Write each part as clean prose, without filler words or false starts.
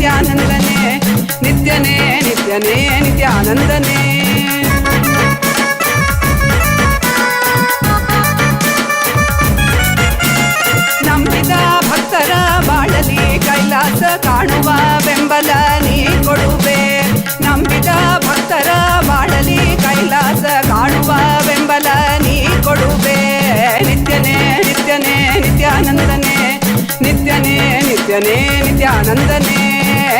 ನಿತ್ಯಾನಂದನೇ ನಿತ್ಯನೇ ನಿತ್ಯನೇ ನಿತ್ಯಾನಂದನೇ. ನಂಬಿದ ಭಕ್ತರ ಬಾಳಲಿ ಕೈಲಾಸ ಕಾಣುವ ಬೆಂಬಲ ನೀ ಕೊಡುವೆ. ನಂಬಿದ ಭಕ್ತರ ಬಾಳಲಿ ಕೈಲಾಸ ಕಾಣುವ ಬೆಂಬಲ ನೀ ಕೊಡುವೆ. ನಿತ್ಯನೇ ನಿತ್ಯನೇ ನಿತ್ಯಾನಂದನೇ ನಿತ್ಯನೇ ನಿತ್ಯನೇ ನಿತ್ಯಾನಂದನೇ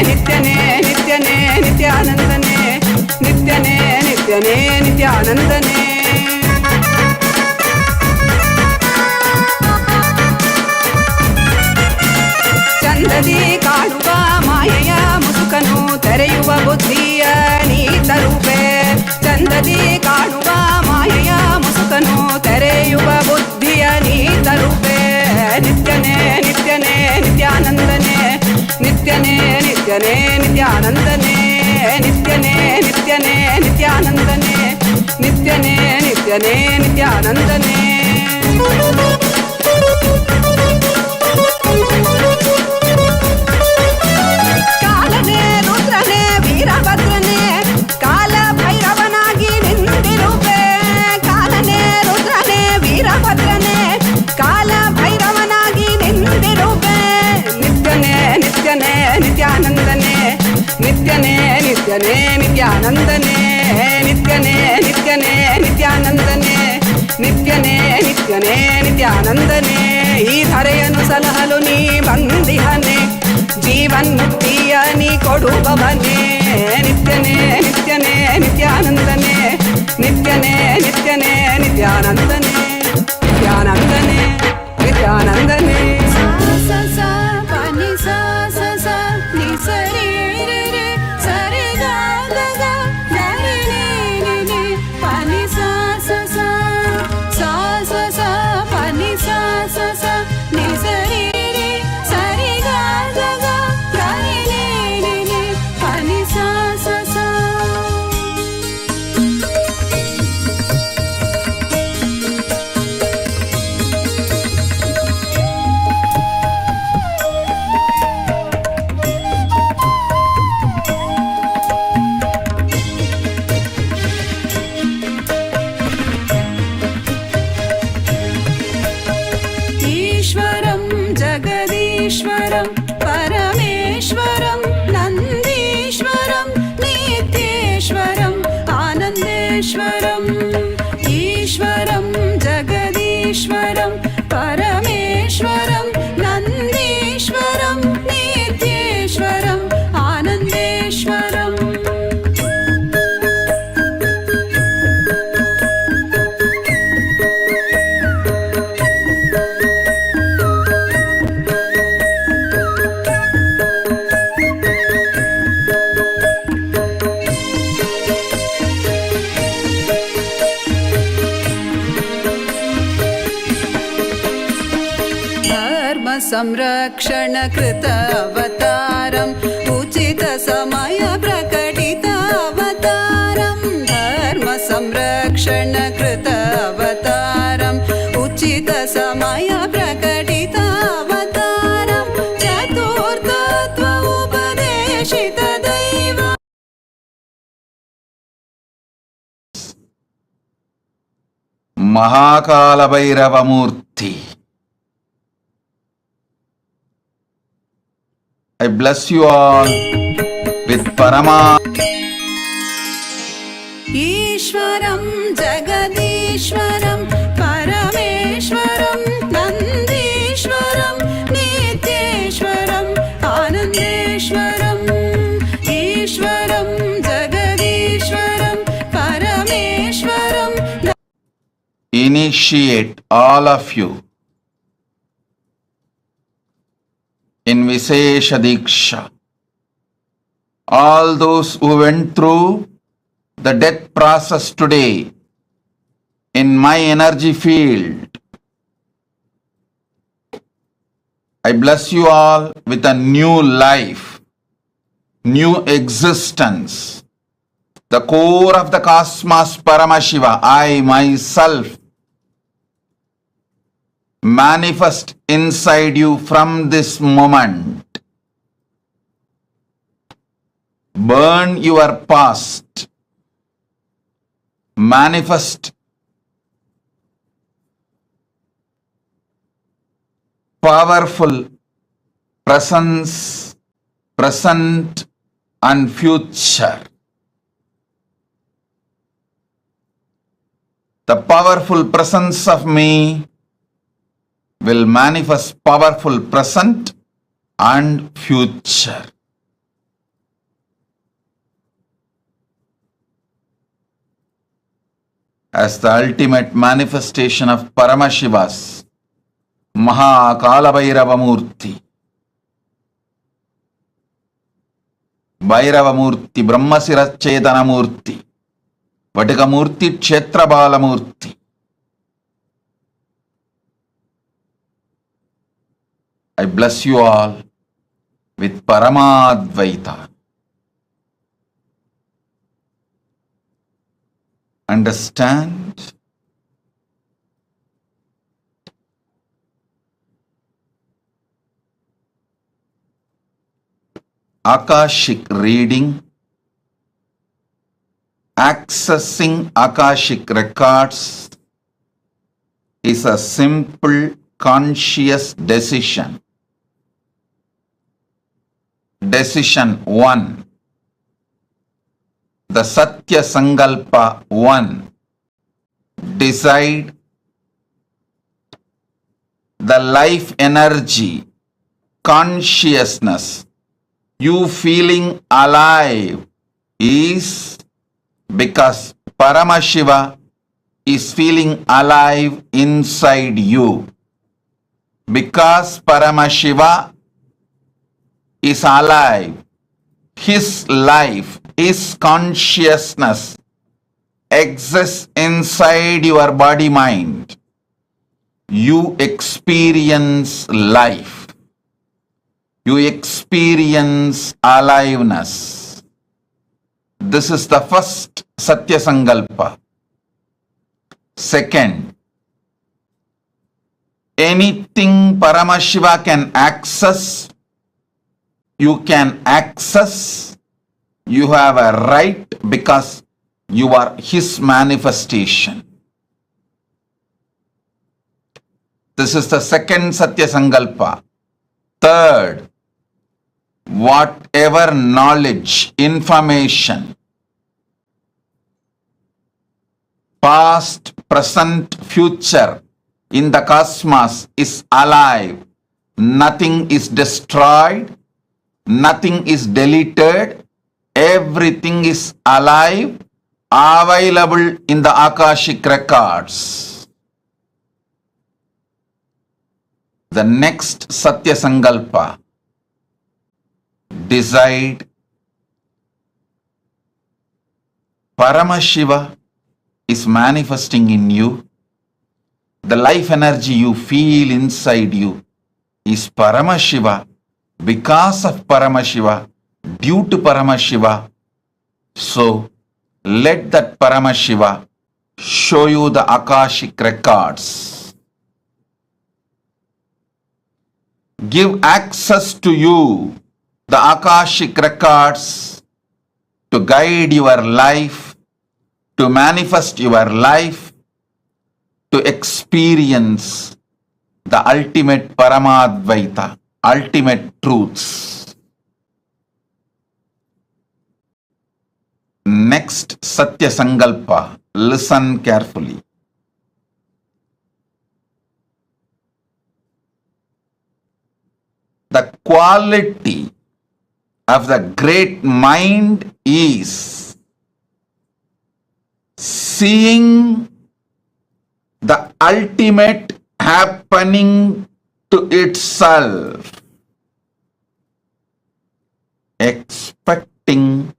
ನಿತ್ಯನೇ ನಿತ್ಯನೇ ನಿತ್ಯಾನಂದನೇ ನಿತ್ಯನೇ ನಿತ್ಯನೇ ನಿತ್ಯಾನಂದನೇ. ಚಂದದಿ ಕಾಣುವ ಮಾಯೆಯ ಮುಸುಕನು ತೆರೆಯುವ ಬುದ್ಧಿಯ ನೀ ತರುವೆ. ಚಂದದಿ ಕಾಣುವ ಮಾಯೆಯ ಮುಸುಕನು ತೆರೆಯುವ ಬುದ್ಧಿಯ ನೀ ತರುವೆ. ನಿತ್ಯನೇ ನಿತ್ಯನೇ ನಿತ್ಯಾನಂದನೇ ನಿತ್ಯನೇ ನಿತ್ಯನೇ ನಿತ್ಯಾನಂದನೇ ನಿತ್ಯನೇ ನಿತ್ಯನೇ ನಿತ್ಯಾನಂದನೇ ನಿತ್ಯನೇ ನಿತ್ಯನೇ ನಿತ್ಯಾನಂದನೇ. ಕಾಲನೇ ರುದ್ರನೇ ವೀರಭದ್ರನೇ ಕಾಲ ಭೈರವನಾಗಿ ನಿಂತಿರುವೆ. ಕಾಲನೇ ರುದ್ರನೇ ವೀರಭದ್ರನೇ ಕಾಲ ಭೈರವನಾಗಿ ನಿಂತಿರುವೆ. ನಿತ್ಯನೇ ನಿತ್ಯನೇ ನಿತ್ಯಾನಂದನೇ ನಿತ್ಯನೇ ನಿತ್ಯನೇ ನಿತ್ಯಾನಂದನೇ ನಿತ್ಯನೇ ನಿತ್ಯನೇ ನಿತ್ಯಾನಂದನೇ ನಿತ್ಯನೇ ನಿತ್ಯನೇ ನಿತ್ಯಾನಂದನೇ. ಈ ಧರೆಯನ್ನು ಸಲಹಲು ನೀ ಬಂದಿಹನೆ ಜೀವನ್ಮುಕ್ತಿಯ ನೀ ಕೊಡುವವನೇ. ನಿತ್ಯನೇ ನಿತ್ಯನೇ ನಿತ್ಯಾನಂದನೇ ನಿತ್ಯನೇ ನಿತ್ಯನೇ ನಿತ್ಯಾನಂದನೇ ನಿತ್ಯಾನಂದನೇ ನಿತ್ಯಾನಂದನೇ. ईश्वरं परमेश्वरं नन्दीश्वरं नित्येश्वरं आनन्देश्वरम्. ईश्वरं जगदीश्वरं परमेश्वरं नन्दीश्वरं नित्येश्वरं आनन्देश्वरम्. संरक्षण कृत अवतारम् उचित समय प्रकटित अवतारम्. धर्म संरक्षण कृत अवतारम् उचित समय प्रकटित अवतारम्. चतुर्थत्व उपदेशित दैव. महाकालभैरव मूर्ति, I bless you all with Parama. ईश्वरं जगदीश्वरं परमेश्वरं नन्दीश्वरं नित्येश्वरं आनन्देश्वरम्. ईश्वरं जगदीश्वरं परमेश्वरं. Initiate all of you in Vishesha Diksha. All those who went through the death process today in my energy field, I bless you all with a new life, new existence. The core of the cosmos, Paramashiva, I myself manifest inside you from this moment. burn your past, manifest powerful presence, present and future. The powerful presence of me will manifest powerful present and future. As the ultimate manifestation of Paramashiva's Kalabhairava Murthy. Bhairava Murthy, Brahmasira Chetana Murthy, Vatika Murthy, Kshetrabala Murthy. I bless you all with Paramadvaita. Understand? Akashic reading, accessing Akashic records is a simple conscious decision. Decision 1. The Satya Sankalpa 1. Decide the life energy, consciousness, you feeling alive is because Paramashiva is feeling alive inside you. Because Paramashiva is alive, his life, his consciousness exists inside your body mind. You experience life. You experience aliveness. This is the first Satya Sankalpa. Second, anything Paramashiva can access, you can access. You have a right because you are his manifestation. This is the second Satya Sankalpa. Third, whatever knowledge, information, past, present, future in the cosmos is alive. Nothing is destroyed, nothing is deleted, everything is alive, available in the Akashic records. The next Satya Sankalpa. Decide Paramashiva is manifesting in you. The life energy you feel inside you is Paramashiva, because of Paramashiva, due to Paramashiva. So let that Paramashiva show you the Akashic records. Give access to you the Akashic records to guide your life, to manifest your life, to experience the ultimate Paramadvaita, ultimate truths. Next Satya Sankalpa, listen carefully. The quality of the great mind is seeing the ultimate happening to itself, expecting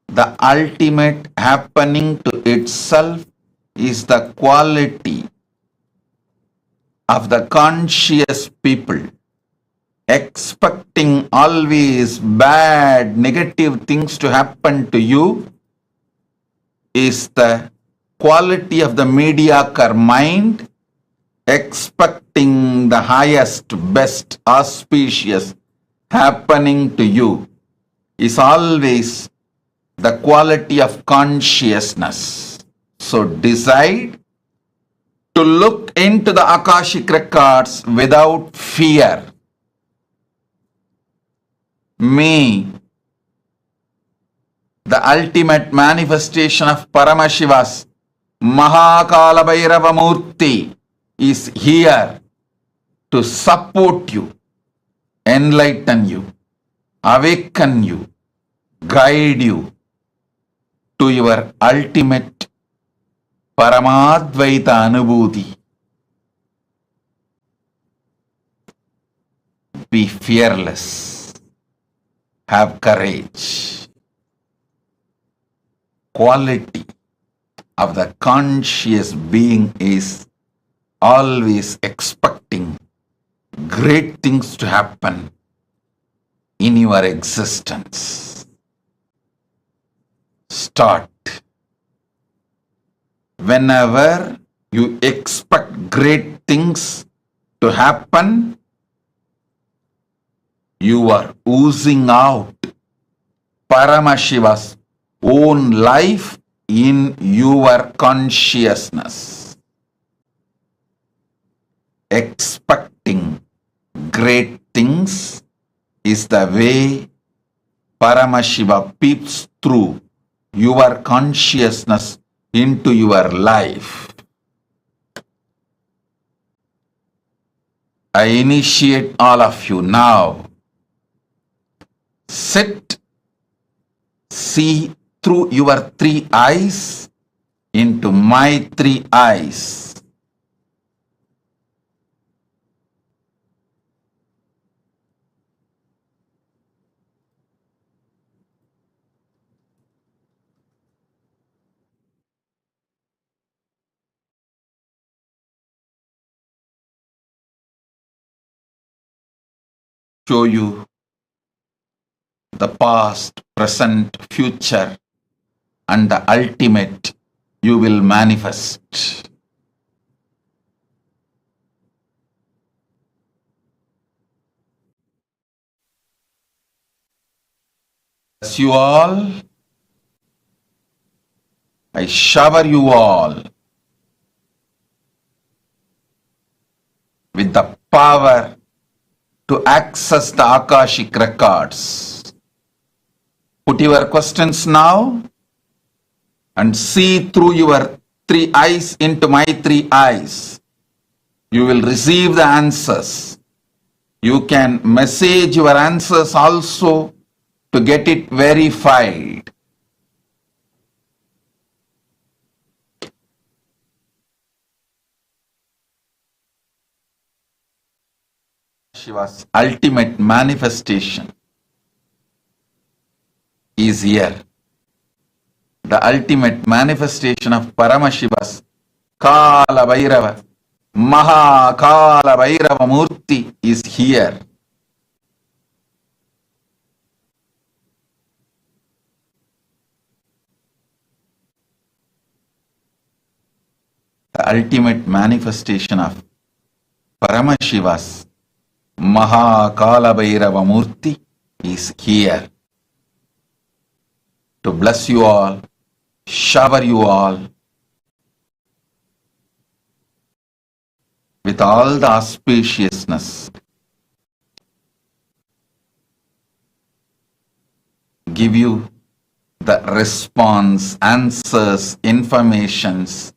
the ultimate happening to itself is the quality of the conscious people. Expecting always bad, negative things to happen to you is the quality of the mediocre mind. Expecting the highest, best, auspicious happening to you is always the quality of consciousness. So decide to look into the Akashic records without fear. May the ultimate manifestation of Paramashiva's Kalabhairava Murthy is here to support you, enlighten you, awaken you, guide you to your ultimate Paramadvaita Anubhuti. Be fearless. Have courage. Quality of the conscious being is always expecting great things to happen in your existence. Start. Whenever you expect great things to happen, you are oozing out Paramashiva's own life in your consciousness. Expecting great things is the way Paramashiva peeps through your consciousness into your life. I initiate all of you now. Sit, see through your 3 eyes into my 3 eyes. Show you the past, present, future, and the ultimate you will manifest. Bless you all. I shower you all with the power to access the Akashic records. Put your questions now and see through your 3 eyes into my 3 eyes. You will receive the answers. You can message your answers also to get it verified. Shiva's ultimate manifestation is here. The ultimate manifestation of Paramashiva's Kalabhairava, Kalabhairava Murthy is here. The ultimate manifestation of Paramashiva's Kalabhairava Murthy is here to bless you all, shower you all with all the auspiciousness, give you the response, answers, informations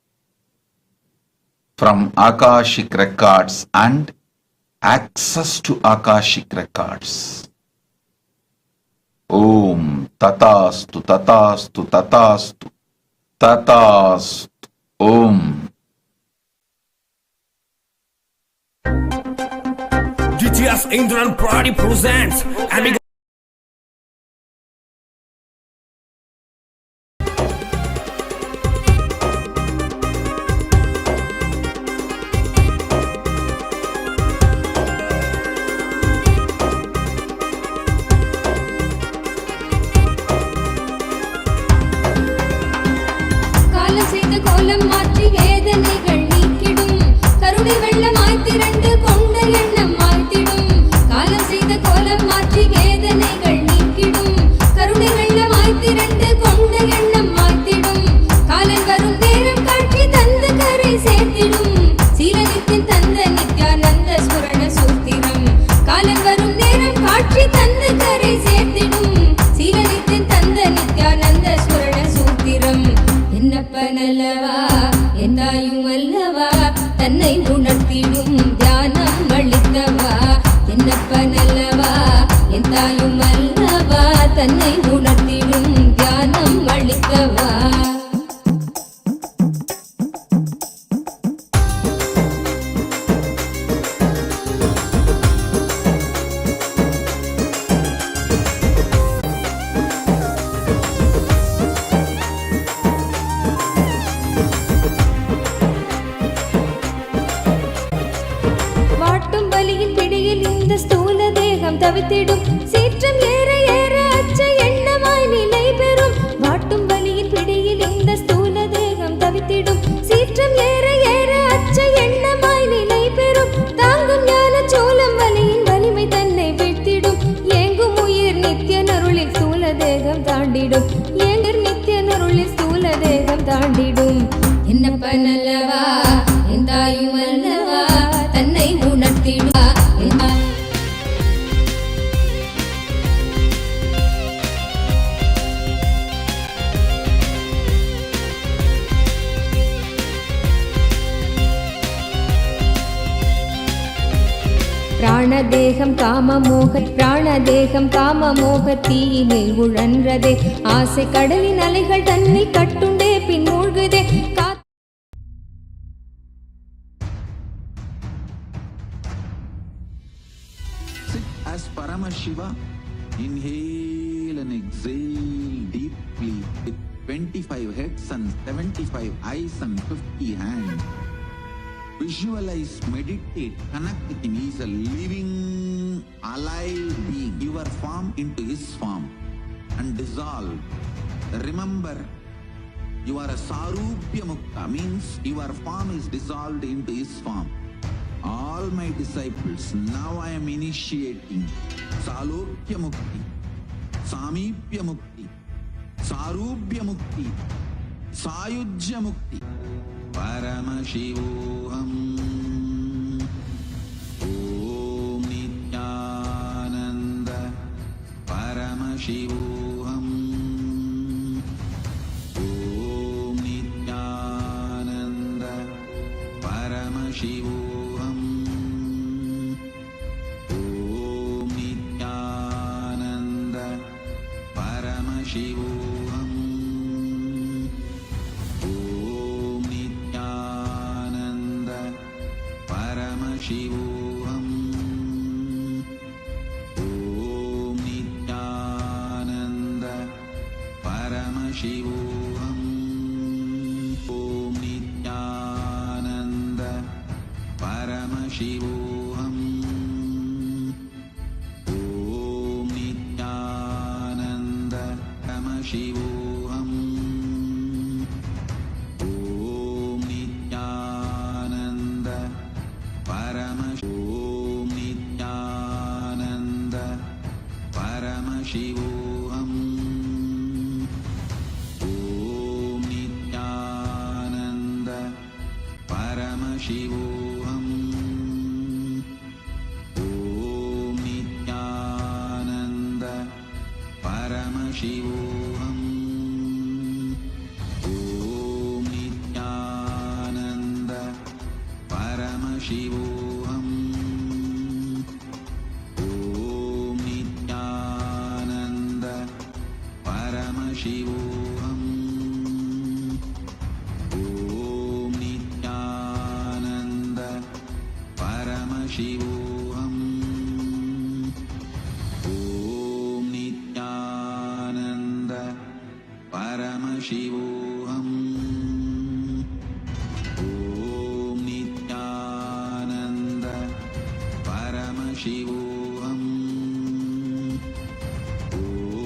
from Akashic records and access to Akashic records. Om Tatastu Tatastu Tatastu Tatastu Om. GTS Indran Party presents and கோலம் மாற்றி வேதனைகள் நீக்கிடும் கருணை வெள்ளமாய் திரண்டு கொண்ட எண்ணம் மாற்றிடும் காலம் செய்த கோலம் மாற்றி தன்னை உணர்த்திடும் தியானம் அளிக்கவா. வாட்டும் வலியின் பிடியில் இந்த ஸ்தூல தேகம் தவித்திடும், சீற்றம் ஏற ஏற அச்ச எண்ணமாய் நிலை பெறும். வாட்டும் வலியின் பிடியில் இந்த ஸ்தூல தேகம் தவித்திடும், சீற்றம் ஏற ஏற அச்ச எண்ணமாய் நிலை பெறும். தாங்கும் ஞான சோளம் வலியின் வலிமை தன்னை வீழ்த்திடும். ஏங்கும் உயிர் நித்திய நருளில் ஸ்தூல தேகம் தாண்டிடும். ஏங்கர் நித்திய நருளில் ஸ்தூல தேகம் தாண்டிடும். என்னப்பன் அல்லவா என் தாயும் அல்லவா தன்னை உணர்த்திடுவா. பிராணதேகம் காமமோக தீயினில் உழன்றதே. ஆசை கடலின் அலைகள் தன்னை கட்டுண்டே பின் மூழ்குதே. Sit as Paramashiva. Inhale and exhale deeply with 25 heads and 75 eyes and 50 hands. Visualize, meditate, connect with him. He is a living, alive being. Your form into his form and dissolve. Remember, you are a Sarupya Mukta, means your form is dissolved into his form. All my disciples, now I am initiating Salokya Mukti, Samipya Mukti, Sarupya Mukti, Sayujya Mukti. Paramashivoham Om Nityananda Paramashivoham Om Nityananda Paramashivoham Om Nityananda Paramashivoham Paramashivoham Om Nityananda Paramashivoham Om Nityananda Paramashivoham Om Nityananda Paramashivoham Om Nityananda Om Nityananda Paramashivoham Om Nityananda Paramashivoham Om Nityananda Paramashivoham Om Nityananda Paramashivoham Om Nityananda Paramashivoham Om Nityananda Paramashivoham Om Nityananda Paramashivoham Om Nityananda Paramashivoham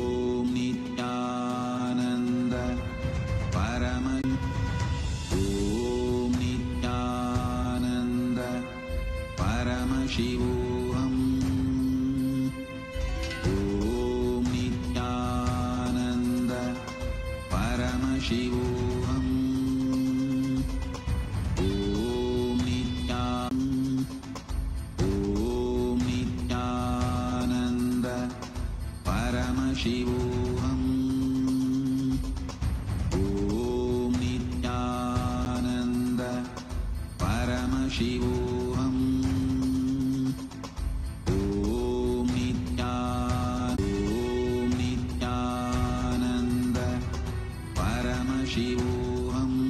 Om Nityananda Om Nityananda Paramashivoham Om Nityananda Paramashivoham Om Nityananda Paramashivoham Om Nityananda Paramashivoham Om Nityananda परमशिवोऽहम्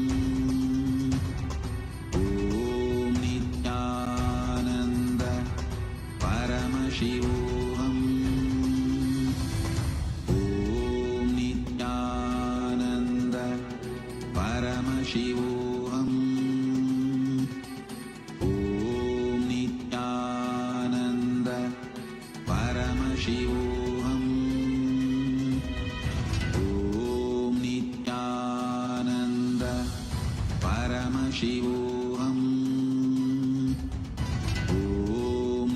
ॐ नित्यानन्द परमशिवोऽहम् ॐ नित्यानन्द परमशिवोऽहम् ॐ नित्यानन्द परमशिवोऽहम् ॐ नित्यानन्द परमशिवोऽहम् ॐ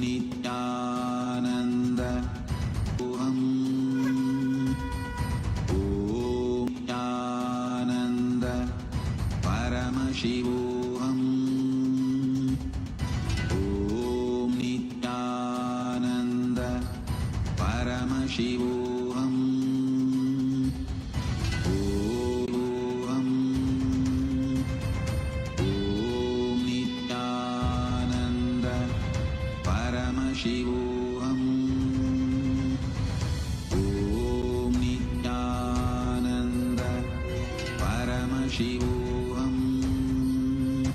नित्यानन्द ॐ नित्यानन्द परमशिवोऽहम् ॐ नित्यानन्द परमशिवोऽहम्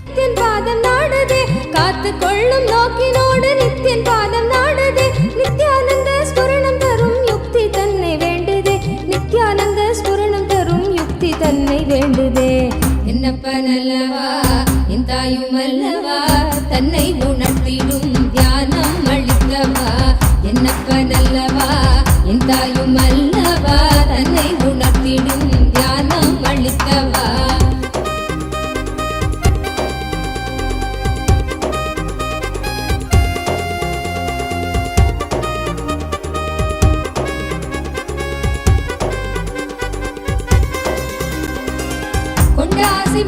நித்தியன் பாதம் நாடுதே காத்து கொள்ளும் நோக்கினோடு நித்தியன் பாதம் நாடுதே நித்யானந்த ஸ்புரணம் தரும் யுக்தி தன்னை வேண்டுதே நித்யானந்த ஸ்புரணம் தரும் யுக்தி தன்னை வேண்டுதே என்னப்பன் அல்லவா என் தாயும் அல்லவா தன்னை உணர்த்திடும் தியானம் அளித்தவா என்னப்பன் அல்லவா என் தாயும் அல்லவா தன்னை உணர்த்திடும் தியானம் அளித்தவா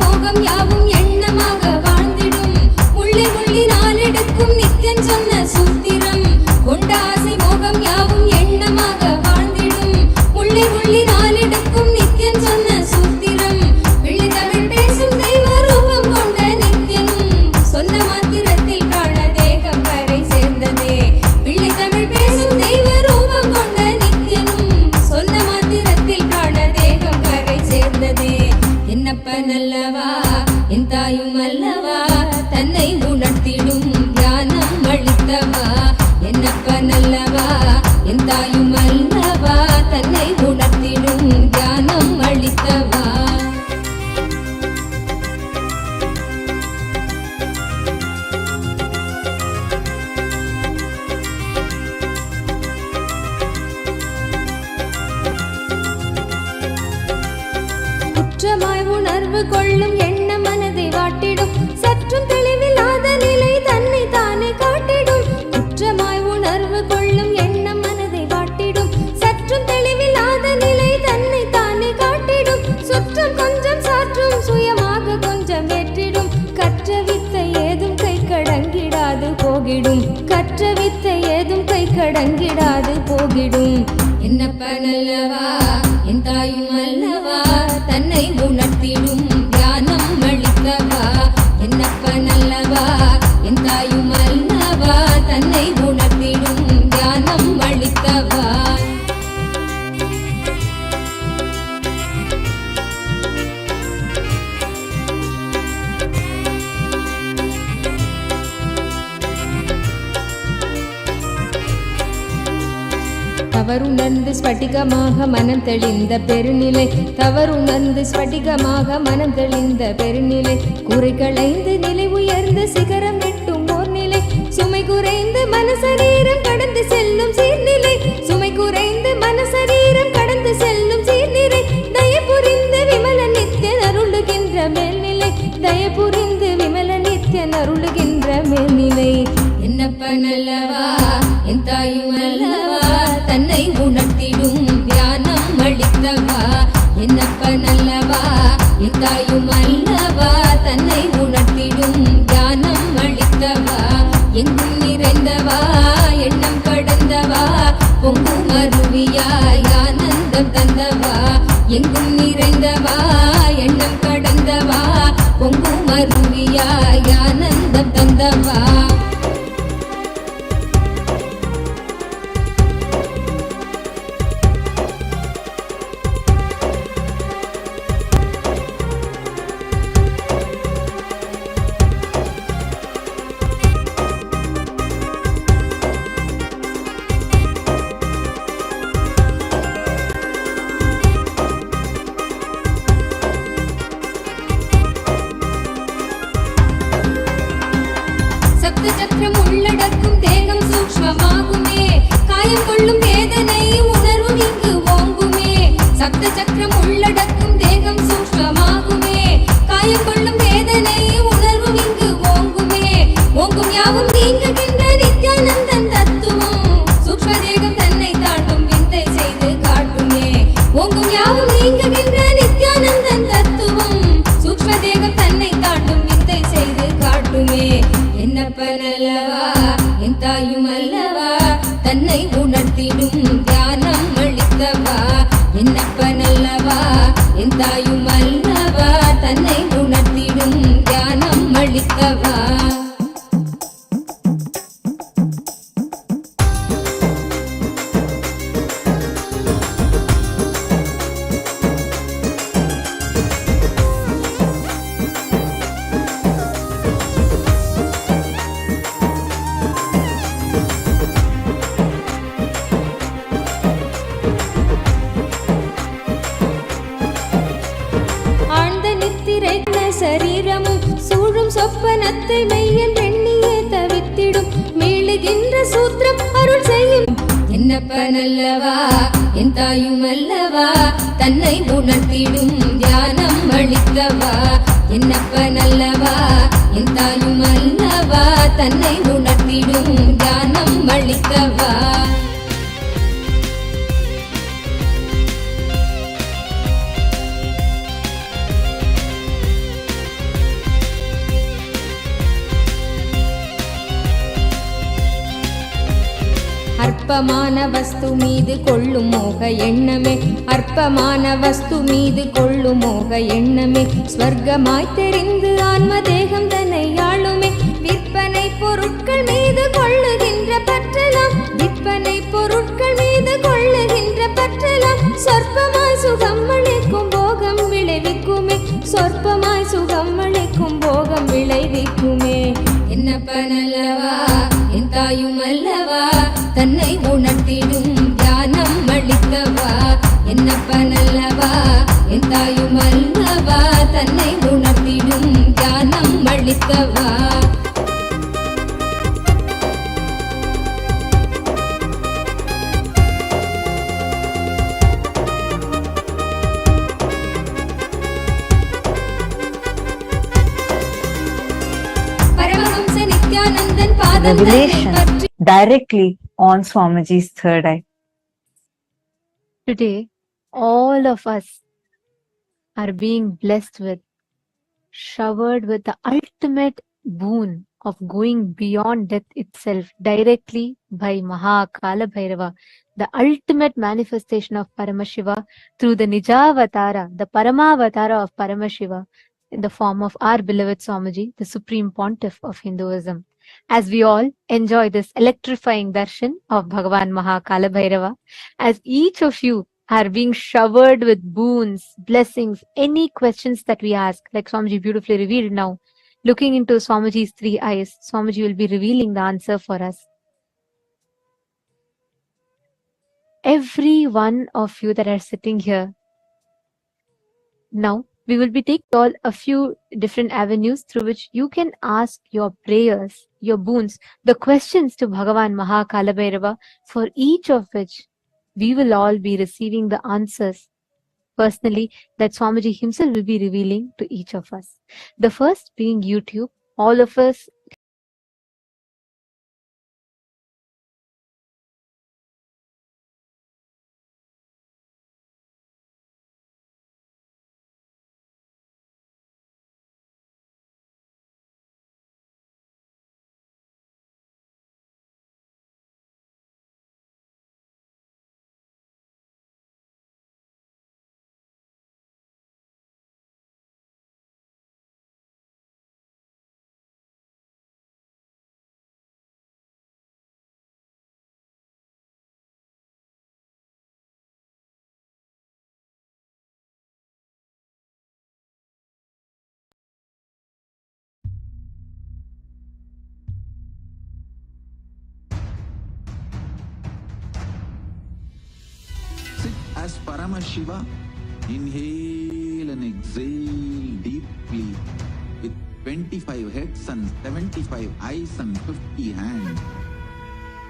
மோகம் யாவும் எண்ணமாக வாழ்ந்திடும் உள்ளி உள்ளி நாளெடுக்கும் நித்தியன் சொன்ன சூத்திரம் கொண்டாசி மோகம் யாவும் எண்ணமாக வாழ்ந்திடும் உள்ளி உள்ளி நாளெடுக்கும் நித்தியன் சொன்ன சூத்திரம் வெள்ளி தமிழ் பேசும் தெய்வ ரூபம் கொண்ட நித்தியனும் சொன்ன மாத்திரத்தில் காண தேகம் கரை சேர்ந்ததே வெள்ளி தமிழ் பேசும் தெய்வ ரூபம் கொண்ட நித்தியனும் சொன்ன மாத்திரத்தில் காண தேகம் கரை சேர்ந்ததே என்னப்பன் அல்லவா என் தாயும் அல்லவா தன்னை உணர்த்திடும் தியானம் அளித்தவா என்னப்பன் அல்லவா என் தாயும் அல்லவா தன்னை உணர்த்திடும் தியானம் அளித்தவா குற்றமாய் உணர்வு கொள்ளும் எண்ண மனதை வாட்டிடும் சற்றும் தெளிவில்லாத நிலை தன்னை தானே காட்டிடும் குற்றமாய் உணர்வு கொள்ளும் எண்ண மனதை வாட்டிடும் சற்றும் தெளிவில்லாத நிலை தன்னை தானே காட்டிடும் சுற்றம் கொஞ்சம் சாற்றும் சுயமாக கொஞ்சம் வெற்றிடும் கற்ற வித்தை ஏதும் கை கடங்கிடாது போகிடும் கற்ற வித்தை ஏதும் கை கடங்கிடாது போகிடும் என்னப்பன் அல்லவா என் தாயும் அல்லவா தன்னை உணர்த்திடும் தியானம் அளித்தவா என்னப்பன் அல்லவா என் தாயும் அல்லவா தன்னை உணர்த்திடும் தியானம் அளித்தவா தவறுணர்ந்து ஸ்படிகமாக மனம் தெளிந்த பெருநிலை தவறுணர்ந்து ஸ்படிகமாக மனம் தெளிந்த பெருநிலை குறை களைந்து நிலை உயர்ந்த சிகரம் எட்டும் ஓர் நிலை சுமை குறைந்து மனசரீரம் கடந்து செல்லும் சீர்நிலை சுமை குறைந்து மனசரீரம் கடந்து செல்லும் சீர்நிலை தயபுரிந்து விமல நித்தியன் அருளுகின்ற மேல்நிலை தயபுரிந்து விமல நித்தியன் அருளுகின்ற மேல்நிலை என்னப்பன் அல்லவா என் தாயும் அல்லவா தன்னை உணர்த்திடும் தியானம் அளித்தவா என்னப்பன் அல்லவா என் தாயும் அல்லவா தன்னை உணர்த்திடும் தியானம் அளித்தவா எங்கும் நிறைந்தவா எண்ணம் கடந்தவா பொங்கும் அருவியாய் ஆனந்தம் தந்தவா எங்கும் நிறைந்தவா எண்ணம் கடந்தவா பொங்கும் அருவியாய் ஆனந்தம் தந்தவா என்னப்பனல்லவா என் தாயும் அல்லவா தன்னை உணர்த்திடும் ஞானம் அளிக்கவா. சரீரமும் சூழும் சொப்பனத்தை மெய்யன் எண்ணியே தவித்திடும் மீளுகின்ற சூத்திரம் அருள் செய்யும். என்னப்பனல்லவா என் தாயும் அல்லவா தன்னை உணர்த்திடும் தியானம் அளிக்கவா. என்னப்பனல்லவா என் தாயும் அல்லவா தன்னை உணர்த்திடும் தியானம் அளிக்கவா. அற்பமான வஸ்து மீது கொள்ளும் மோக எண்ணமே, அற்பமான வஸ்து மீது கொள்ளும் மோக எண்ணமே, ஸ்வர்க்கமாய் தெரிந்து ஆன்ம தேகம் தன்னை ஆளுமே. விற்பனை பொருட்கள் மீது கொள்ளுகின்ற பற்றலாம், விற்பனை பொருட்கள் மீது கொள்ளுகின்ற பற்றலாம், சொற்பமாய் சுகம் அளிக்கும் போகம் விளைவிக்குமே, சொற்பமாய் சுகம் அளிக்கும் போகம் விளைவிக்குமே. என்னப்பனல்லவா என் தாயும் அல்லவா தன்னை உணர்த்திடும் ஞானம் அளிக்கவா. என்னப்பனல்லவா என் தாயும் அல்லவா தன்னை உணர்த்திடும் ஞானம் அளிக்கவா. Revelation directly on Swamiji's third eye. Today, all of us are being blessed with, showered with the ultimate boon of going beyond death itself directly by Maha Kalabhairava, the ultimate manifestation of Paramashiva through the Nijavatara, the Paramavatara of Paramashiva in the form of our beloved Swamiji, the Supreme Pontiff of Hinduism. As we all enjoy this electrifying darshan of Bhagavan Maha Kalabhairava, as each of you are being showered with boons, blessings, any questions that we ask, like Swamiji beautifully revealed now, looking into Swamiji's three eyes, Swamiji will be revealing the answer for us. Every one of you that are sitting here, now we will be taking all a few different avenues through which you can ask your prayers, your boons, the questions to Bhagavan Maha Kalabhairava, for each of which we will all be receiving the answers personally that Swamiji himself will be revealing to each of us. The first being YouTube. All of us Sit as Paramashiva. Inhale and exhale deeply with 25 heads and 75 eyes and 50 hands.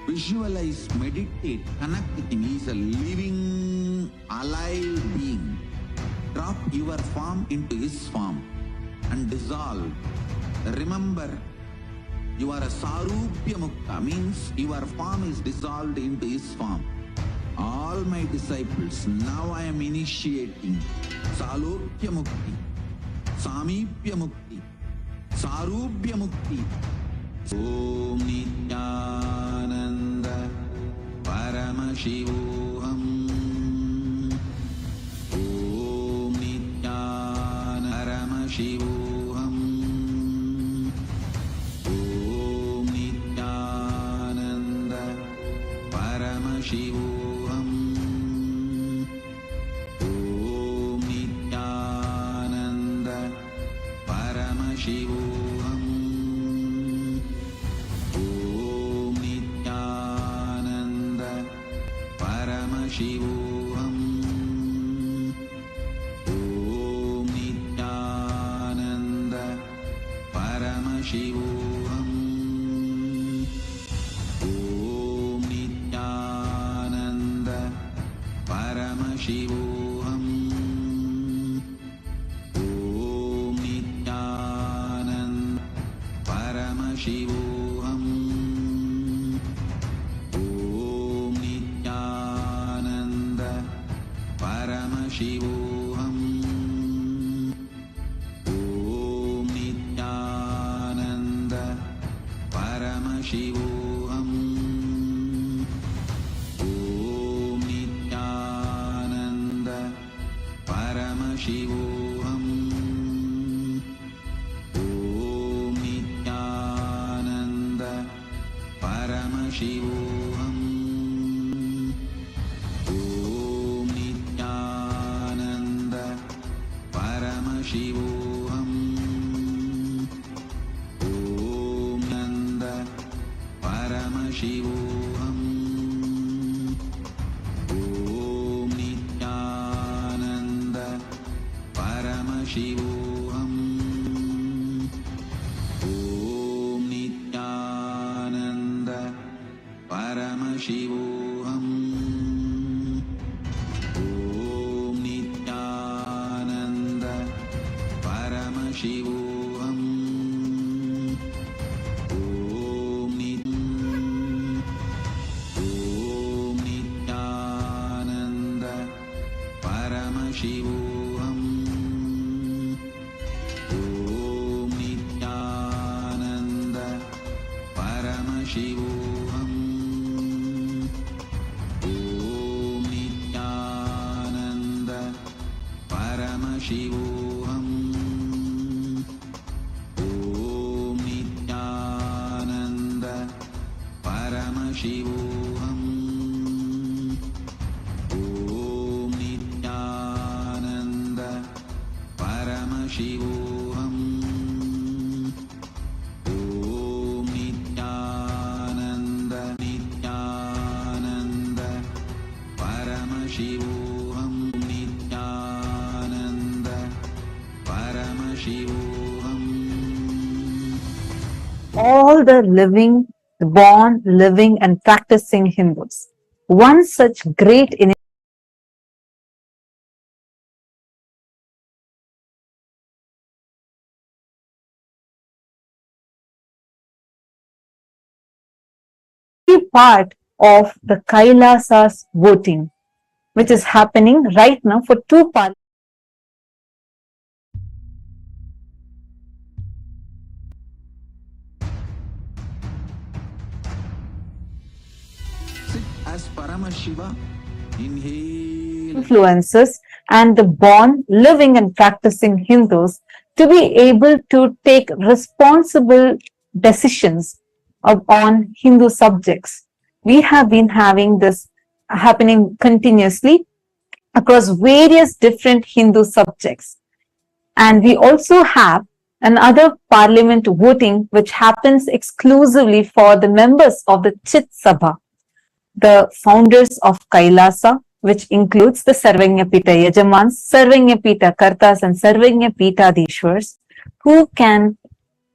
Visualize, meditate, connect with him. He is a living, alive being. Drop your form into his form and dissolve. Remember, you are a Sarupya Mukta, means your form is dissolved into his form. All my disciples, now I am initiating Salokya Mukti, Samipya Mukti, Sarupya Mukti. Om Nityananda Paramashivoham Shivoham. Om Nityananda Paramashivoham. Om Nityananda Paramashivoham. Om Nityananda Paramashivoham. Om Nityananda Paramashivoham. Om Nityananda Paramashivoham. Om Nityananda Paramashivoham. Om Nityananda Paramashivoham. Om Nityananda Paramashivoham. Om Nityananda Paramashivoham. Om Nanda Paramashivoham. Om Nityananda Paramashivoham. Om Nityananda Paramashivoham. Om Nityananda Paramashivoham. Om Nityananda Paramashivoham. Om Nityananda Paramashivoham. Om Nityananda Paramashivoham. Om Nityananda Paramashivoham. Om Nityananda Paramashivoham. Om Nityananda Nityananda Paramashivoham. Nityananda Paramashivoham. All the living, born, living, and practicing Hindus. One such great part of the Kailasa's voting, which is happening right now for two parts. Sit as Paramashiva. Inhale. Influences and the born, living, and practicing Hindus to be able to take responsible decisions on Hindu subjects. We have been having this happening continuously across various different Hindu subjects. And we also have another parliament voting which happens exclusively for the members of the Chit Sabha, the founders of Kailasa, which includes the Sarvanyapita Yajamans, Sarvanyapita Kartas, and Sarvanyapita Dishwars, who can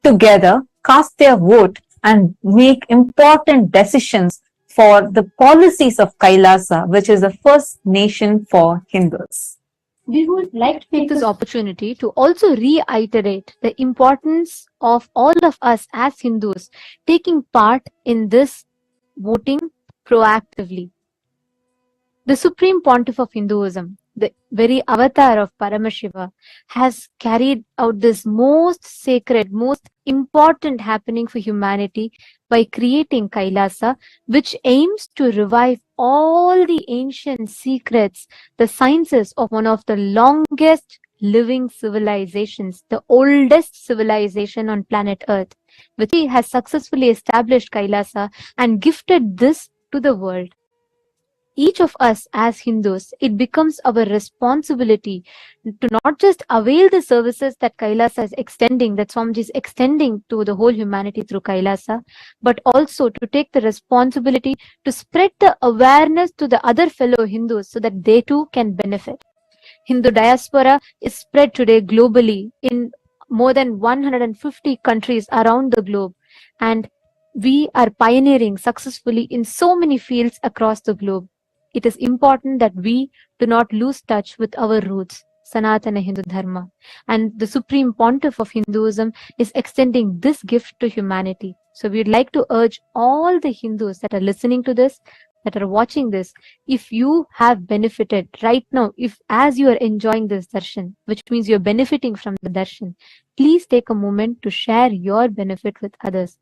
together cast their vote and make important decisions for the policies of Kailasa, which is the first nation for Hindus. We would like to take this opportunity to also reiterate the importance of all of us as Hindus taking part in this voting proactively. The Supreme Pontiff of Hinduism, the very avatar of Paramashiva, has carried out this most sacred, most important happening for humanity by creating Kailasa, which aims to revive all the ancient secrets, the sciences of one of the longest living civilizations, the oldest civilization on planet Earth, which has successfully established Kailasa and gifted this to the world. each of us as Hindus, it becomes our responsibility to not just avail the services that Kailasa is extending, that Swamiji is extending to the whole humanity through Kailasa, but also to take the responsibility to spread the awareness to the other fellow Hindus so that they too can benefit. Hindu diaspora is spread today globally in more than 150 countries around the globe, and we are pioneering successfully in so many fields across the globe. It is important that we do not lose touch with our roots, Sanatana Hindu Dharma, and the Supreme Pontiff of Hinduism is extending this gift to humanity. So we'd like to urge all the Hindus that are listening to this, that are watching this, if you have benefited right now, if as you are enjoying this darshan, which means you're benefiting from the darshan, please take a moment to share your benefit with others.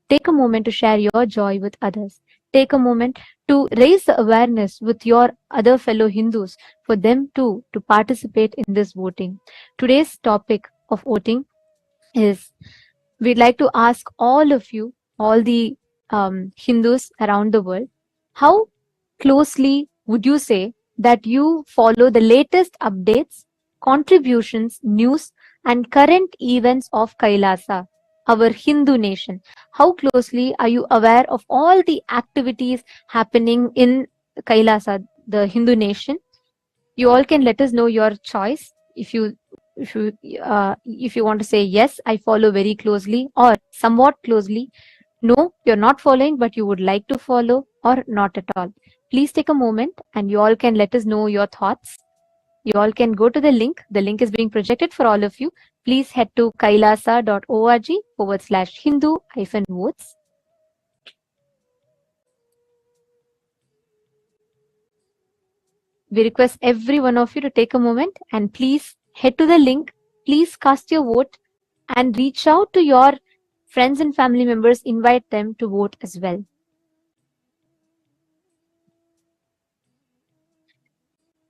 Take a moment to share your joy with others. Take a moment to raise the awareness with your other fellow Hindus for them too to participate in this voting. Today's topic of voting is, we'd like to ask all of you, all the Hindus around the world, how closely would you say that you follow the latest updates, contributions, news, and current events of Kailasa, our Hindu nation? How closely are you aware of all the activities happening in Kailasa, the Hindu nation? You all can let us know your choice. If you want to say yes, I follow very closely, or somewhat closely. No, you're not following, but you would like to follow, or not at all. Please take a moment and you all can let us know your thoughts. You all can go to the link. The link is being projected for all of you. Please head to kailasa.org/Hindu-votes. We request every one of you to take a moment and please head to the link. Please cast your vote and reach out to your friends and family members. Invite them to vote as well.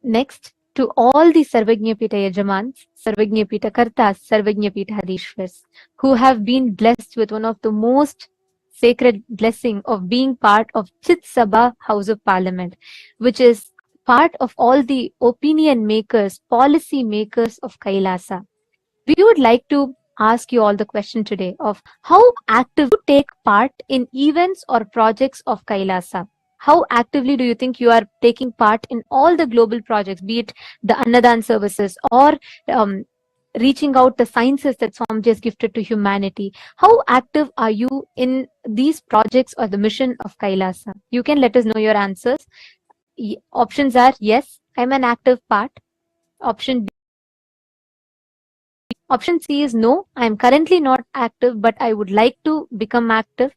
Next, to all the Sarvajñapita Yajamans, Sarvajñapita Kartas, Sarvajñapita Hadishwars, who have been blessed with one of the most sacred blessing of being part of Chit Sabha House of Parliament, which is part of all the opinion makers, policy makers of Kailasa. We would like to ask you all the question today of how active you take part in events or projects of Kailasa. How actively do you think you are taking part in all the global projects, be it the Annadan services or reaching out the sciences that Swamiji has gifted to humanity? How active are you in these projects or the mission of Kailasa? You can let us know your answers. Options are yes, I'm an active part. Option B. Option C is no, I'm currently not active, but I would like to become active.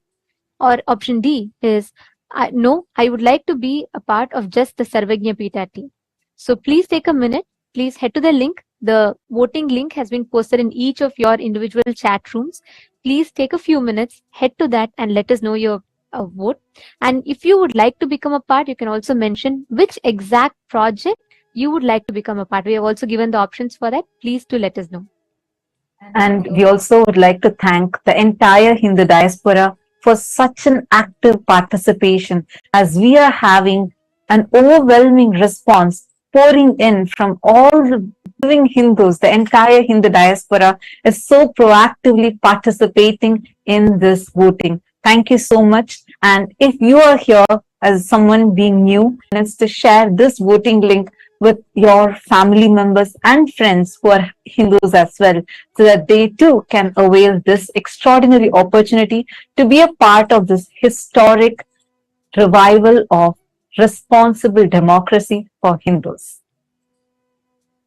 Or option D is no, I would like to be a part of just the Sarvajñapita team. So please take a minute. Please head to the link. The voting link has been posted in each of your individual chat rooms. Please take a few minutes, head to that and let us know your vote. And if you would like to become a part, you can also mention which exact project you would like to become a part. We have also given the options for that. Please do let us know. And we also would like to thank the entire Hindu diaspora for such an active participation, as we are having an overwhelming response pouring in from all the living Hindus. The entire Hindu diaspora is so proactively participating in this voting. Thank you so much. And if you are here as someone being new, it's to share this voting link with your family members and friends who are Hindus as well, so that they too can avail this extraordinary opportunity to be a part of this historic revival of responsible democracy for Hindus.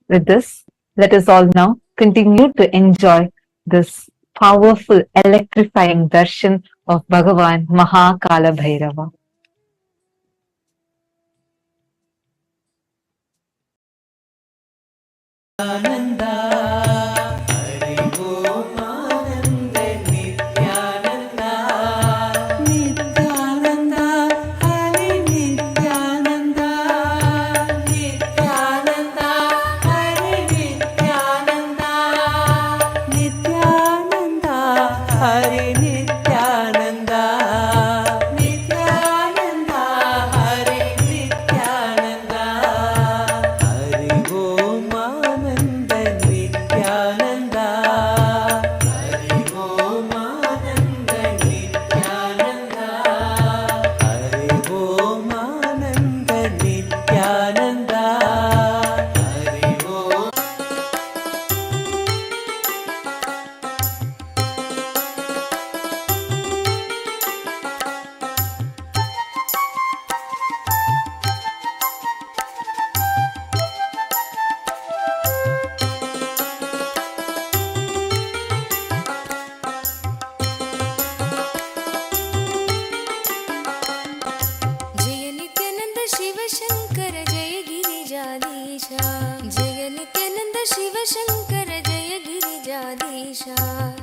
With this, let us all now continue to enjoy this powerful, electrifying darshan of Bhagavan Kalabhairava. Nityananda, Hare Nityananda. Jagadisha जय नित्यानंद शिव शंकर जय गिरिजाधीशा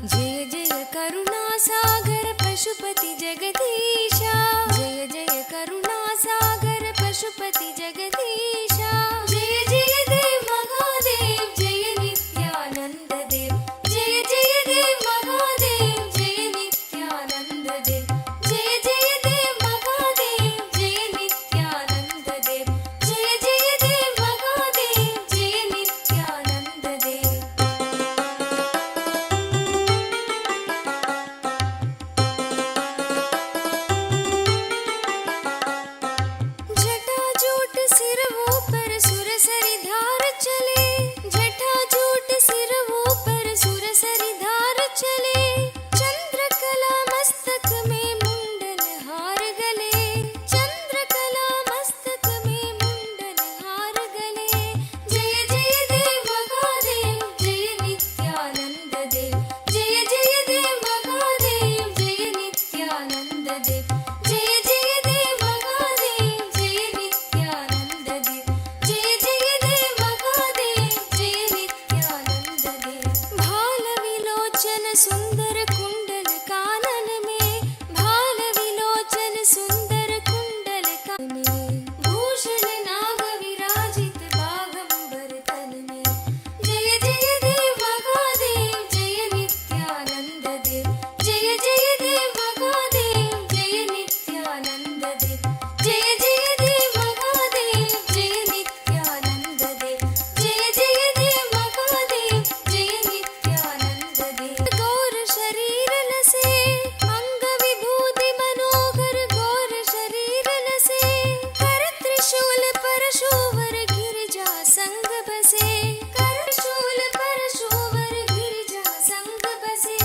जय जय करुणा सागर पशुपति जगदीशा जय जय करुणा सागर पशुपति जगदीशा जय जय देव महादेव जय नित्यानंद देव जय जय देव महादेव जय नित्यानंद देव जय जय देव महादेव जय नित्यानंद देव जय जय देव महादेव जय नित्यानंद देव जटाजूट सिरवों पर सुरसरी धार चले जटाजूट सिरवों पर सुरसरी धार चले चंद्रकला मस्तक में मुंडन हार गले चंद्रकला मस्तक में मुंडन हार गले जय जय देव महादेव जय नित्यानंद देव जय जय देव महादेव जय नित्यानंद देव जय जय देव महादेव जय नित्यानंद देव जय जय देव महादेव जय नित्यानंद देव भाल विलोचन सुंदर कुंडल कानन में भाल विलोचन सुंदर कुंडल कानन में भूषण नाग विराजित बागंबर तन में जय जय देव महादेव जय नित्यानंद देव जय जय देव महादेव जय नित्यानंद देव जय जय देव महादेव जय नित्यानंद देव जय जय देव महादेव जय नित्यानंद देव गौर शरीर लसे अंग विभूति मनोहर गौर शरीर लसे कर त्रिशूल परशुवर गिरिजा संग बसे कर त्रिशूल परशुवर गिरिजा संग बसे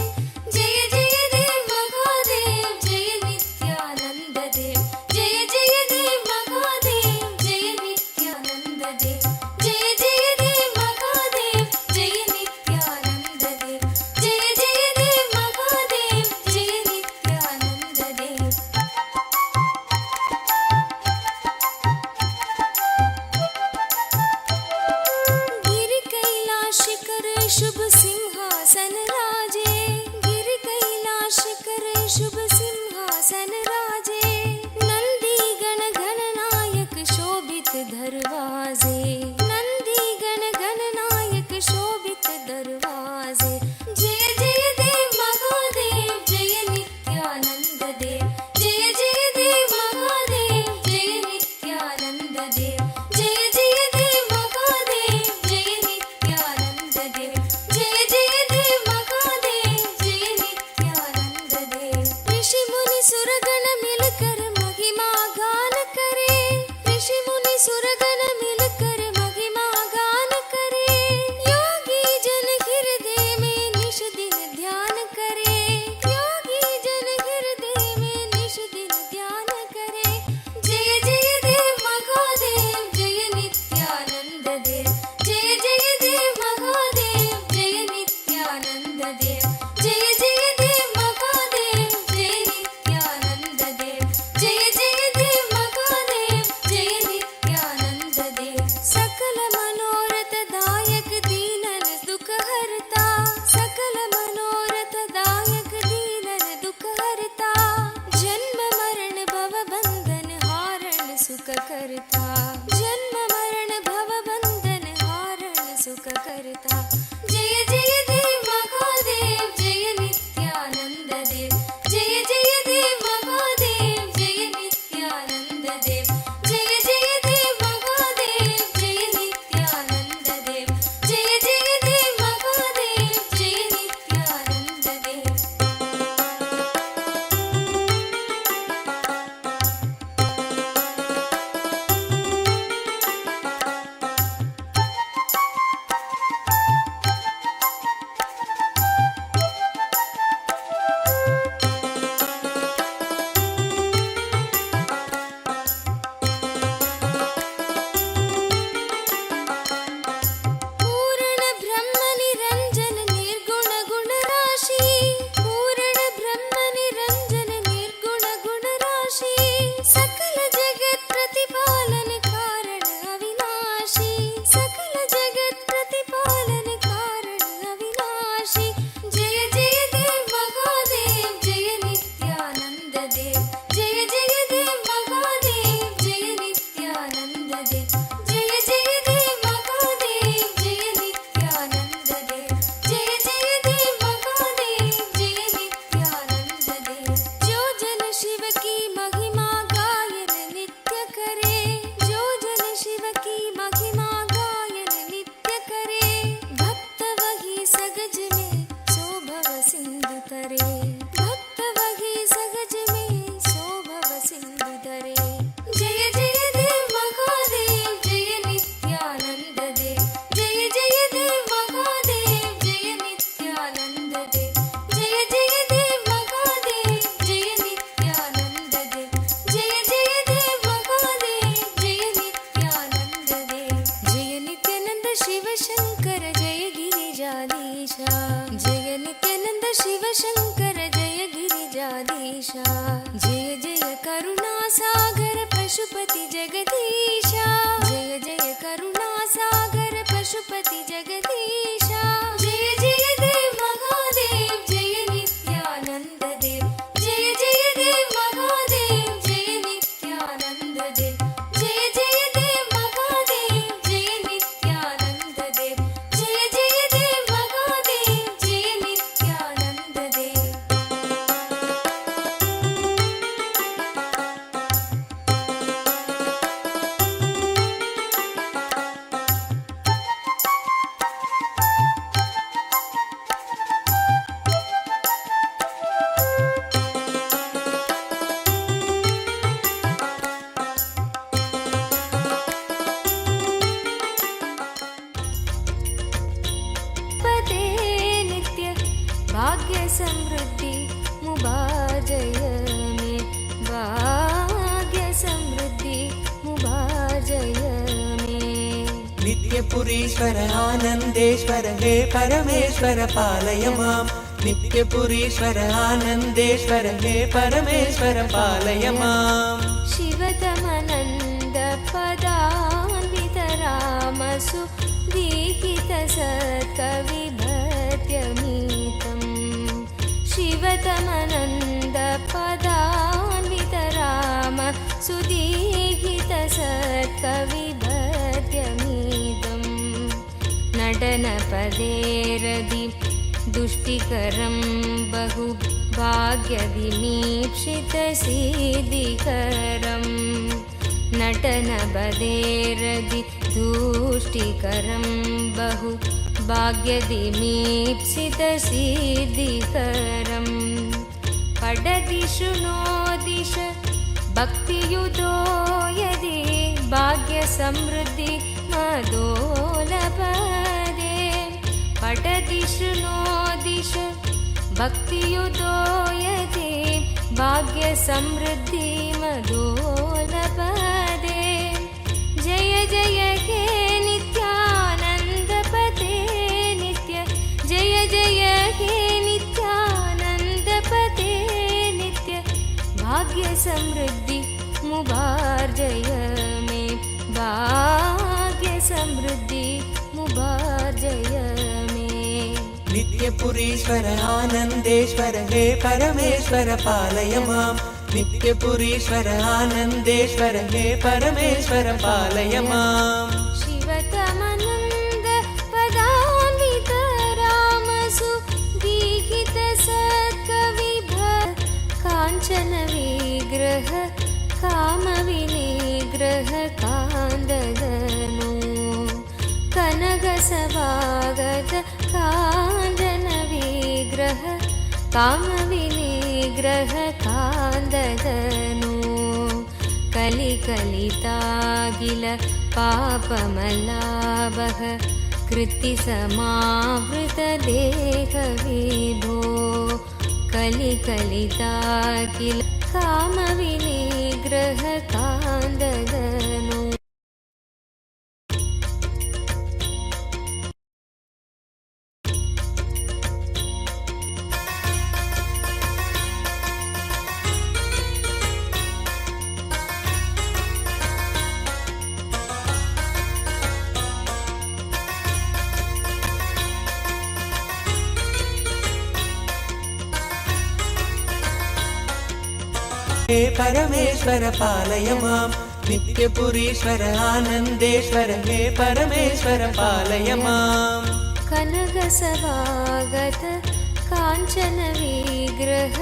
जय जय देव महादेव जय नित्यानंद देव जय जय देव महादेव जय नित्यानंद देव जय जय देव महादेव जय नित्यानंद देव जय जय देव महादेव जय नित्यानंद देव गिरि कैलाश कर शुभ सिंहासन राजे गिरि कैलाश कर शुभ सिंहासन राजे नंदी गण गणनायक शोभित दरवाजे नंदी गण गणनायक शोभित दरवाजे जय जय देव महादेव जय नित्यानंद देव जय जय देव महादेव जय नित्यानंद देव जय जय देव महादेव जय नित्यानंद देव जय जय देव महादेव जय नित्यानंद देव ऋषि मुनि सुरगण मिलकर महिमा गान करे ऋषि मुनि सुरगण मिलकर शिवशङ्कर जय गिरिजाधीशा जय नित्यानन्द शिवशङ्कर जय गिरिजाधीशा जय जय करुणासागर पशुपति जगदीशा जय जय करुणासागर पशुपति जगदीशा जय जय देव महादेव जय नित्यानन्द देव जय जय देव महादेव जय नित्यानन्द देव जय जय देव महादेव जय नित्यानन्द देव जय जय देव महादेव जय नित्यानन्द देव पते नित्य भाग्य समृद्धि मुबाजय में भाग्य समृद्धि मुबाजय में नित्यपुरीश्वर आनन्देश्वर हे परमेश्वर पालय माम् नित्यपुरीश्वर आनन्देश्वर हे परमेश्वर पालय माम् शिवतमनन्द पदान्वित रामसु दीहित सत्कविभत्यमीतम् शिवतमनन्द पदान्वित राम सुदीहित सत्कविभत्यमीतम् नटनपदेरदि दुष्टिकरं बहु भाग्यविमीक्षितसिद्धिकरम् नटनपदेरदि दुष्टिकरं बहु भाग्यविमीक्षितसिद्धिकरम् पडदिषु नो दिश भक्तियुतो यदि भाग्यसमृद्धि मदोलपदे पठदिषु नो दिश भक्तियुतो यदि भाग्यसमृद्धि मदोलपदे जय जय हे नित्यानन्दपते नित्य जय जय हे नित्यानन्दपते नित्य भाग्यसमृद्धि मुबार्जय मे भाग्यसमृद्धि मुबार्जय मे नित्यपुरीश्वर आनन्देश्वर हे परमेश्वर पालय माम् नित्यपुरीश्वर आनन्देश्वर हे परमेश्वर पालय माम् शिवतमनन्द पदान्वित रामसु दीहित सत्कविभ काञ्चन विग्रह कामविनिग्रह कान्ददनु कनकसभागत काञ्चन विग्रह कामविनिग्रह कान्ददनु कलिकलितागिल पापमलाभः कृत्तिसमावृतदेहविभो कलिकलितागिल कामविनिग्रह कान्ददनु हे परमेश्वर पालय माम् नित्यपुरीश्वर आनन्देश्वर हे परमेश्वर पालय माम् कनकसभागत काञ्चन विग्रह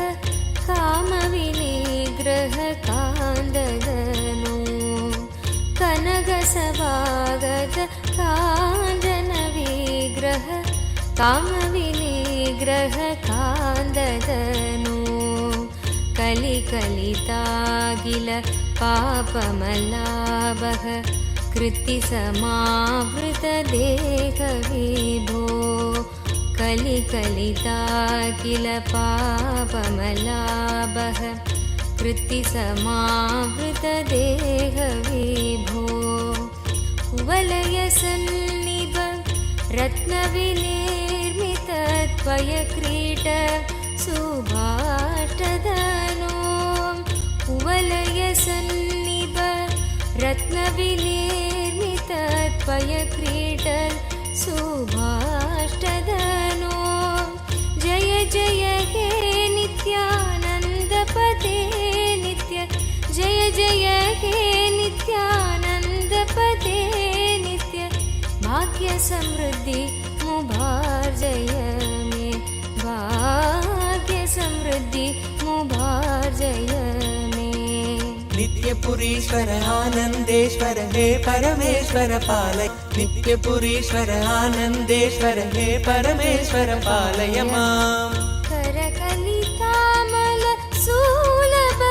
कामविनिग्रह कान्ददनु कनकसभागत काञ्चन विग्रह कामविनिग्रह कान्ददनु कलिकलितागिल पापमलाभः कृत्तिसमावृतदेहविभो कलिकलितागिल पापमलाभः कृत्तिसमावृतदेहविभो कुवलयसन्निभ रत्नविनिर्मितत्वयक्रीट सुभाष्टधनो कुवलयसन्निभ रत्नविनिर्मितत्वयक्रीट सुभाष्टधनो जय जय हे नित्यानन्दपते नित्य जय जय हे नित्यानन्दपते नित्य भाग्य समृद्धि मुभार्जय मे भाग्य समृद्धि मुभार्जय मे नित्यपुरीश्वर आनन्देश्वर हे परमेश्वर पालय नित्यपुरीश्वर आनन्देश्वर हे परमेश्वर पालय माम् करकलितामल शूलभयङ्कर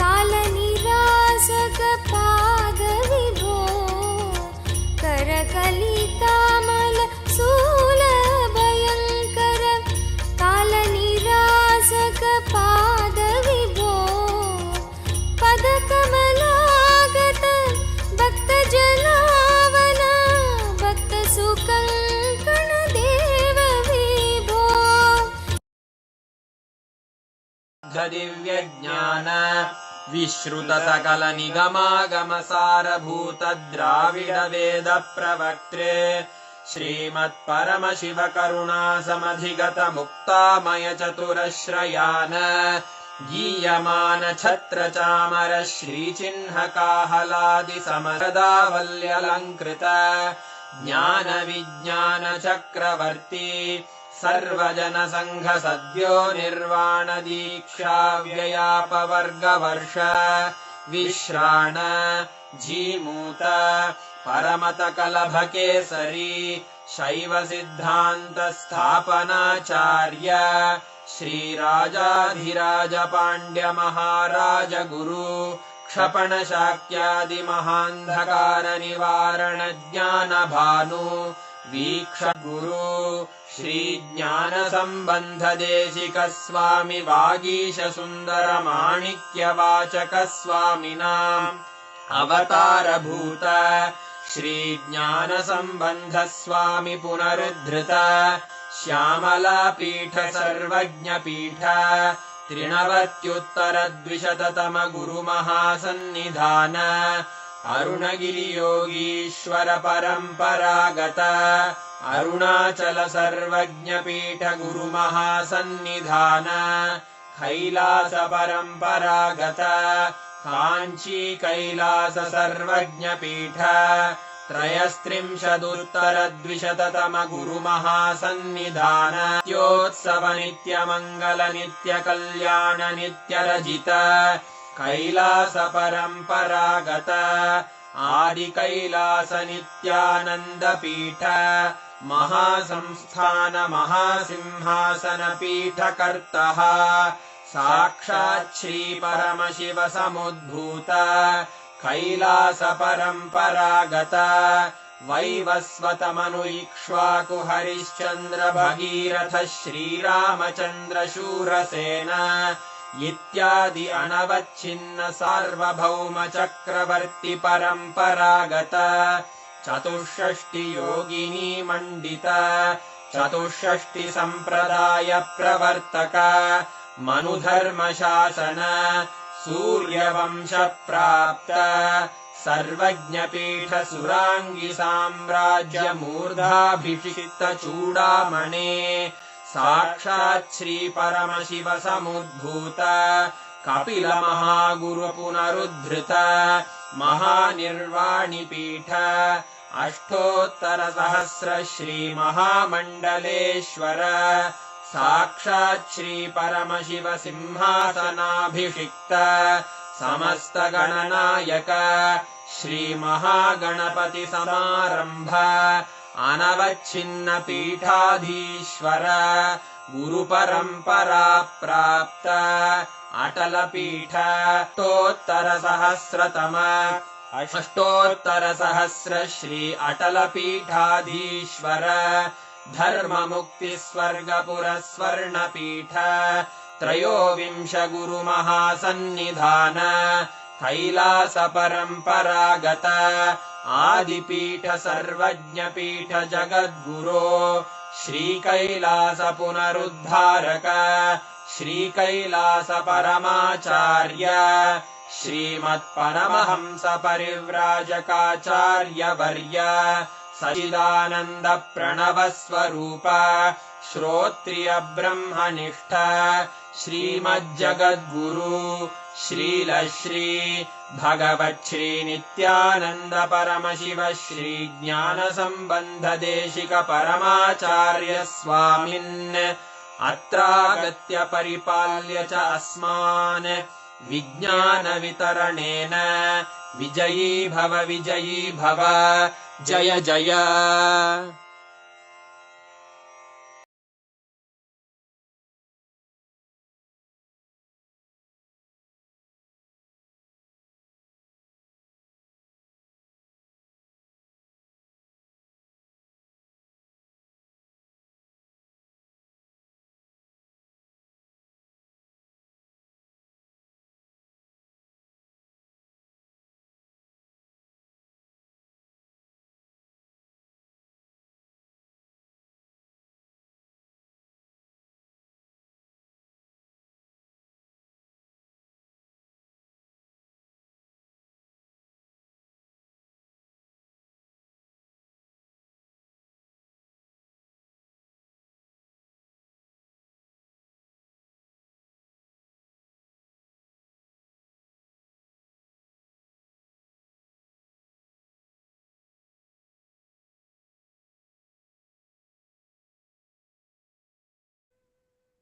कालनिरासक पादविभो करकलितामल शूलभयङ्कर कालनिरासक पादविभो पदकमलागत भक्तजनावन भक्तसुकङ्कण देव विभो दिव्यज्ञान विश्रुत सकल निगमागम सारभूत द्राविड वेद प्रवक्त्रे श्रीमत्परमशिव करुणा समधिगत मुक्तामय चतुरश्रयान गीयमान छत्र चामर श्रीचिह्न काहलादि समरदावल्यलङ्कृत ज्ञान विज्ञान चक्रवर्ती सर्वजन संघ सद्यो निर्वाण दीक्षा व्ययापवर्गवर्ष विश्राण जीमूत परमत कलभकेसरी शैव सिद्धान्त स्थापनाचार्य श्रीराजाधिराज पाण्ड्य महाराज गुरु क्षपण शाक्यादि महान्धकार निवारण ज्ञान भानु वीक्ष गुरु श्री ज्ञान संबंध देशिक स्वामी वागीश सुंदर माणिक्य वाचक स्वामिनाम् अवतार भूत श्री ज्ञान संबंध स्वामी पुनरुद्धृत श्यामला पीठ सर्वज्ञ पीठ त्रिनवत्युत्तर द्विशततम गुरु महासन्निधान अरुणगिरि योगीश्वर परंपरागत अरुणाचल सर्वज्ञ पीठ गुरु महासन्निधान कैलास परंपरागत कांची कैलास सर्वज्ञ पीठ त्रयस्त्रिंशदुत्तर द्विशततम गुरु महासन्निधान नित्योत्सव नित्य मंगल नित्य कल्याण नित्य रजित कैलास परंपरागत आदि कैलास नित्यानंद पीठ महासंस्थान महासिंहासन पीठ कर्तः साक्षात् श्री परमशिव समुद्भूत कैलास परंपरागत वैवस्वत मनु इक्ष्वाकु हरिश्चंद्र भगीरथ श्रीरामचंद्र शूरसेन इत्यादि अनवच्छिन्न सार्वभौम चक्रवर्ति परंपरागत चतुष्षष्टि योगिनी मंडित चतुष्षष्टि संप्रदाय प्रवर्तक मनुधर्म शासन सूर्यवंश प्राप्त सर्वज्ञ पीठ सुरांगी साम्राज्य मूर्धाभिषिक्त चूड़ामणे साक्षात् श्री परमशिव समुद्भूत कपिल महागुरु पुनरुद्धृत महानिर्वाणि पीठ अष्टोत्तर सहस्र श्री महामंडलेश्वर साक्षात् श्री परमशिव सिंहासनाभिषिक्त समस्त गणनायक श्री महागणपति समारंभ अनवच्छिन्न पीठाधीश्वर गुरु परंपरा प्राप्त अटल पीठ अष्टोत्तर सहस्र श्री अटल पीठाधीश्वर धर्म मुक्ति स्वर्गपुर स्वर्ण पीठ त्रयोविंश गुरु महासन्निधान कैलास परंपरागत आदिपीठ सर्वज्ञपीठ जगद्गुरो श्रीकैलास पुनरुद्धारक श्रीकैलास परमाचार्य श्रीमत्परमहंस परिव्राजकाचार्यवर्य सच्चिदानन्द प्रणव स्वरूप श्रोत्रिय ब्रह्मनिष्ठ श्रीमज्जगद्गुरु श्रील श्री भगवच्छ्री नित्यानन्द परमशिव श्री ज्ञान संबंध देशिक परमाचार्य स्वामिन् अत्रागत्य परिपाल्य च अस्मान् विज्ञान वितरणेन विजयी भव जय जय।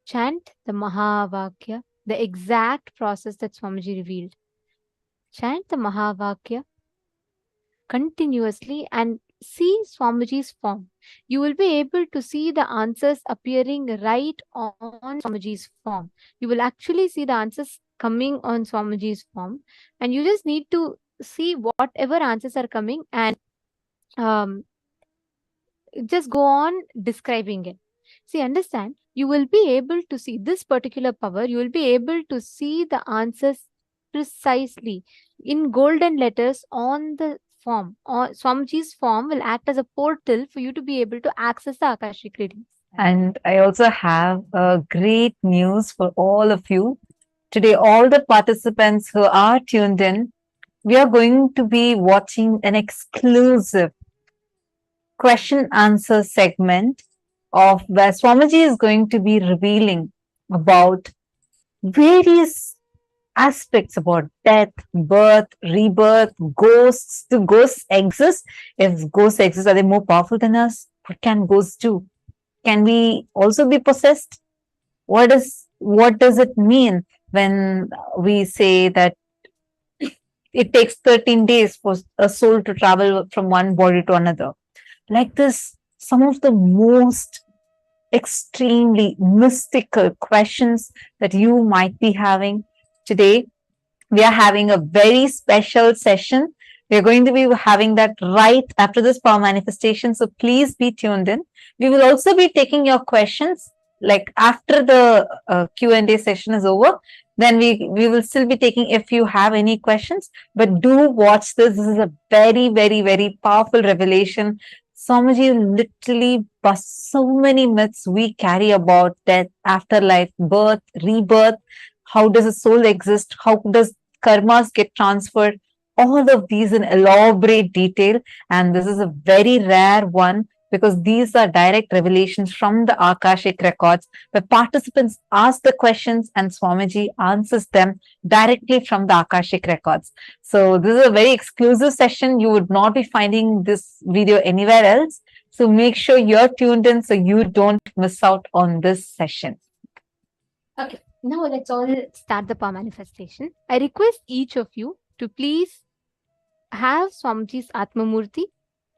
Chant the Mahavakya, the exact process that Swamiji revealed. Chant the Mahavakya continuously and see Swamiji's form. You will be able to see the answers appearing right on Swamiji's form. You will actually see the answers coming on Swamiji's form, and you just need to see whatever answers are coming and just go on describing it. See, understand, you will be able to see this particular power, you will be able to see the answers precisely in golden letters on the form. Or Swamiji's form will act as a portal for you to be able to access the Akashic readings. And I also have great news for all of you. Today, all the participants who are tuned in, we are going to be watching an exclusive question answer segment of where Swamiji is going to be revealing about various aspects about death, birth, rebirth, ghosts. Do ghosts exist? If ghosts exist, are they more powerful than us? What can ghosts do? Can we also be possessed? What does it mean when we say that it takes 13 days for a soul to travel from one body to another? Like this, some of the most extremely mystical questions that you might be having today. We are having a very special session. We are going to be having that right after this power manifestation. So please be tuned in. We will also be taking your questions like after the Q&A session is over. Then we will still be taking if you have any questions. But do watch this. This is a very, very, very powerful revelation. Swamiji literally busts so many myths we carry about death, afterlife, birth, rebirth. How does a soul exist? How does karmas get transferred? All of these in elaborate detail. And this is a very rare one because these are direct revelations from the Akashic records where participants ask the questions and Swamiji answers them directly from the Akashic records. So this is a very exclusive session. You would not be finding this video anywhere else. So make sure you're tuned in so you don't miss out on this session. Okay, now let's all start the power manifestation. I request each of you to please have Swamiji's Atmamurti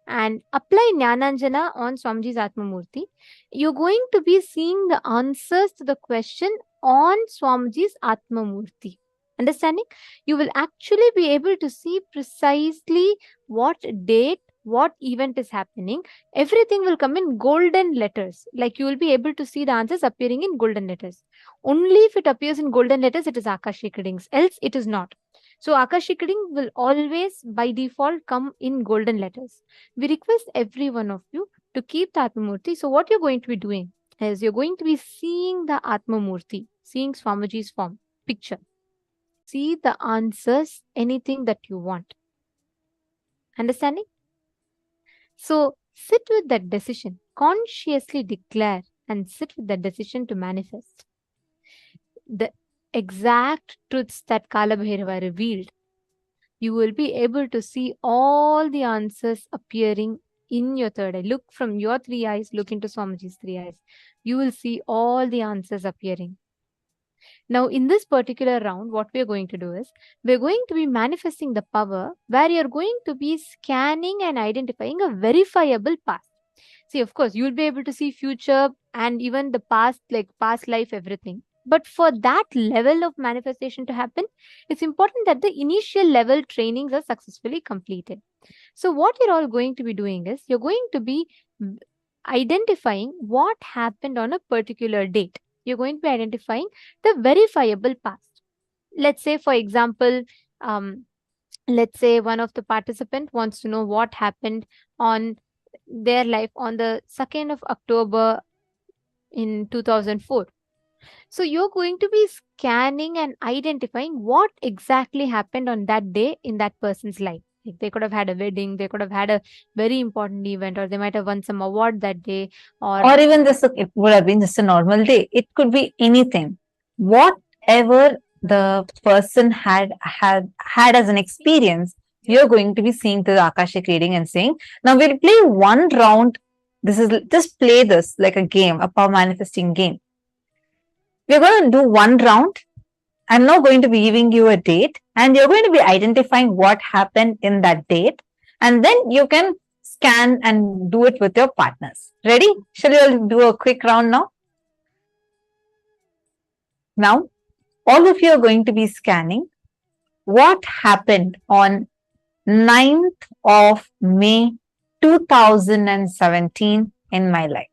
and apply Jnananjana on Swamiji's Atmamurti. You're going to be seeing the answers to the question on Swamiji's Atmamurti. Understanding? You will actually be able to see precisely what date, what event is happening. Everything will come in golden letters. Like you will be able to see the answers appearing in golden letters. Only if it appears in golden letters, it is Akashic readings. Else, it is not. So Akashic reading will always by default come in golden letters. We request every one of you to keep the Atma Murti. So what you're going to be doing is you're going to be seeing the Atma Murti, seeing Swamiji's form, picture. See the answers, anything that you want. Understanding? So sit with that decision, consciously declare and sit with that decision to manifest. The exact truths that Kalabhairava revealed, you will be able to see all the answers appearing in your third eye. Look from your three eyes, look into Swamiji's three eyes. You will see all the answers appearing. Now, in this particular round, what we are going to do is, we're going to be manifesting the power where you're going to be scanning and identifying a verifiable past. See, of course, you'll be able to see future and even the past, like past life, everything. But for that level of manifestation to happen, it's important that the initial level trainings are successfully completed. So what you're all going to be doing is, you're going to be identifying what happened on a particular date. You're going to be identifying the verifiable past. Let's say, for example, let's say one of the participant wants to know what happened on their life on the 2nd of October in 2004. So you're going to be scanning and identifying what exactly happened on that day in that person's life. Like they could have had a wedding, they could have had a very important event, or they might have won some award that day, or even this, it would have been just a normal day. It could be anything. Whatever the person had as an experience, you're going to be seeing through the Akashic reading and saying, now we'll play one round. This is just play this like a game, a power manifesting game. We're going to do one round. I'm now going to be giving you a date, and you're going to be identifying what happened in that date, and then you can scan and do it with your partners. Ready? Shall we all do a quick round now? Now, all of you are going to be scanning what happened on 9th of May 2017 in my life.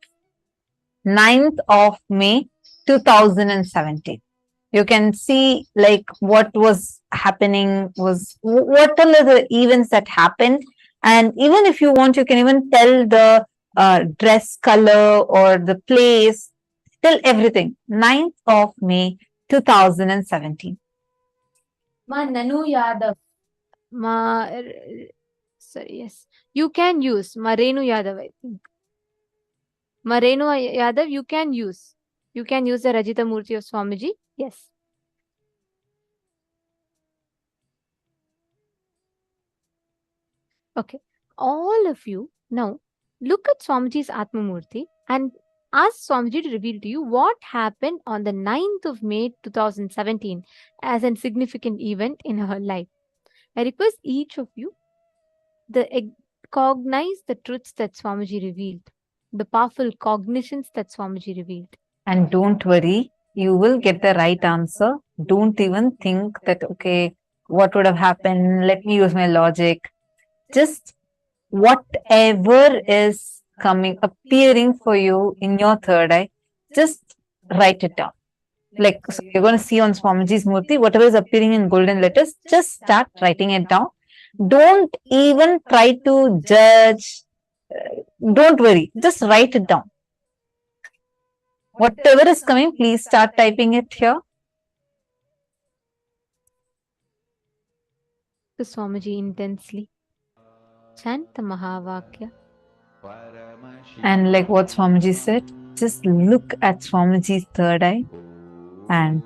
9th of May 2017. You can see like what was happening, was what are the events that happened, and even if you want, you can even tell the dress color or the place, tell everything. 9th of May 2017. Ma Nanu Yadav. Sorry, yes. You can use Marenu Yadav, I think. Marenu Yadav, you can use. You can use the Rajita Murthy of Swamiji. Yes. Okay. All of you now look at Swamiji's Atma Murthy and ask Swamiji to reveal to you what happened on the 9th of May 2017 as a significant event in her life. I request each of you to cognize the truths that Swamiji revealed, the powerful cognitions that Swamiji revealed. And don't worry, you will get the right answer. Don't even think that, okay, what would have happened? Let me use my logic. Just whatever is appearing for you in your third eye, just write it down. Like, so you're going to see on Swamiji's Murthy, whatever is appearing in golden letters, just start writing it down. Don't even try to judge. Don't worry, just write it down. Whatever is coming, please start typing it here. To Swamiji intensely. Chant the Mahavakya. And like what Swamiji said, just look at Swamiji's third eye, and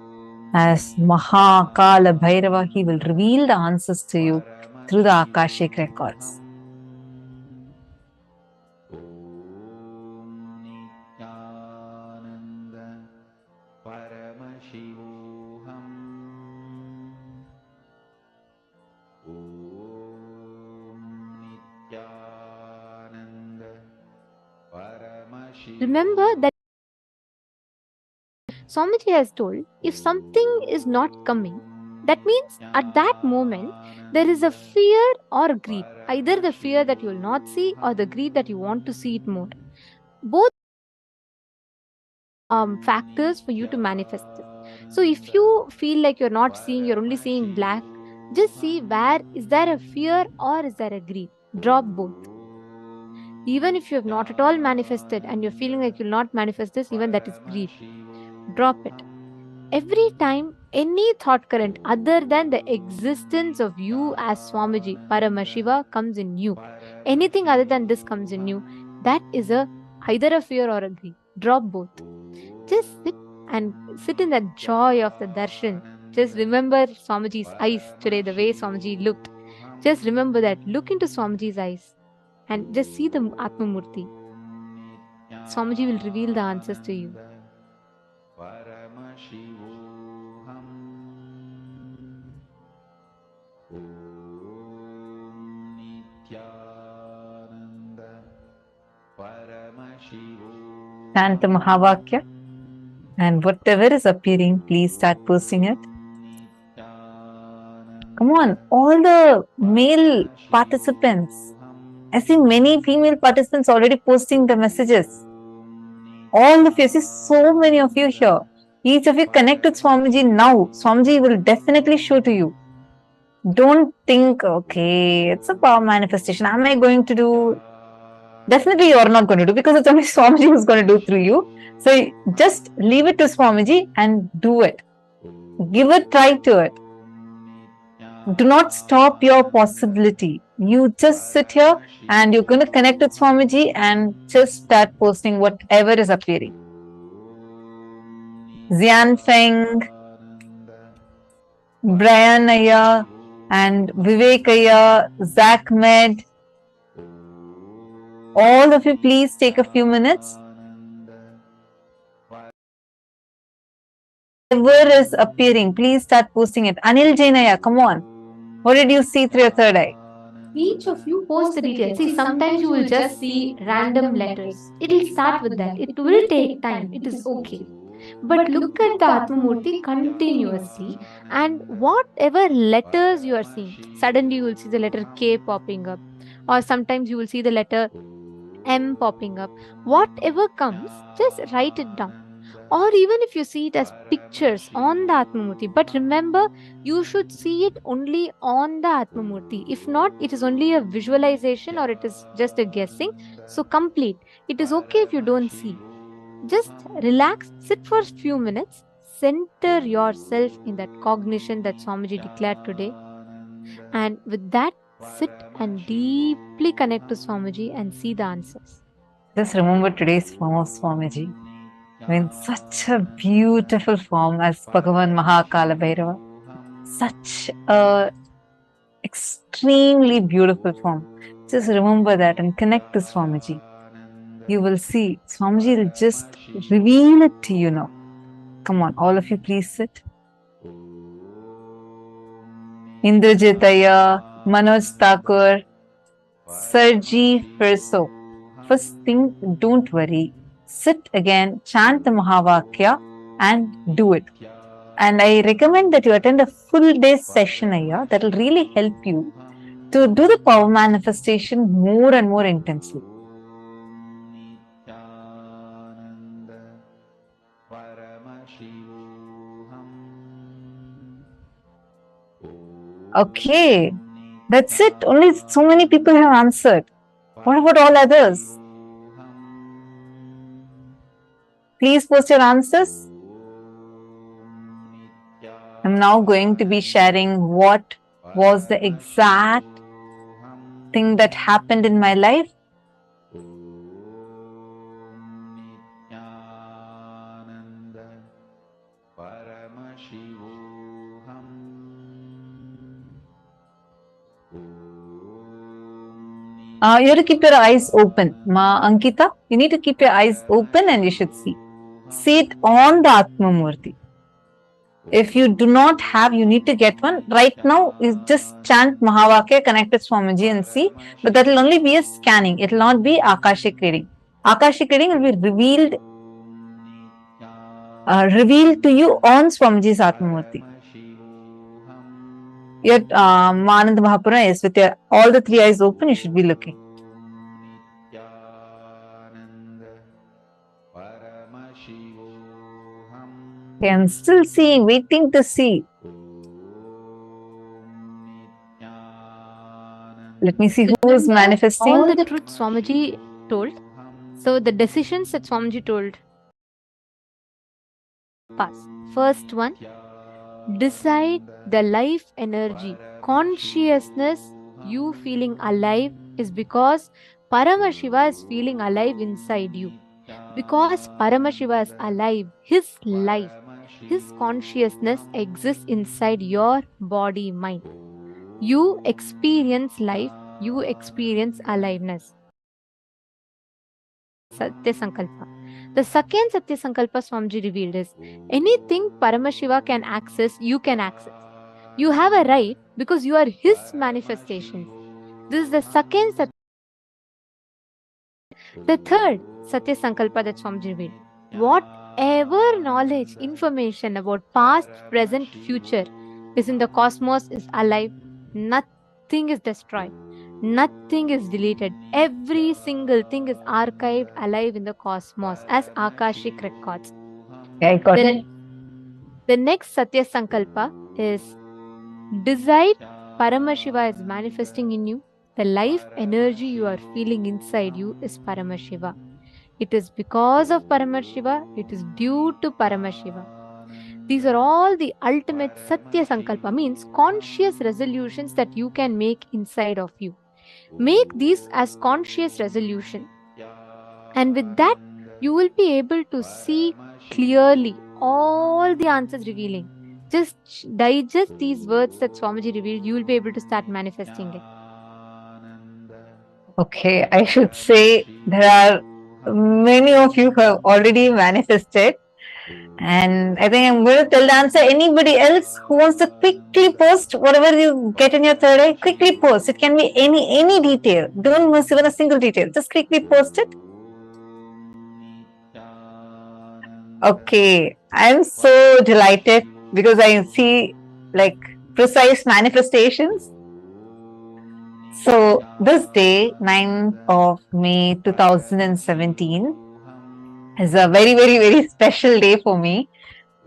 as Kalabhairava, he will reveal the answers to you through the Akashic records. Remember that Swamiji has told, if something is not coming, that means at that moment there is a fear or greed. Either the fear that you will not see or the greed that you want to see it more. Both factors for you to manifest it. So if you feel like you're not seeing, you're only seeing black, Just see where is there a fear or is there a greed. Drop both. Even if you have not at all manifested and you're feeling like you'll not manifest this, even that is greed. Drop it. Every time any thought current other than the existence of you as Swamiji, Paramashiva, comes in you, anything other than this comes in you, that is either a fear or a greed. Drop both. Just sit in that joy of the darshan. Just remember Swamiji's eyes today, the way Swamiji looked. Just remember that. Look into Swamiji's eyes and just see the Atma Murthy. Swamiji will reveal the answers to you. Chant the Mahavakya, and whatever is appearing, please start posting it. Come on, all the male participants. I see many female participants already posting the messages. All of you, I see so many of you here. Each of you connect with Swamiji now. Swamiji will definitely show to you. Don't think, okay, it's a power manifestation. Am I going to do? Definitely you are not going to do, because it's only Swamiji who's going to do through you. So just leave it to Swamiji and do it. Give a try to it. Do not stop your possibility. You just sit here and you're going to connect with Swamiji and just start posting whatever is appearing. Xian Feng, Brian Aya, and Vivek Aya, Zach Med. All of you, please take a few minutes. Whatever is appearing, please start posting it. Anil Jainaya, come on. What did you see through your third eye? Each of you post the details. See, sometimes you will just see random letters. It will start with that. It will take time. It is okay. But look at the Atma Murti continuously, and whatever letters you are seeing, suddenly you will see the letter K popping up, or sometimes you will see the letter M popping up. Whatever comes, just write it down. Or even if you see it as pictures on the Atma Murti, but remember, you should see it only on the Atma Murti. If not, it is only a visualization or it is just a guessing. So complete. It is okay if you don't see. Just relax, sit for a few minutes, center yourself in that cognition that Swamiji declared today. And with that, sit and deeply connect to Swamiji and see the answers. Just remember today's form of Swamiji. I mean, such a beautiful form as Bhagavan Kalabhairava. Such a extremely beautiful form. Just remember that and connect to Swamiji. You will see Swamiji will just reveal it to you now. Come on, all of you, please sit. Indrajitaya, Manoj Thakur, Sarji Firso. First thing, don't worry. Sit again, chant the Mahavakya and do it. And I recommend that you attend a full day session here. That will really help you to do the power manifestation more and more intensely. Okay, that's it. Only so many people have answered. What about all others? Please post your answers. I'm now going to be sharing what was the exact thing that happened in my life. You have to keep your eyes open. Ma Ankita, you need to keep your eyes open and you should see. See it on the Atma Murti. If you do not have, you need to get one. Right now, you just chant Mahavakya, connect with Swamiji and see. But that will only be a scanning. It will not be Akashic reading. Akashic reading will be revealed to you on Swamiji's Atma Murti. Yet, Manand Mahapura is with all the three eyes open, you should be looking. Okay, I'm still seeing, waiting to see. Let me see who is manifesting. All the truths Swamiji told. So the decisions that Swamiji told. Pass. First one, decide the life energy. Consciousness, you feeling alive, is because Paramashiva is feeling alive inside you. Because Paramashiva is alive, his life, his consciousness exists inside your body, mind. You experience life, you experience aliveness. Satya Sankalpa. The second Satya Sankalpa Swamiji revealed is anything Paramashiva can access, you can access. You have a right because you are his manifestation. This is the second Satya. The third Satya Sankalpa that Swamiji revealed. Whatever knowledge, information about past, present, future is in the cosmos is alive. Nothing is destroyed. Nothing is deleted. Every single thing is archived alive in the cosmos as Akashic records. Yeah, I got it. The next Satya Sankalpa is decide Paramashiva is manifesting in you. The life energy you are feeling inside you is Paramashiva. It is because of Paramashiva. It is due to Paramashiva. These are all the ultimate Satya Sankalpa, means conscious resolutions that you can make inside of you. Make these as conscious resolution. And with that, you will be able to see clearly all the answers revealing. Just digest these words that Swamiji revealed, you will be able to start manifesting it. Okay, I should say there are many of you who have already manifested. And I think I'm going to tell the answer. Anybody else who wants to quickly post whatever you get in your third eye, quickly post. It can be any detail. Don't miss even a single detail. Just quickly post it. Okay, I'm so delighted because I see like precise manifestations. So this day, 9th of May 2017, is a very special day for me.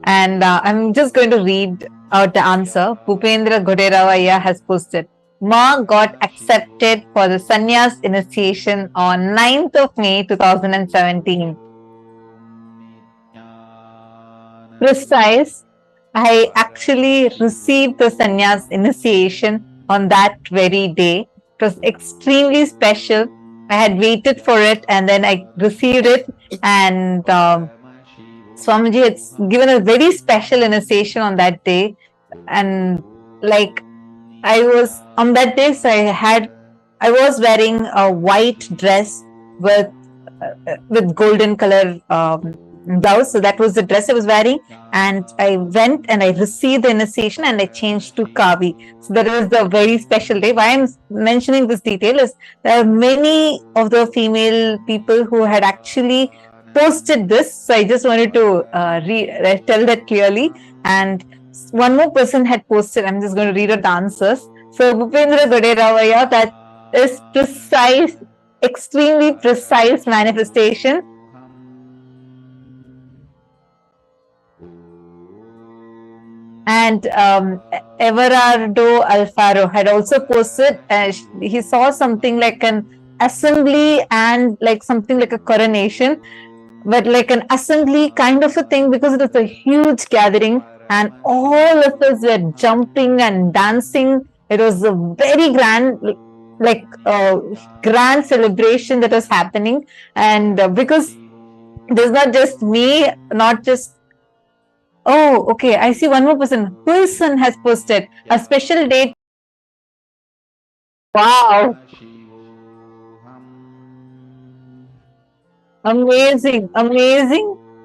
And I'm just going to read out the answer. Bhupendra Goderava has posted. Ma got accepted for the sannyas initiation on 9th of May 2017. Precise. I actually received the sannyas initiation on that very day. It was extremely special. I had waited for it and then I received it, and Swamiji had given a very special initiation on that day. And like I was on that day, so I was wearing a white dress with golden color blouse. So that was the dress I was wearing, and I went and I received the initiation and I changed to Kavi. So that was the very special day. Why I'm mentioning this detail is there are many of the female people who had actually posted this. So I just wanted to tell that clearly. And one more person had posted. I'm just going to read out the answers. So Bhupendra Goderavaya, that is precise, extremely precise manifestation. And Everardo Alfaro had also posted, he saw something like an assembly and like something like a coronation, but like an assembly kind of a thing, because it was a huge gathering and all of us were jumping and dancing. It was a very grand, like grand celebration that was happening. And because there's not just me, not just oh, okay. I see one more person. Wilson has posted a special date. Wow. Amazing.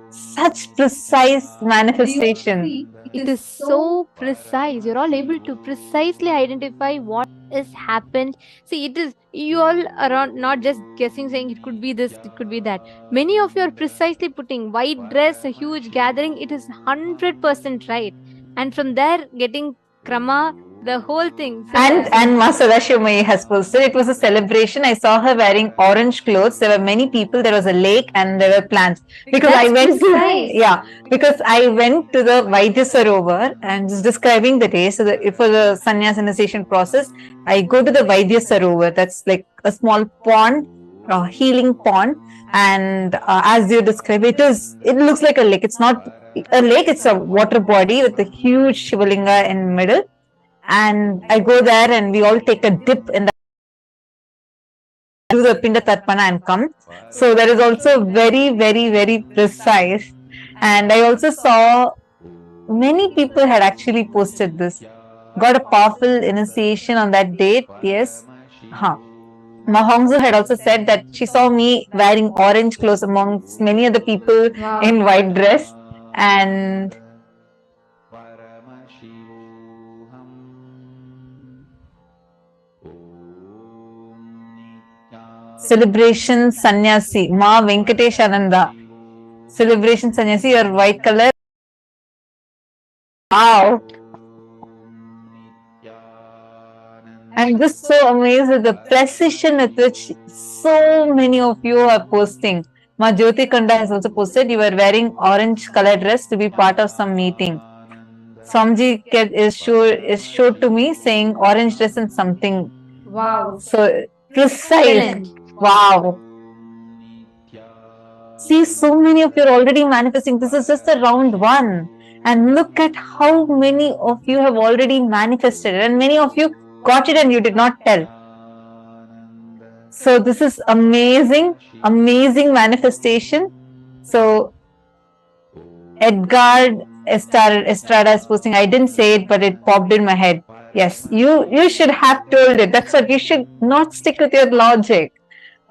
Such precise manifestation. It is so precise. You're all able to precisely identify what has happened. See, it is, you all are not just guessing, saying it could be this, it could be that. Many of you are precisely putting white dress, a huge gathering. It is 100% right. And from there, getting krama, The whole thing. And Ma Sadashivamai has posted, it was a celebration. I saw her wearing orange clothes. There were many people. There was a lake and there were plants. Because I That's went precise. because I went to the Vaidya Sarovar and just describing the day. So for the sannyas initiation process, I go to the Vaidya Sarovar. That's like a small pond, a healing pond. And as you describe, it looks like a lake. It's not a lake. It's a water body with a huge Shivalinga in middle. And I go there and we all take a dip in the do the Pinda Tarpana and come. So that is also very, very, very precise. And I also saw many people had actually posted this. Got a powerful initiation on that date. Yes. Mahongzu had also said that she saw me wearing orange clothes amongst many other people in white dress. And celebration sannyasi, Ma Venkatesh Ananda. Celebration sannyasi, your white color. Wow. I'm just so amazed at the precision with which so many of you are posting. Ma Jyoti Kanda has also posted, you were wearing orange colored dress to be part of some meeting. Swamji is showed to me saying orange dress and something. Wow. So precise. Excellent. Wow. See, so many of you are already manifesting. This is just the round one. And look at how many of you have already manifested it. And many of you got it and you did not tell. So this is amazing, amazing manifestation. So Edgar Estrada is posting, I didn't say it, but it popped in my head. Yes, you should have told it. That's what you should not stick with your logic.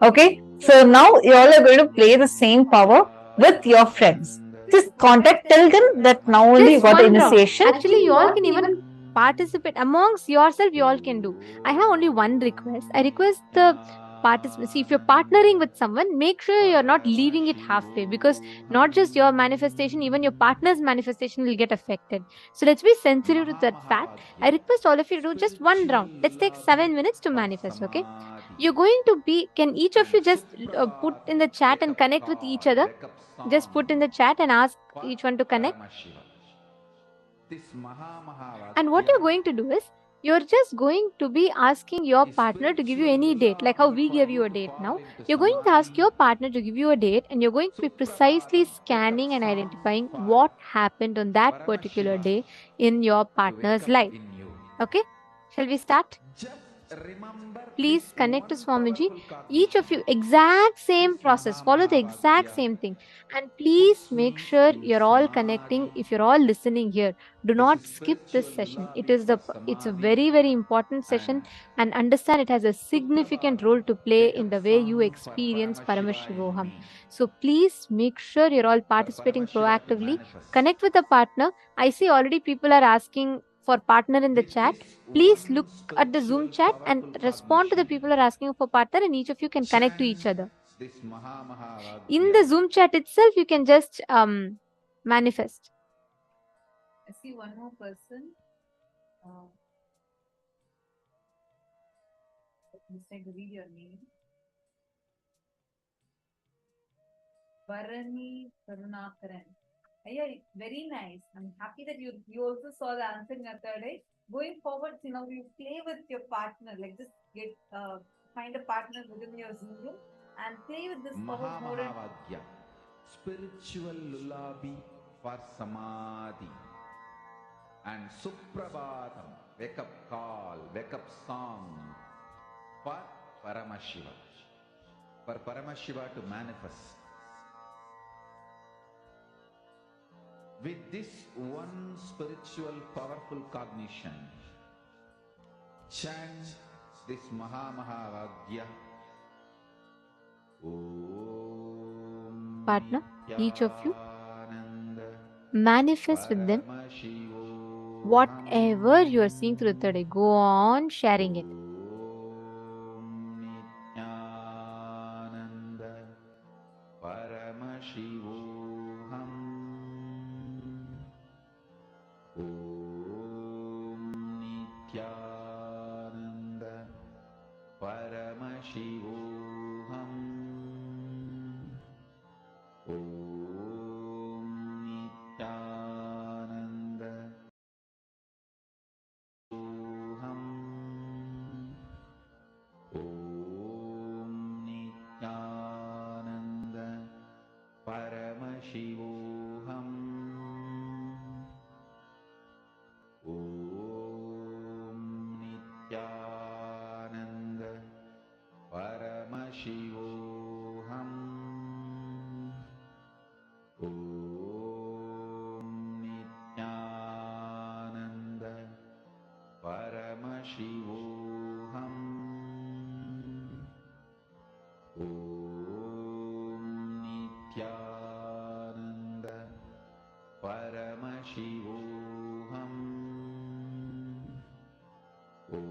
Okay, so now you all are going to play the same power with your friends. Just contact, tell them that now only you got the initiation. Actually, you all can even participate amongst yourself. You all can do. I have only one request. I request the participants. See, if you're partnering with someone, make sure you're not leaving it halfway, because not just your manifestation, even your partner's manifestation will get affected. So let's be sensitive to that fact. I request all of you to do just one round. Let's take 7 minutes to manifest. Okay, you're going to be. Can each of you just put in the chat and connect with each other? Just put in the chat and ask each one to connect. And what you're going to do is, you're just going to be asking your partner to give you any date, like how we give you a date now. You're going to ask your partner to give you a date, and you're going to be precisely scanning and identifying what happened on that particular day in your partner's life. Okay, shall we start? Please connect to Swamiji. Each of you, exact same process, follow the exact same thing. And please make sure you're all connecting. If you're all listening here, do not skip this session. It's a very, very important session, and understand it has a significant role to play in the way you experience Paramashivoham. So please make sure you're all participating proactively. Connect with a partner. I see already people are asking for partner in the chat. Please look at the Zoom chat and respond to the people who are asking for partner, and each of you can connect to each other. In the Zoom chat itself, you can just manifest. I see one more person. I'm just trying to read your name. Varani Karunakaran. Yeah, very nice. I'm happy that you also saw the answer in your third eye. Going forward, you play with your partner, like just get find a partner within your Zoom room and play with this power more. Mahamahavadyam, spiritual lullaby for samadhi, and Suprabhatam, wake up call, wake up song for Paramashiva, for Paramashiva to manifest. With this one spiritual powerful cognition, chant this Mahamahavadyam. Partner, each of you manifest with them whatever you are seeing through the third eye. Go on sharing it. परमशिवोऽहम् ॐ नित्यानन्द परमशिवोऽहम् ॐ नित्यानन्द परमशिवोऽहम् ॐ नित्यानन्द परमशिवोऽहम् ॐ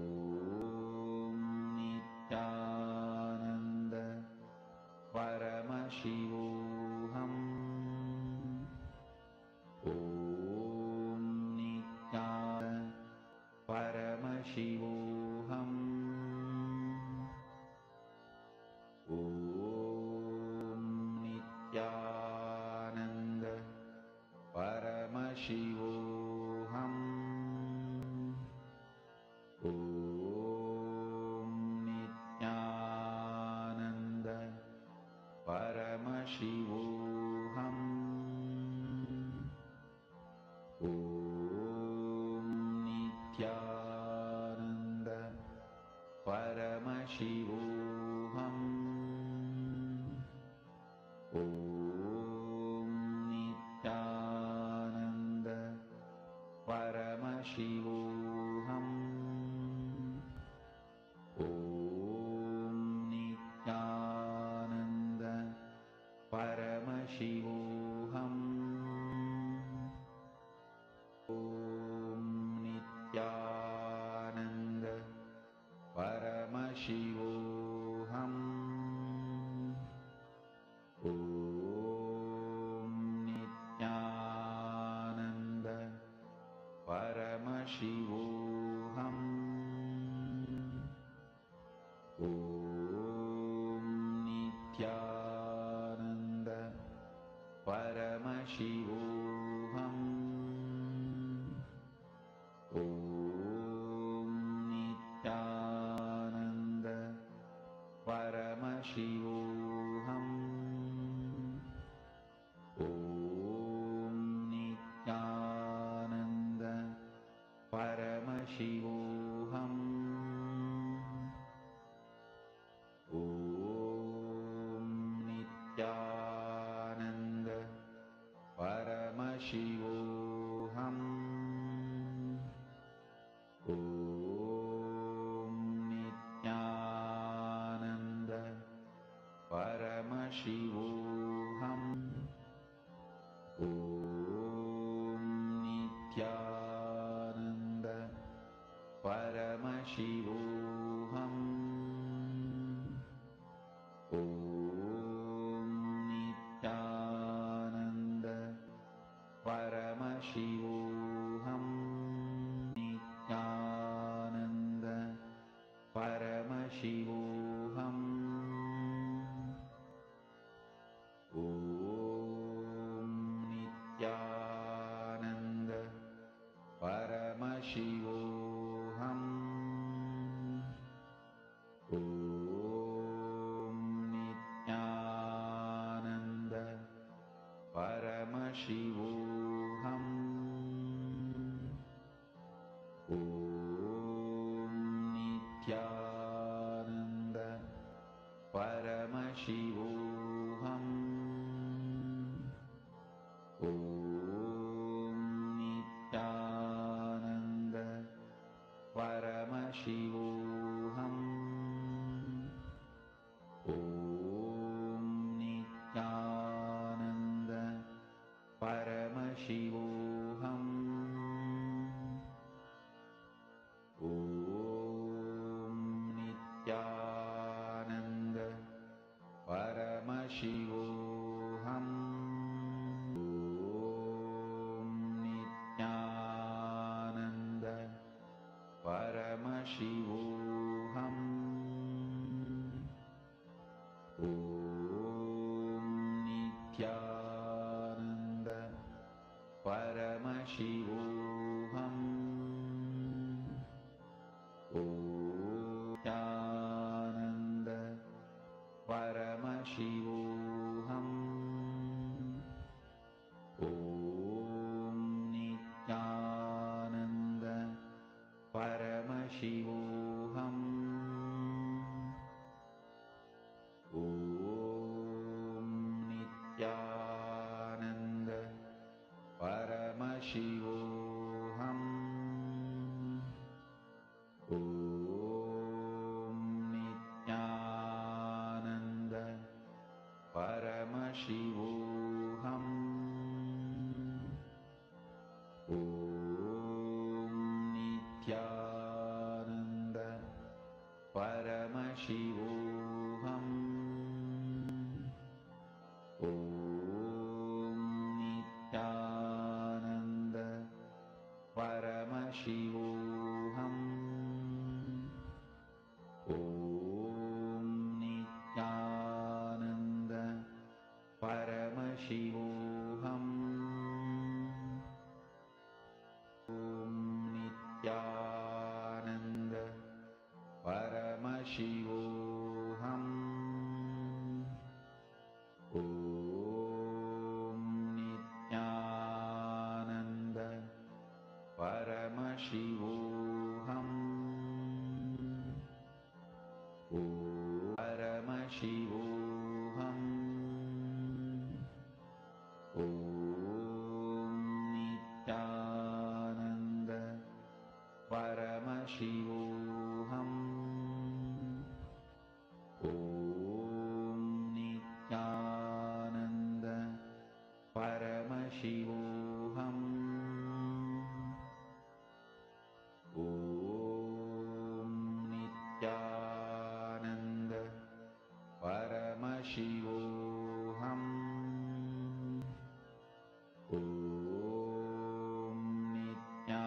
नित्यानन्द परमशिवोऽहम् ॐ नित्यानन्द परमशिवोऽहम् ॐ नित्यानन्द परमशिवोऽहम् ॐ नित्यानन्द परमशिवोऽहम् ॐ नित्यानन्द परमशिवोऽहम् ॐ नित्यानन्द परमशिवोऽहम् ॐ नित्यानन्द परमशिवोऽहम् ॐ नित्यानन्द परमशिवोऽहम् ॐ नित्यानन्द परमशिवोऽहम् ॐ नित्यानन्द परमशिवोऽहम् ॐ नित्यानन्द परमशिवोऽहम् ॐ नित्यानन्द परमशिवोऽहम् ॐ नित्यानन्द परमशिवोऽहम् ॐ नित्यानन्द परमशिवोऽहम् ॐ नित्यानन्द परमशिवोऽहम् ॐ नित्यानन्द परमशिवोऽहम् नित्यानन्द परमशिवोऽहम् ॐ नित्यानन्द परमशिवोऽहम् ॐ नित्यानन्द परमशिवोऽहम् ॐ नित्यानन्द परमशिवोऽहम् ॐ नित्यानन्द परमशिवोऽहम् ॐ नित्यानन्द परमशिवोऽहम् ॐ नित्यानन्द परमशिवोऽहम् ॐ नित्यानन्द परमशिवोऽहम् ॐ नित्यानन्द परमशिवोऽहम् ॐ नित्यानन्द परमशिवोऽहम् परमशिवोऽहम् ॐ नित्यानन्द परमशिवोऽहम् ॐ नित्यानन्द परमशिवोऽहम् ॐ नित्यानन्द परमशिवोऽहम् ॐ नित्यानन्द परमशिवोऽहम् ॐ नित्यानन्द परमशिवोऽहम् ॐ परमशिवोऽहम् ॐ नित्यानन्द परमशिवोऽहम् ॐ नित्यानन्द परमशिवोऽहम् ॐ नित्यानन्द परमशिवोऽहम् ॐ नित्यानन्द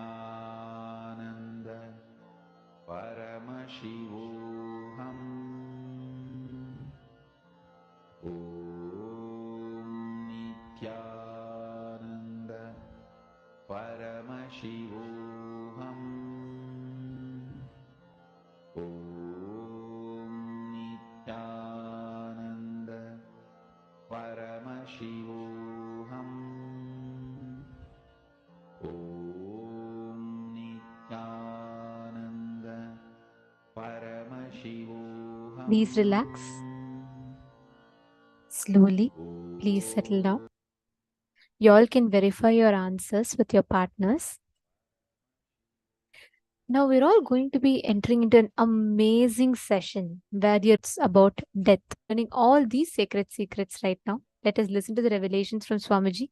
परमशिवोऽहम् ॐ नित्यानन्द परमशिवोऽहम् ॐ नित्यानन्द परमशिवोऽहम् ॐ नित्यानन्द परमशिवोऽहम् Please relax. Slowly, please settle down. You all can verify your answers with your partners. Now we're all going to be entering into an amazing session where it's about death. Learning all these sacred secrets right now. Let us listen to the revelations from Swamiji.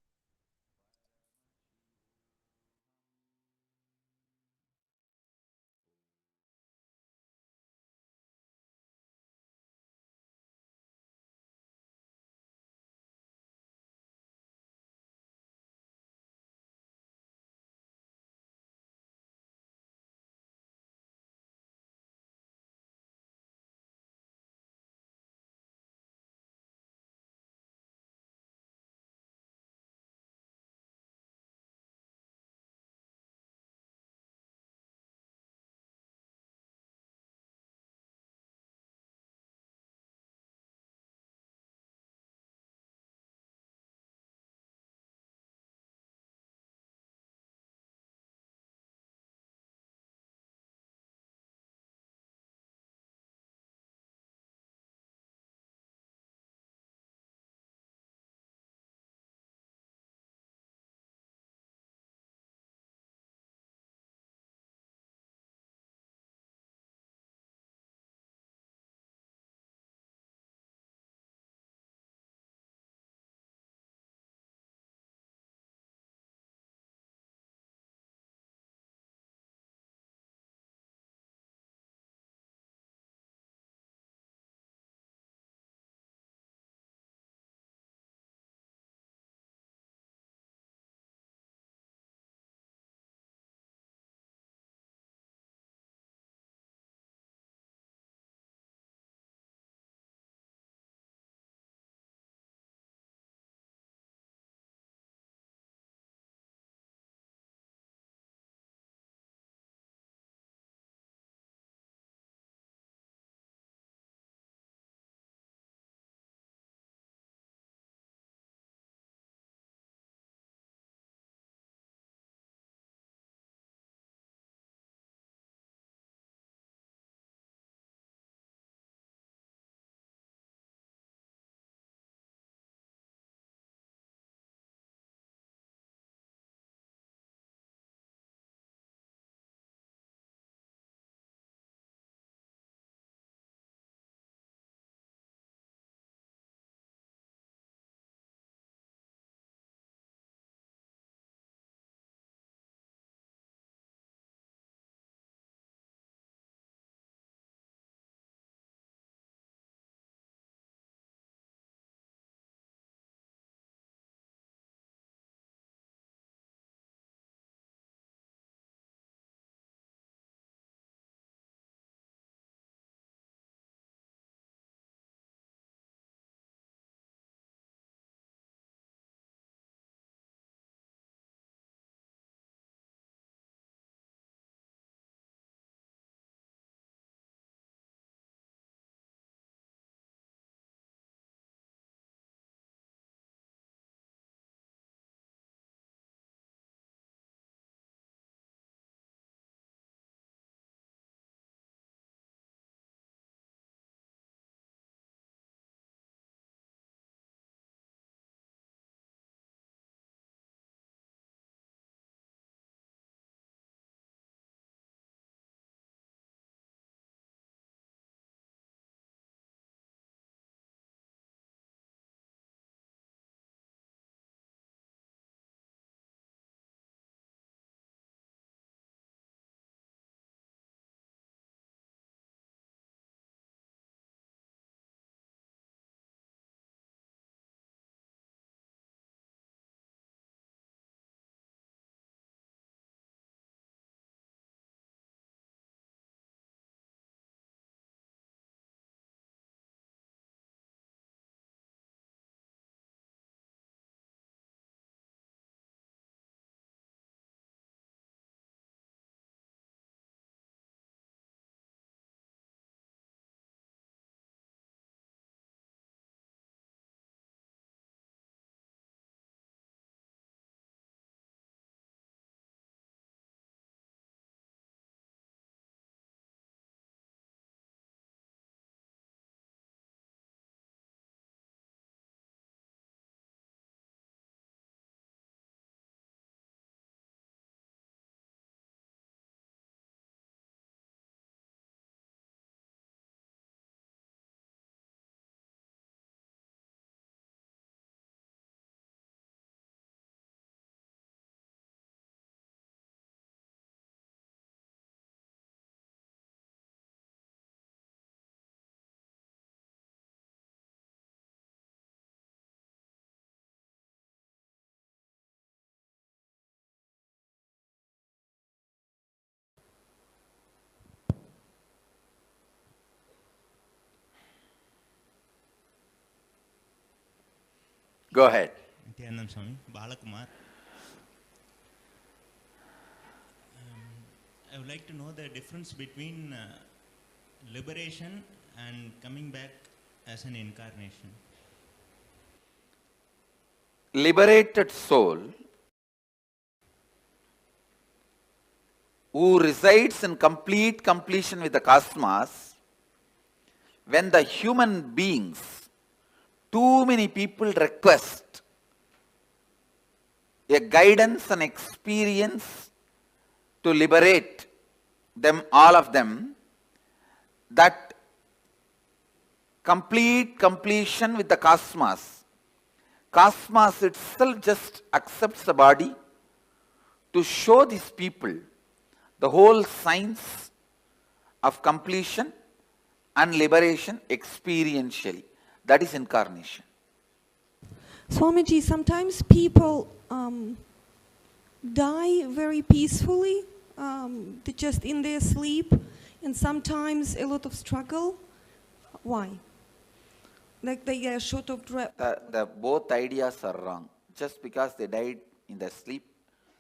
Go ahead. Nityanand Swami, Balakumar. I would like to know the difference between liberation and coming back as an incarnation. Liberated soul who resides in complete completion with the cosmos, when the human beings, too many people request a guidance and experience to liberate them, all of them, that complete completion with the cosmos, cosmos itself just accepts the body to show these people the whole science of completion and liberation experientially. That is incarnation. Swamiji, sometimes people die very peacefully, just in their sleep, and sometimes a lot of struggle. Why? Like they get short of breath. The both ideas are wrong. Just because they died in their sleep,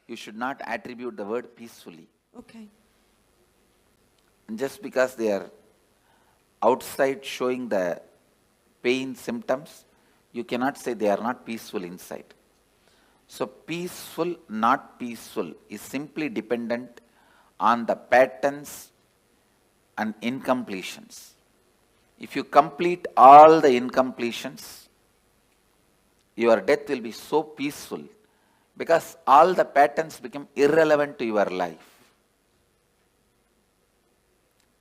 you should not attribute the word peacefully. Okay. And just because they are outside showing the pain symptoms, you cannot say they are not peaceful inside. So peaceful, not peaceful is simply dependent on the patterns and incompletions. If you complete all the incompletions, your death will be so peaceful because all the patterns become irrelevant to your life.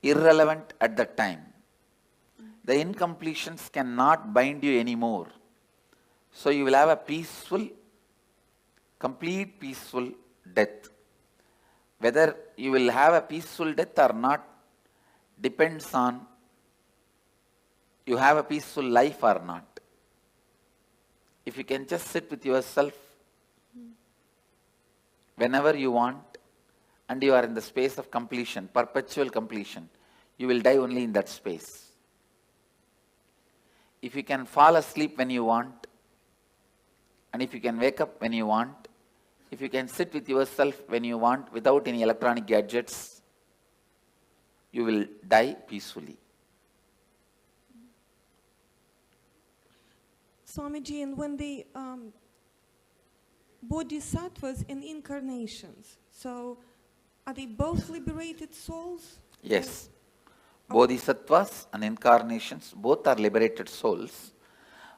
Irrelevant at the time. The incompletions cannot bind you anymore. So you will have a peaceful, complete peaceful death. Whether you will have a peaceful death or not depends on you have a peaceful life or not. If you can just sit with yourself whenever you want and you are in the space of completion, perpetual completion, you will die only in that space. If you can fall asleep when you want, and if you can wake up when you want, if you can sit with yourself when you want without any electronic gadgets, you will die peacefully. Swamiji, and when the bodhisattvas in incarnations, so are they both liberated souls? Yes. Bodhisattvas and incarnations both are liberated souls.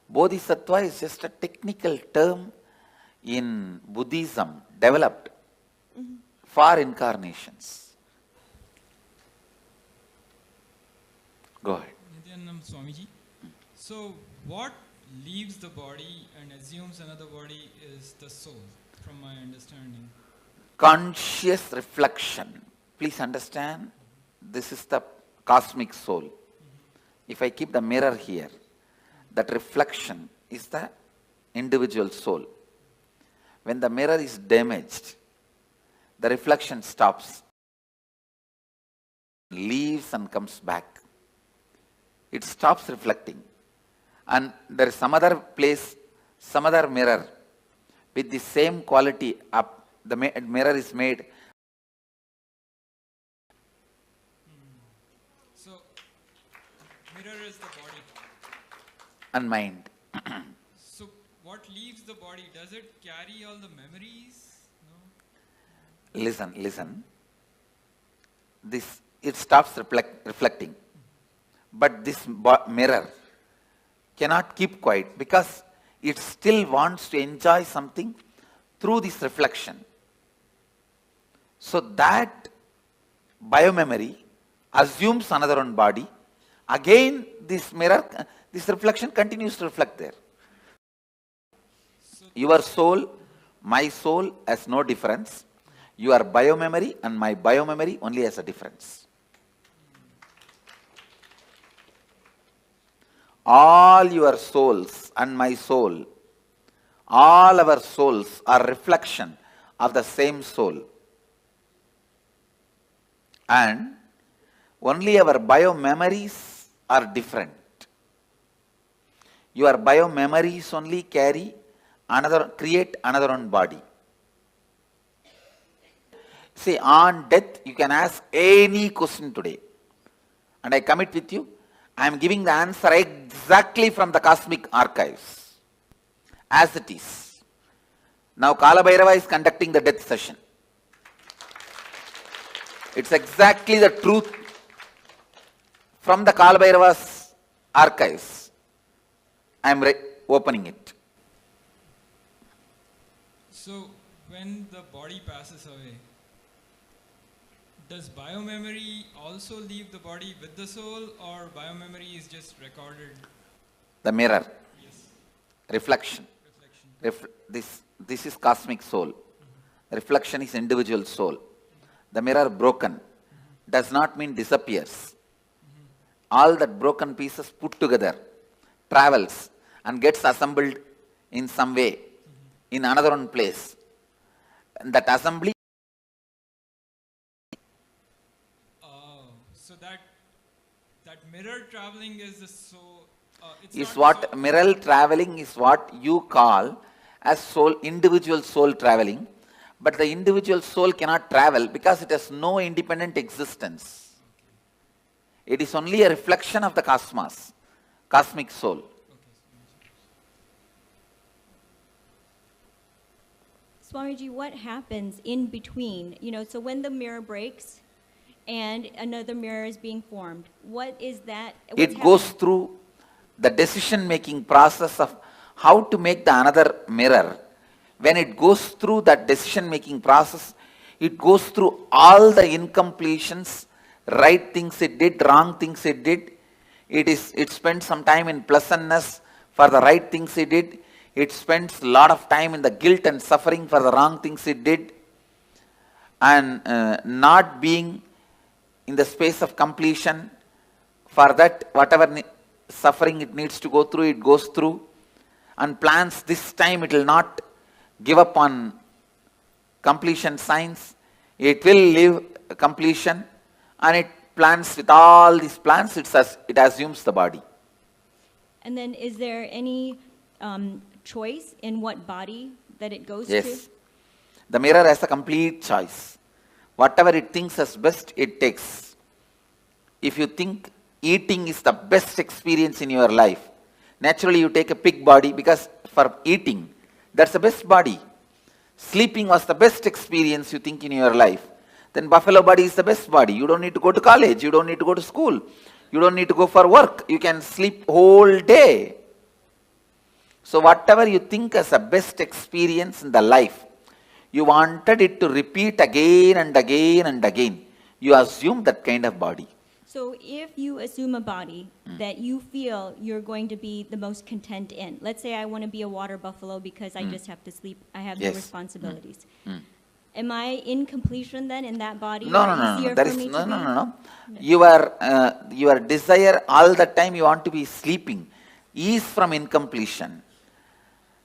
Bodhisattva is just a technical term in Buddhism developed for incarnations. Go ahead. Nityanand Swamiji. So what leaves the body and assumes another body is the soul, from my understanding. Conscious reflection. Please understand, this is the cosmic soul. If I keep the mirror here, that reflection is the individual soul. When the mirror is damaged, the reflection stops, leaves and comes back. It stops reflecting. And there is some other place, some other mirror with the same quality up. The mirror is made. So, mirror is the body. And mind. So, what leaves the body? Does it carry all the memories? No? Listen. It stops reflecting. But this mirror cannot keep quiet because it still wants to enjoy something through this reflection. So that biomemory assumes another one body. Again, this mirror, this reflection continues to reflect there. Your soul, my soul has no difference. Your biomemory and my biomemory only has a difference. All your souls and my soul, all our souls are reflection of the same soul. And only our biomemories are different. Your biomemories only carry create another one body. See, on death, you can ask any question today. And I commit with you, I am giving the answer exactly from the cosmic archives. As it is. Now Kalabhairava is conducting the death session. It's exactly the truth from the Kalabhairava's archives. I am opening it. So, when the body passes away, does biomemory also leave the body with the soul, or biomemory is just recorded? The mirror. Yes. Reflection. This is cosmic soul. Reflection is individual soul. The mirror broken does not mean disappears. All that broken pieces put together, travels and gets assembled in some way in another one place. And that assembly. So that mirror traveling is the soul. Is what mirror traveling is what you call as soul, individual soul traveling. But the individual soul cannot travel because it has no independent existence. It is only a reflection of the cosmos, cosmic soul. Swamiji, what happens in between? So when the mirror breaks and another mirror is being formed, what is that? It goes through the decision-making process of how to make the another mirror. When it goes through that decision-making process, it goes through all the incompletions, right things it did, wrong things it did. It spends some time in pleasantness for the right things it did. It spends a lot of time in the guilt and suffering for the wrong things it did. And not being in the space of completion, for that whatever suffering it needs to go through, it goes through. And plans this time it will not give up on completion signs. It will live completion, and it plans with all these plans, it assumes the body. And then is there any choice in what body that it goes to? Yes. The mirror has a complete choice. Whatever it thinks as best, it takes. If you think eating is the best experience in your life, naturally you take a pig body because for eating, that's the best body. Sleeping was the best experience you think in your life. Then buffalo body is the best body. You don't need to go to college. You don't need to go to school. You don't need to go for work. You can sleep whole day. So whatever you think as a best experience in the life, you wanted it to repeat again and again and again. You assume that kind of body. So if you assume a body that you feel you're going to be the most content in, let's say I want to be a water buffalo because I just have to sleep, I have no responsibilities. Am I in completion then in that body? No. There is no. Your desire all the time you want to be sleeping is from incompletion.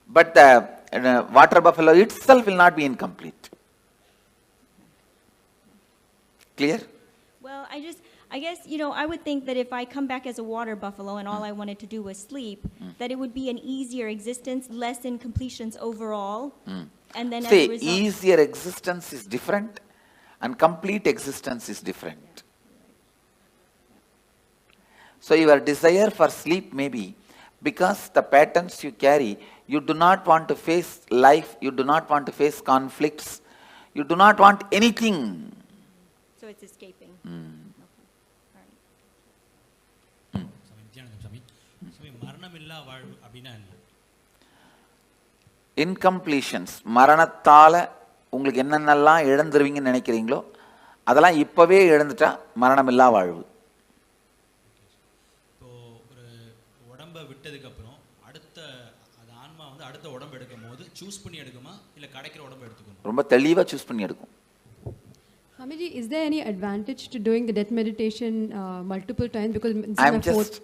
But the water buffalo itself will not be incomplete. Clear? Well, I guess, I would think that if I come back as a water buffalo and all I wanted to do was sleep, that it would be an easier existence, less incompletions overall. And then as a result, easier existence is different and complete existence is different. So your desire for sleep may be because the patterns you carry, you do not want to face life, you do not want to face conflicts, you do not want anything. So it's escaping. Incompletions, மரணத்தால உங்களுக்கு என்னென்னலாம் இழந்துருவீங்கன்னு நினைக்கிறீங்களோ அதெல்லாம் இப்பவே இழந்துட்டா மரணமில்லா வாழ்வு. இப்போ ஒரு உடம்பை விட்டதுக்கு அப்புறம் அடுத்த அது ஆன்மா வந்து அடுத்த உடம்பு எடுக்கும்போது சூஸ் பண்ணி எடுக்குமா இல்ல கிடைக்கிற உடம்பை எடுத்துக்குமா? ரொம்ப தெளிவா சூஸ் பண்ணி எடுக்கும். Swamiji, is there any advantage to doing the death meditation multiple times? Because I'm just,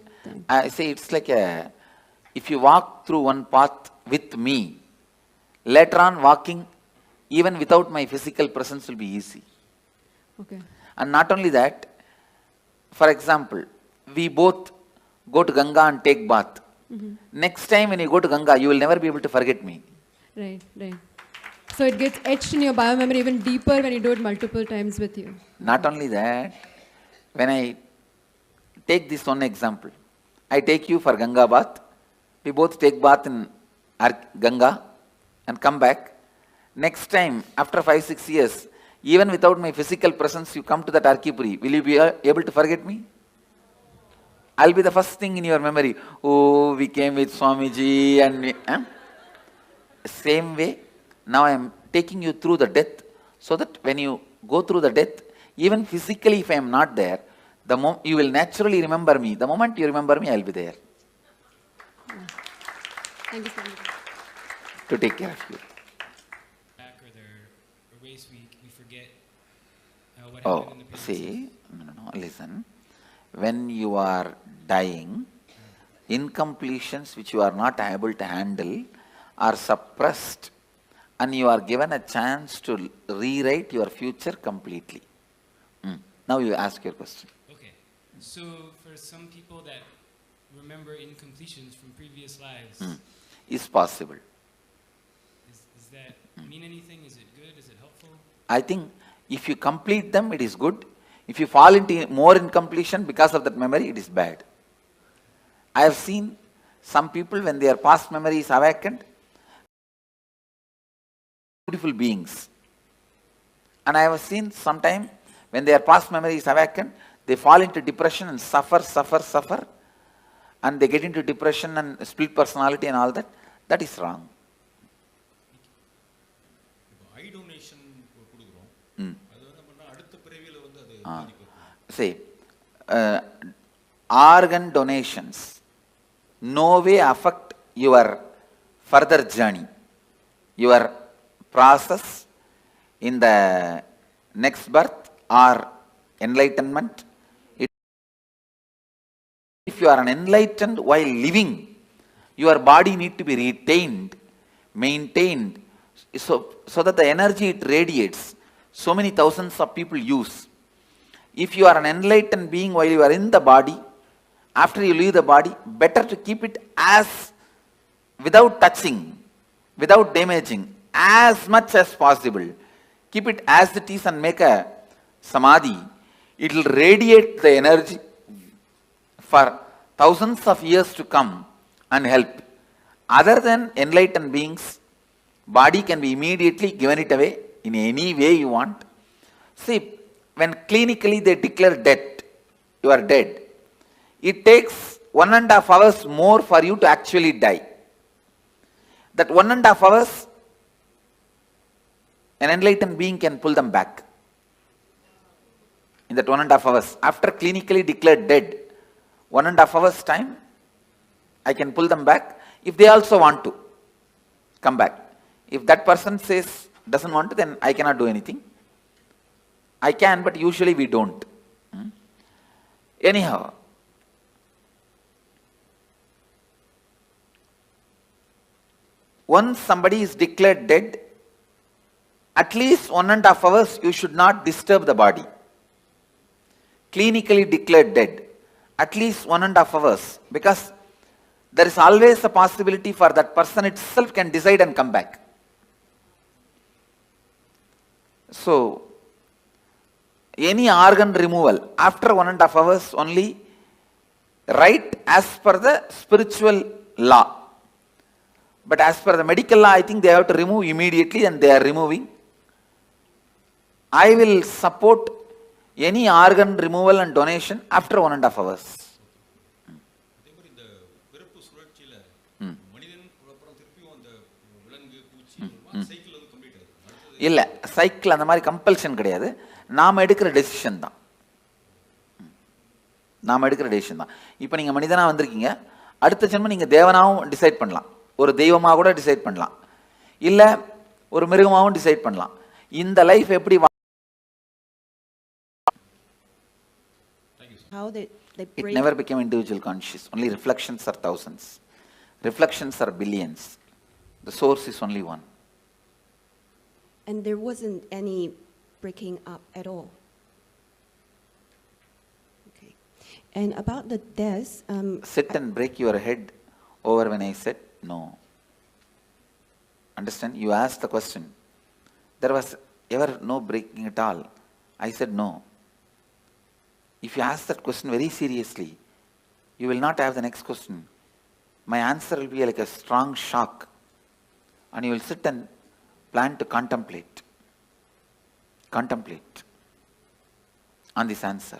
I say it's like if you walk through one path with me, later on walking even without my physical presence will be easy. Okay. And not only that, for example, we both go to Ganga and take bath. Next time when you go to Ganga, you will never be able to forget me. Right, right. So it gets etched in your biomemory even deeper when you do it multiple times with you. Not only that, when I take this one example, I take you for Ganga bath, we both take bath in Ganga and come back. Next time, after 5-6 years, even without my physical presence, you come to that Arkipuri, will you be able to forget me? I'll be the first thing in your memory. Oh, we came with Swamiji and... Same way, now I am taking you through the death, so that when you go through the death, even physically if I am not there, you will naturally remember me. The moment you remember me, I will be there. Thank you so much. To take care of you. Back or there are ways we forget what Oh, happened in the previous see, no, listen. When you are dying, incompletions which you are not able to handle are suppressed, and you are given a chance to rewrite your future completely. Now you ask your question. Okay, so for some people that remember incompletions from previous lives, Is possible. Does that mean anything? Is it good? Is it helpful? I think if you complete them, it is good. If you fall into more incompletion because of that memory, it is bad. I have seen some people, when their past memory is awakened, beautiful beings. And I have seen sometime when their past memory is awakened, they fall into depression and suffer, and they get into depression and split personality and all that. That is wrong. Eye donation Say, organ donations no way affect your further journey, your process in the next birth or enlightenment. If you are an enlightened while living, your body need to be retained, maintained, so that the energy it radiates, so many thousands of people use. If you are an enlightened being while you are in the body, after you leave the body, better to keep it as, without touching, without damaging, as much as possible. Keep it as it is and make a samadhi. It will radiate the energy for thousands of years to come and help. Other than enlightened beings, body can be immediately given it away in any way you want. See, when clinically they declare death, you are dead. It takes 1.5 hours more for you to actually die. That 1.5 hours, an enlightened being can pull them back. In that 1.5 hours, after clinically declared dead, 1.5 hours time, I can pull them back if they also want to come back. If that person says, doesn't want to, then I cannot do anything. I can, but usually we don't. Anyhow, once somebody is declared dead, at least 1.5 hours you should not disturb the body. Clinically declared dead, at least 1.5 hours, because there is always a possibility for that person itself can decide and come back. So, any organ removal after 1.5 hours only, right as per the spiritual law. But as per the medical law, I think they have to remove immediately, and they are removing. I will support any organ removal and donation after 1.5 hours. இல்லை, cycle அந்த மாதிரி compulsion கிடையாது. நாம் எடுக்கிற decision தான். இப்போ நீங்கள் மனிதனாக வந்திருக்கீங்க, அடுத்த ஜென்மம் நீங்கள் தேவனாகவும் டிசைட் பண்ணலாம், ஒரு தெய்வமாக கூட டிசைட் பண்ணலாம், இல்லை ஒரு மிருகமாகவும் டிசைட் பண்ணலாம். இந்த லைஃப் எப்படி It never became individual conscious. Only reflections are thousands. Reflections are billions. The source is only one. And there wasn't any breaking up at all. Okay. And about the death... Sit and break your head over when I said no. Understand? You asked the question. There was ever no breaking at all? I said no. If you ask that question very seriously, you will not have the next question. My answer will be like a strong shock. And you will sit and plan to contemplate. Contemplate on this answer.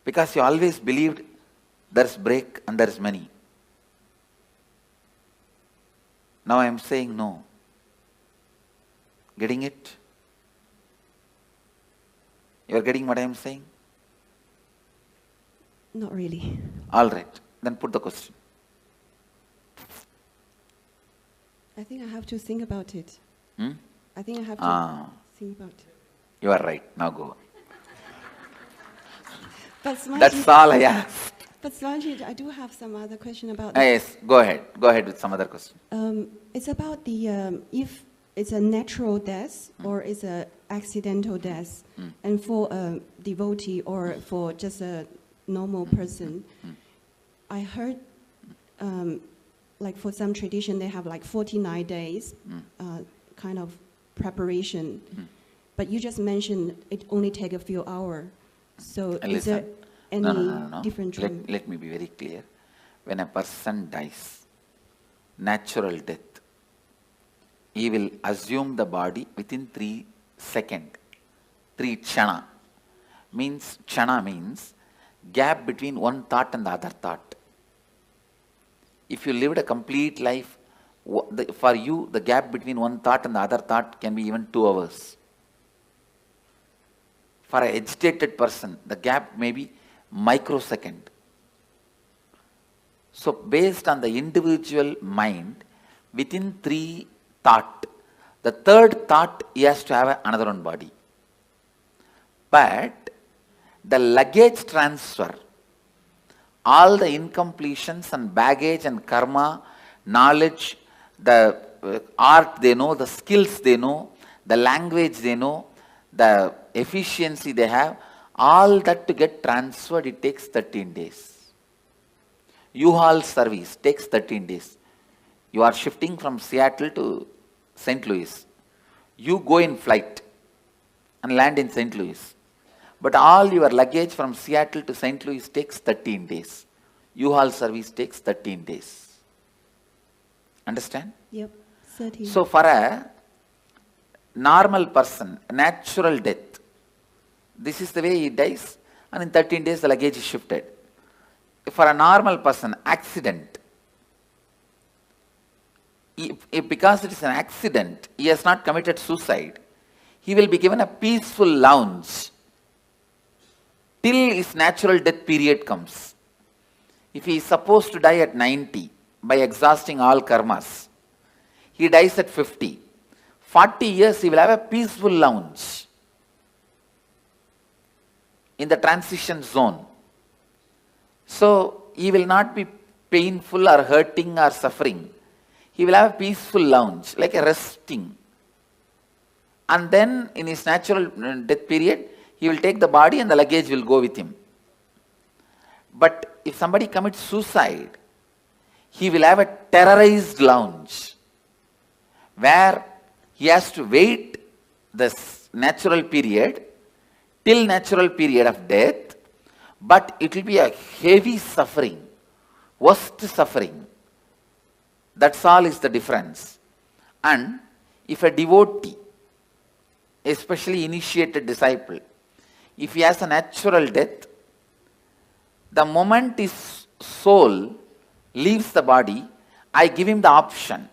Because you always believed there's break and there's many. Now I am saying no. Getting it? You are getting what I am saying? Not really. All right. Then put the question. I think I have to think about it. I think I have to think about it. You are right. Now go. But That's all I asked. But Swamiji, I do have some other question about Yes, go ahead. Go ahead with some other question. It's about the if it's a natural death or it's an accidental death, and for a devotee or for just a normal person, I heard like for some tradition they have like 49 days kind of preparation, but you just mentioned it only take a few hours. So is there any different trend? Let me be very clear. When a person dies, natural death, he will assume the body within 3 seconds. 3 chana. Chana means gap between one thought and the other thought. If you lived a complete life, for you the gap between one thought and the other thought can be even 2 hours. For an agitated person, the gap may be microsecond. So based on the individual mind, within 3 thought, the 3rd thought he has to have another one body. But the luggage transfer, all the incompletions and baggage and karma, knowledge, the art they know, the skills they know, the language they know, the efficiency they have, all that to get transferred, it takes 13 days. U-Haul service takes 13 days. You are shifting from Seattle to St. Louis. You go in flight and land in St. Louis. But all your luggage from Seattle to St. Louis takes 13 days. U-Haul service takes 13 days. Understand? Yep, 13. So for a normal person, natural death, this is the way he dies, and in 13 days the luggage is shifted. For a normal person, accident, because it is an accident, he has not committed suicide, he will be given a peaceful lounge till his natural death period comes. If he is supposed to die at 90 by exhausting all karmas, he dies at 50. 40 years he will have a peaceful lounge in the transition zone. So he will not be painful or hurting or suffering. He will have a peaceful lounge, like a resting. And then in his natural death period, he will take the body and the luggage will go with him. But if somebody commits suicide, he will have a terrorized lounge where he has to wait this natural period till natural period of death, but it will be a heavy suffering, worst suffering. That's all is the difference. And if a devotee, especially initiated disciple, if he has a natural death, the moment his soul leaves the body, I give him the option.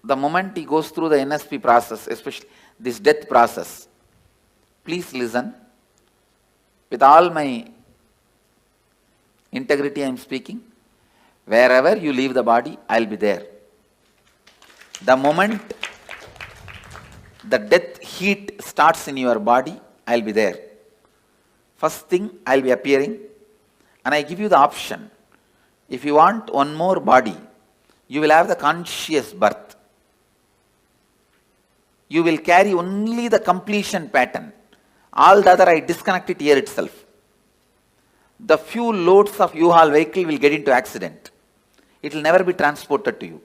The moment he goes through the NSP process, especially this death process, please listen. With all my integrity I am speaking. Wherever you leave the body, I will be there. The moment the death heat starts in your body, I will be there. First thing, I will be appearing, and I give you the option. If you want one more body, you will have the conscious birth. You will carry only the completion pattern. All the other I disconnect it here itself. The few loads of U-Haul vehicle will get into accident. It will never be transported to you.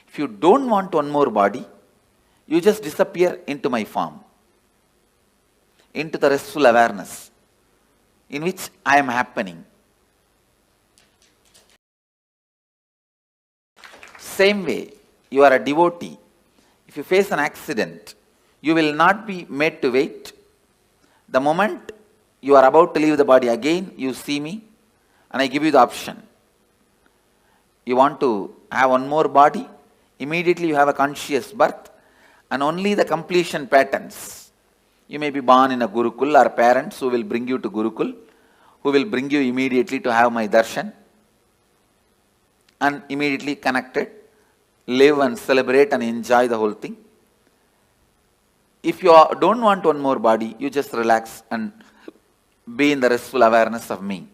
If you don't want one more body, you just disappear into my form, into the restful awareness in which I am happening. Same way, you are a devotee. If you face an accident, you will not be made to wait. The moment you are about to leave the body again, you see me and I give you the option. You want to have one more body, immediately you have a conscious birth and only the completion patterns. You may be born in a Gurukul or parents who will bring you to Gurukul, who will bring you immediately to have my darshan and immediately connected, live and celebrate and enjoy the whole thing. If you don't want one more body, you just relax and be in the restful awareness of me.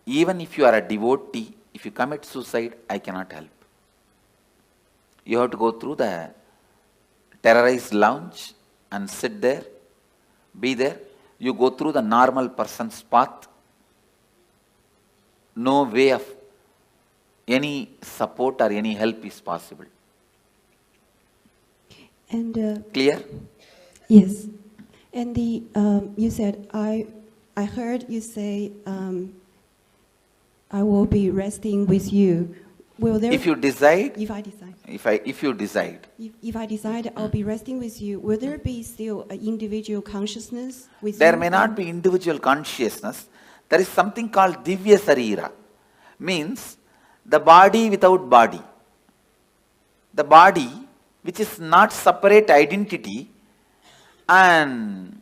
Even if you are a devotee, if you commit suicide, I cannot help. You have to go through the terrorized lounge and sit there, be there. You go through the normal person's path. No way of any support or any help is possible. And clear? Yes. And the you said I heard you say I will be resting with you. Will there? If you decide. If I decide. If you decide. If I decide I'll be resting with you, will there be still an individual consciousness with There you? may not be individual consciousness. There is something called Divya Sarira. Means the body without body. The body which is not separate identity, and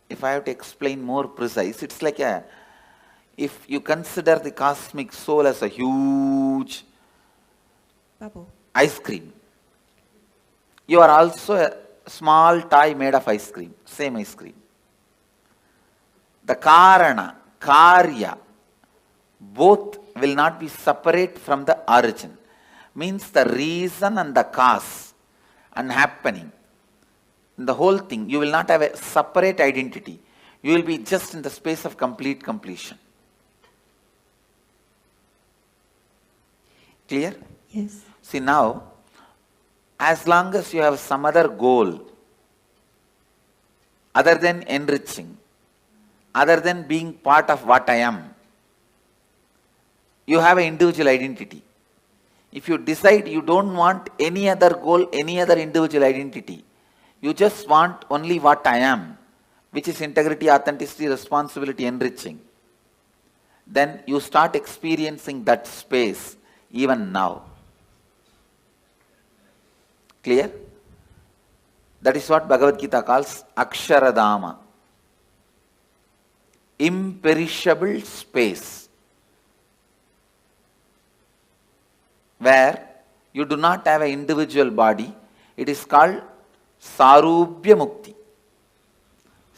if I have to explain more precise, it's like if you consider the cosmic soul as a huge bubble, ice cream, you are also a small toy made of ice cream, same ice cream. The Karana, Karya, both will not be separate from the origin. Means the reason and the cause and happening. In the whole thing, you will not have a separate identity. You will be just in the space of complete completion. Clear? Yes. See now, as long as you have some other goal, other than enriching, other than being part of what I am, you have an individual identity. If you decide you don't want any other goal, any other individual identity, you just want only what I am, which is integrity, authenticity, responsibility, enriching, then you start experiencing that space even now. Clear? That is what Bhagavad Gita calls Aksharadama. Imperishable space. Where you do not have an individual body. It is called Sarubhya Mukti.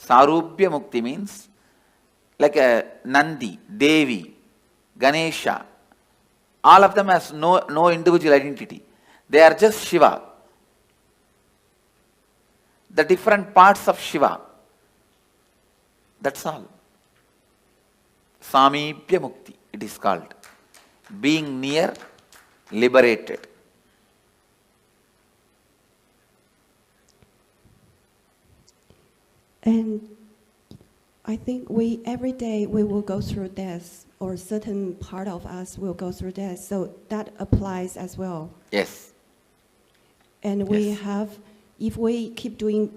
Sarubhya Mukti means like a Nandi, Devi, Ganesha. All of them has no individual identity. They are just Shiva. The different parts of Shiva. That's all. Samibhya Mukti, it is called. Being near, liberated. And I think every day we will go through death, or certain part of us will go through death. So that applies as well. Yes. And we have, if we keep doing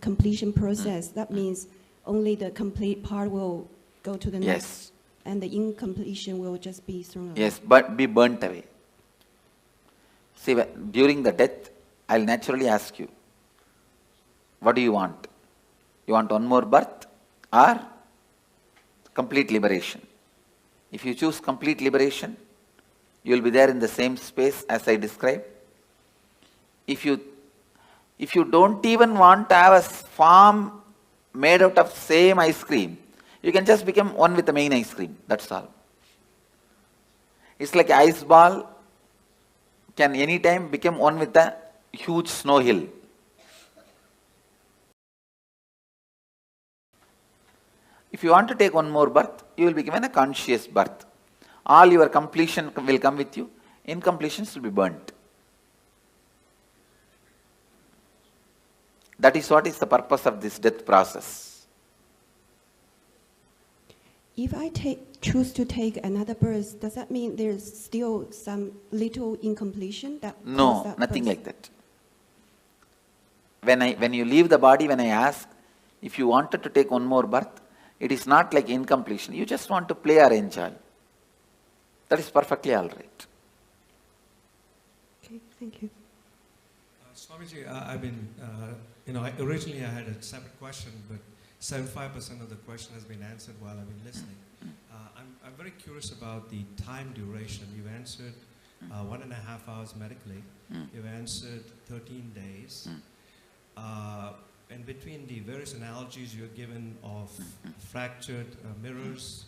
completion process, that means only the complete part will go to the next. Yes. And the incompletion will just be thrown away. Yes, but be burnt away. See, during the death, I'll naturally ask you, what do you want? You want one more birth or complete liberation? If you choose complete liberation, you will be there in the same space as I described. If you don't even want to have a form made out of same ice cream, you can just become one with the main ice cream. That's all. It's like an ice ball can anytime become one with the huge snow hill. If you want to take one more birth, you will be given a conscious birth. All your completion will come with you. Incompletions will be burnt. That is what is the purpose of this death process. If I choose to take another birth, does that mean there's still some little incompletion that No, that nothing birth? like that. When you leave the body, when I ask if you wanted to take one more birth, it is not like incompletion. You just want to play or enjoy. That is perfectly all right. Okay, thank you. Swamiji, I've been, originally I had a separate question, but 75% of the question has been answered while I've been listening. I'm very curious about the time duration. You've answered 1.5 hours medically. You've answered 13 days. And between the various analogies you've given of fractured mirrors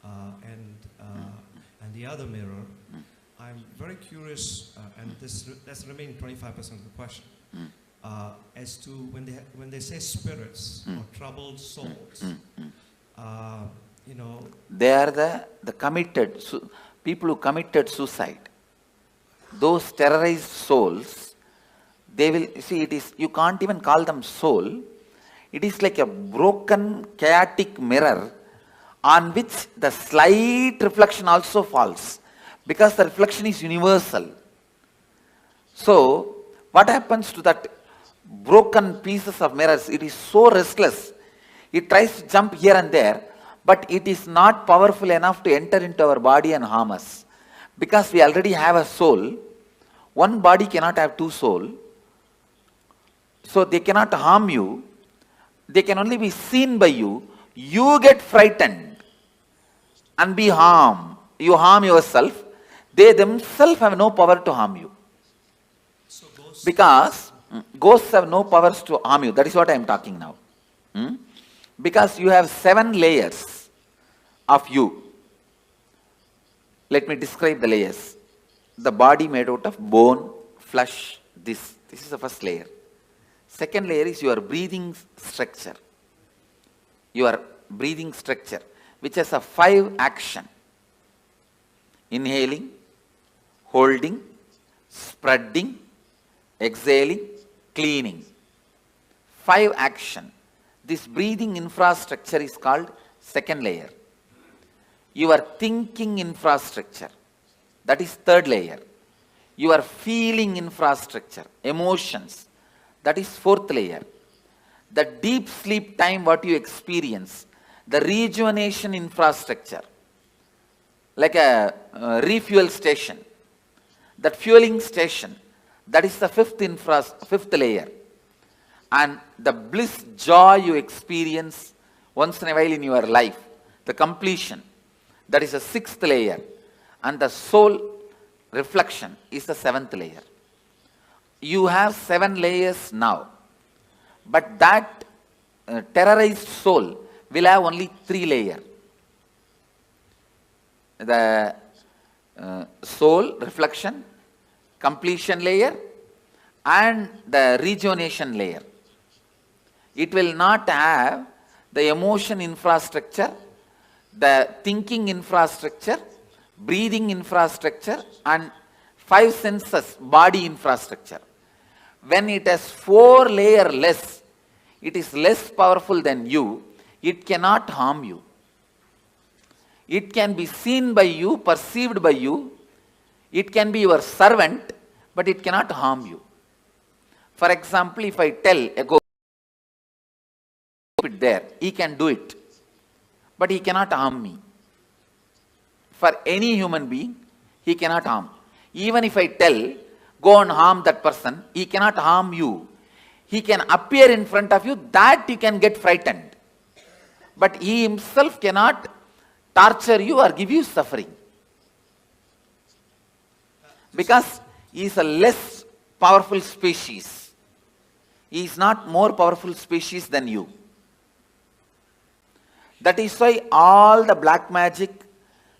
and the other mirror, I'm very curious, and that's the remaining 25% of the question, as to when they say spirits or troubled souls, They are the committed, people who committed suicide. Those terrorized souls, they will, see, you can't even call them soul. It is like a broken, chaotic mirror on which the slight reflection also falls, because the reflection is universal. So, what happens to that broken pieces of mirrors? It is so restless. It tries to jump here and there, but it is not powerful enough to enter into our body and harm us. Because we already have a soul, one body cannot have two souls. So they cannot harm you. They can only be seen by you. You get frightened and be harmed. You harm yourself. They themselves have no power to harm you. Because ghosts have no powers to harm you. That is what I am talking now. Because you have 7 layers of you. Let me describe the layers. The body made out of bone, flesh, this is the first layer. Second layer is your breathing structure. Your breathing structure, which has a 5 action. Inhaling, holding, spreading, exhaling, cleaning. 5 action. This breathing infrastructure is called second layer. Your thinking infrastructure, that is third layer. Your feeling infrastructure, emotions, that is fourth layer. The deep sleep time what you experience, the rejuvenation infrastructure, like a refuel station, that fueling station, that is the fifth layer. And the bliss, joy you experience once in a while in your life, the completion, that is the 6th layer. And the soul reflection is the 7th layer. You have 7 layers now. But that terrorized soul will have only 3 layers. The soul reflection, completion layer, and the rejuvenation layer. It will not have the emotion infrastructure, the thinking infrastructure, breathing infrastructure, and 5 senses body infrastructure. When it has 4 layers less, it is less powerful than you, it cannot harm you. It can be seen by you, perceived by you, it can be your servant, but it cannot harm you. For example, if I tell a ghost, it there, he can do it, but he cannot harm me. For any human being, he cannot harm. Even if I tell, go and harm that person, he cannot harm you. He can appear in front of you, that you can get frightened. But he himself cannot torture you or give you suffering. Because he is a less powerful species. He is not more powerful species than you. That is why all the black magic,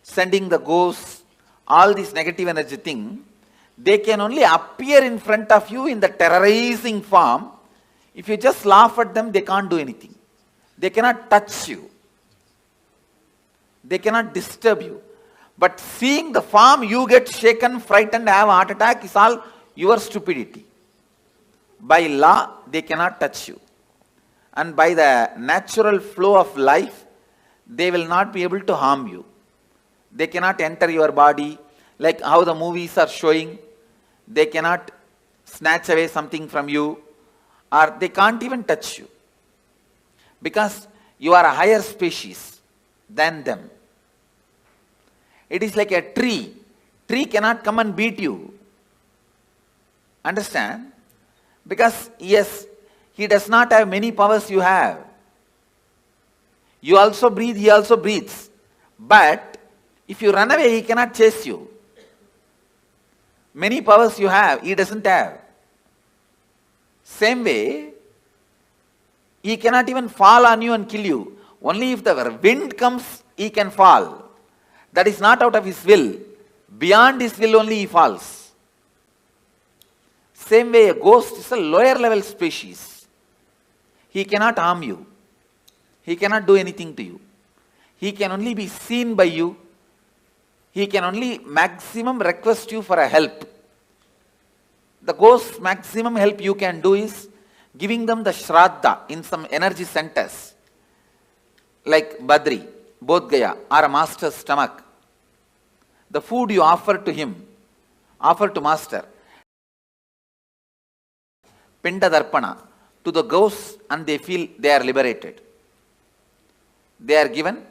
sending the ghosts, all this negative energy thing, they can only appear in front of you in the terrorizing form. If you just laugh at them, they can't do anything. They cannot touch you. They cannot disturb you. But seeing the form, you get shaken, frightened, have a heart attack is all your stupidity. By law, they cannot touch you. And by the natural flow of life, they will not be able to harm you. They cannot enter your body, like how the movies are showing. They cannot snatch away something from you, or they can't even touch you. Because you are a higher species than them. It is like a tree. Tree cannot come and beat you. Understand? Because yes, he does not have many powers you have. You also breathe, he also breathes. But if you run away, he cannot chase you. Many powers you have, he doesn't have. Same way, he cannot even fall on you and kill you. Only if the wind comes, he can fall. That is not out of his will. Beyond his will only he falls. Same way, a ghost is a lower level species. He cannot harm you. He cannot do anything to you. He can only be seen by you. He can only maximum request you for a help. The ghost's maximum help you can do is giving them the shraddha in some energy centers, like Badri, Bodh Gaya, or a master's stomach. The food you offer to him, offer to master, Pinda Darpana, to the ghosts, and they feel they are liberated. They are given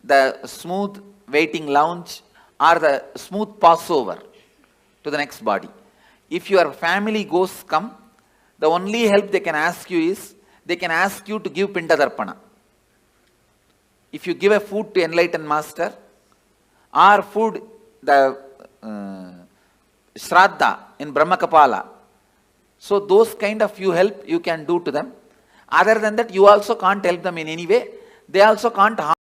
the smooth waiting lounge or the smooth passover to the next body. If your family ghosts come, the only help they can ask you is, they can ask you to give Pinda Darpana. If you give a food to enlightened master, or food, the Shraddha in Brahmakapala, so those kind of you help you can do to them. Other than that, you also can't help them in any way. They also can't harm.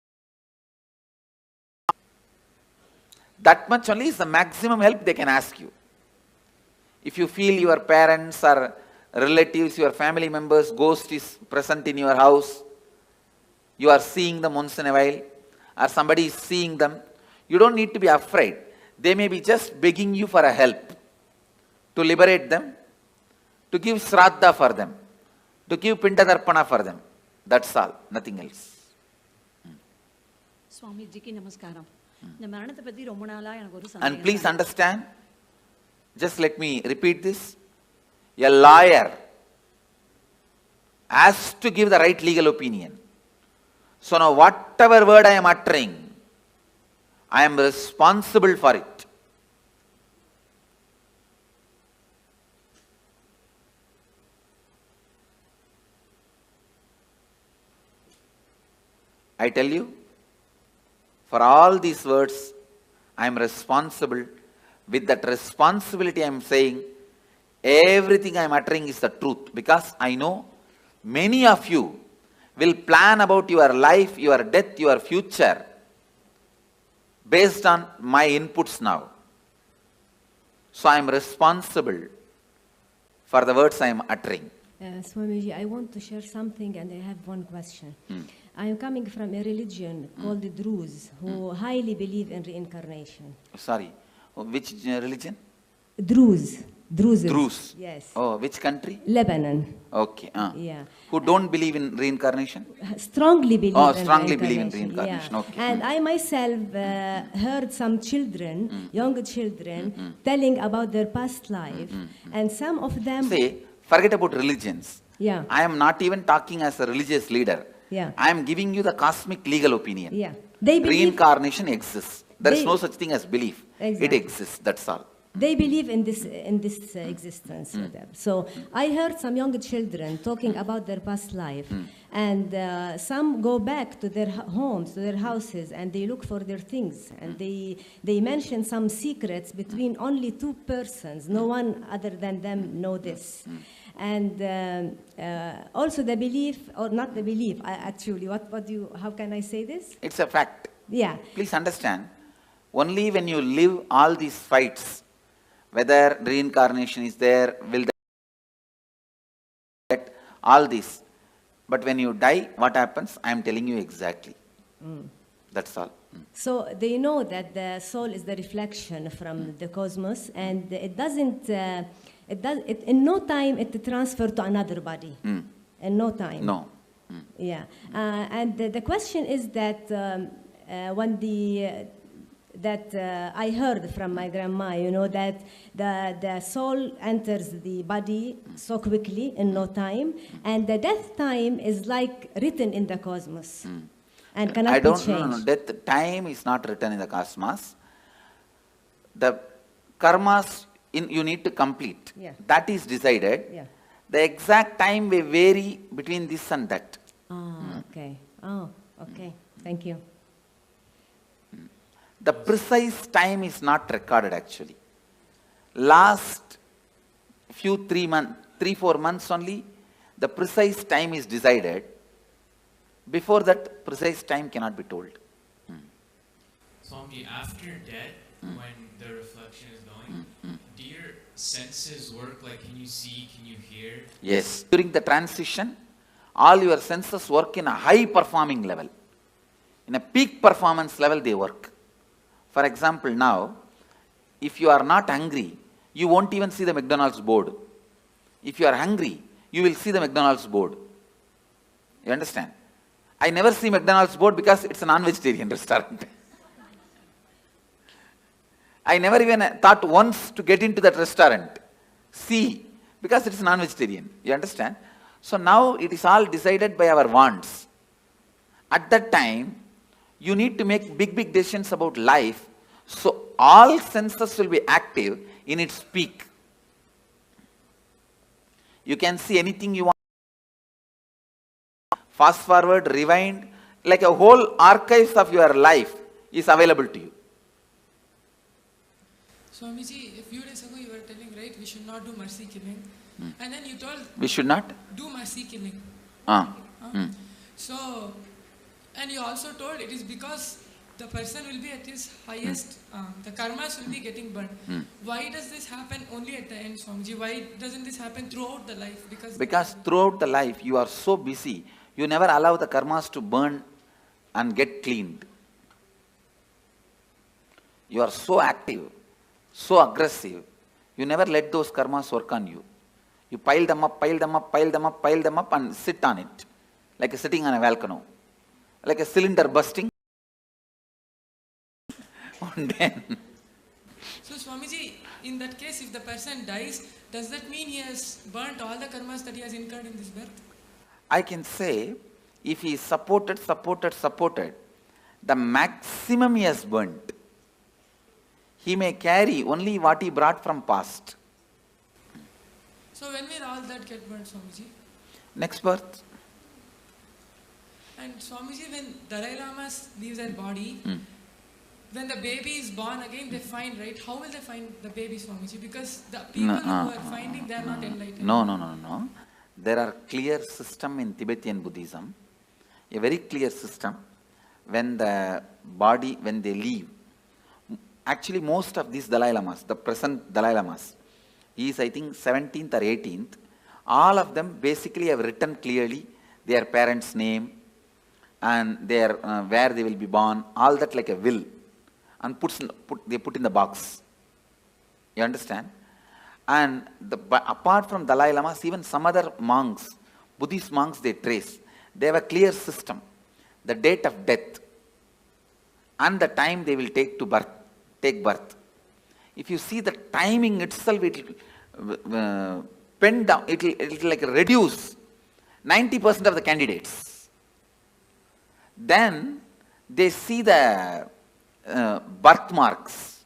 That much only is the maximum help they can ask you. If you feel your parents or relatives, your family members, ghost is present in your house, you are seeing them once in a while, or somebody is seeing them, you don't need to be afraid. They may be just begging you for a help, to liberate them, to give Shraddha for them, to give Pinda Darpana for them. That's all, nothing else. And please understand, just let me repeat this. A lawyer has to give the right legal opinion. So now whatever word I am uttering, I am responsible for it. I tell you, for all these words, I am responsible. With that responsibility I am saying, everything I am uttering is the truth. Because I know many of you will plan about your life, your death, your future based on my inputs now. So I am responsible for the words I am uttering. Swamiji, I want to share something and I have one question. I am coming from a religion called the Druze, who highly believe in reincarnation. Sorry, which religion? Druze. Druze. Yes. Oh, which country? Lebanon. Okay. Yeah. Who don't believe in reincarnation? Strongly believe in strongly believe in reincarnation. Yeah. Okay. And I myself heard some children, young children, telling about their past life. And some of them... Say, forget about religions. Yeah. I am not even talking as a religious leader. Yeah. I am giving you the cosmic legal opinion. Yeah. They believe... Reincarnation exists. There is no such thing as belief. Exactly. It exists. That's all. They believe in this existence. So I heard some young children talking about their past life, and some go back to their homes, to their houses, and they look for their things, and they mention some secrets between only two persons. No one other than them know this. And also the belief, or not the belief, actually, how can I say this? It's a fact. Yeah. Please understand, only when you live all these fights, whether reincarnation is there, will that, all this. But when you die, what happens? I am telling you exactly. That's all. So they know that the soul is the reflection from the cosmos, and it doesn't, in no time it transfer to another body. In no time. No. Yeah. And the question is that when I heard from my grandma, you know, that the soul enters the body so quickly in no time, and the death time is like written in the cosmos. And cannot be changed. No. Death time is not written in the cosmos. The karmas you need to complete. Yeah. That is decided. Yeah. The exact time may vary between this and that. Okay. Oh, okay. Thank you. The precise time is not recorded actually. Last 3-4 months only, the precise time is decided. Before that, precise time cannot be told. Swami, after death, when the reflection is going, do your senses work? Like, can you see, can you hear? Yes. During the transition, all your senses work in a high performing level. In a peak performance level, they work. For example, now, if you are not hungry, you won't even see the McDonald's board. If you are hungry, you will see the McDonald's board. You understand? I never see McDonald's board because it's a non-vegetarian restaurant. I never even thought once to get into that restaurant. See, because it's non-vegetarian. You understand? So now it is all decided by our wants. At that time, you need to make big decisions about life. So all senses will be active in its peak. You can see anything you want. Fast forward, rewind, like a whole archives of your life is available to you. Swamiji, a few days ago you were telling, right, we should not do mercy killing. And then you told... We should not? Do mercy killing. So, and you also told it is because the person will be at his highest, the karmas will be getting burned. Why does this happen only at the end, Swamiji? Why doesn't this happen throughout the life? Because throughout the life you are so busy, you never allow the karmas to burn and get cleaned. You are so active, so aggressive, you never let those karmas work on you. You pile them up and sit on it, like sitting on a volcano, like a cylinder bursting. So Swamiji, in that case, if the person dies, does that mean he has burnt all the karmas that he has incurred in this birth? I can say, if he is supported, the maximum he has burnt. He may carry only what he brought from past. So when will all that get burnt, Swamiji? Next birth. And Swamiji, when Dalai Lama leaves their body, when the baby is born again, they find, right? How will they find the baby, Swamiji? Because the people who are finding, they are not enlightened. No. There are clear system in Tibetan Buddhism, a very clear system. When the body, when they leave, actually most of these Dalai Lamas, the present Dalai Lamas, he is I think 17th or 18th, all of them basically have written clearly their parents' name and their where they will be born, all that like a will, and they put in the box. You understand? And apart from Dalai Lamas, even some other monks, Buddhist monks, they trace. They have a clear system. The date of death and the time they will take birth. If you see the timing itself, it will pen down, it will like reduce 90% of the candidates. Then they see the birthmarks.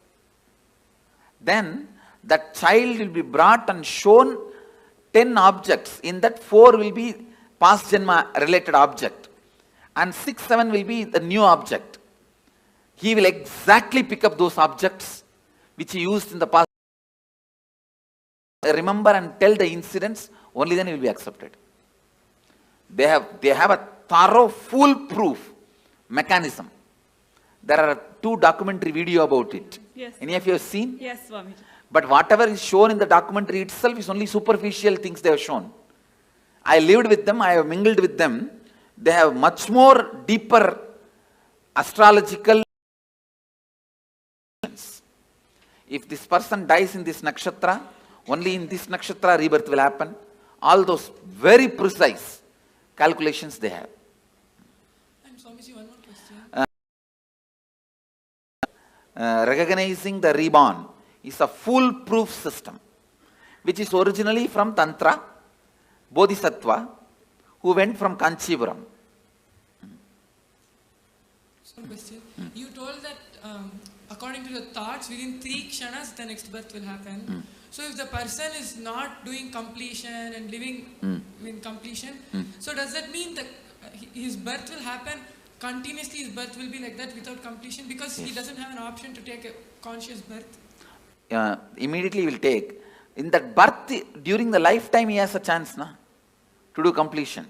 Then that child will be brought and shown 10 objects. In that 4 will be past janma related object and 6, 7 will be the new object. He will exactly pick up those objects which he used in the past. Remember and tell the incidents, only then he will be accepted. They have a thorough, foolproof mechanism. There are 2 documentary video about it. Yes. Any of you have seen? Yes, Swami. But whatever is shown in the documentary itself is only superficial things they have shown. I lived with them, I have mingled with them. They have much more deeper astrological. If this person dies in this nakshatra, only in this nakshatra rebirth will happen. All those very precise calculations they have. And Swamiji, one more question. Recognizing the reborn is a foolproof system, which is originally from Tantra, Bodhisattva, who went from Kanchipuram. One question. You told that according to the thoughts, within 3 kshanas, the next birth will happen. So if the person is not doing completion and living in completion, so does that mean that his birth will happen continuously? His birth will be like that without completion because he doesn't have an option to take a conscious birth? Immediately he will take. In that birth, during the lifetime, he has a chance to do completion.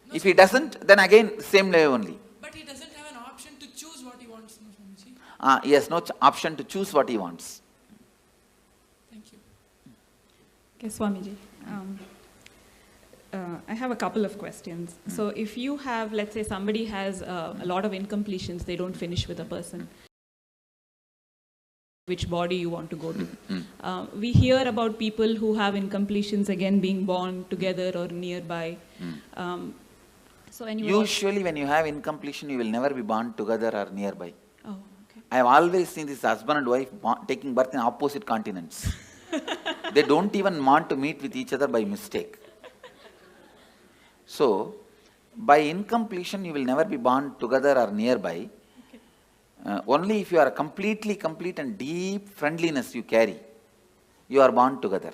No, if he doesn't, then again, same way only. But he doesn't have an option to choose what he wants, no, Swamiji? He has no option to choose what he wants. Thank you. Okay, Swamiji. I have a couple of questions. So if you have, let's say somebody has a lot of incompletions, they don't finish with a person, which body you want to go to. We hear about people who have incompletions again being born together or nearby. So Usually when you have incompletion, you will never be born together or nearby. Oh, okay. I have always seen this husband and wife taking birth in opposite continents. They don't even want to meet with each other by mistake. So, by incompletion, you will never be born together or nearby. Only if you are completely complete and deep friendliness you carry, you are born together.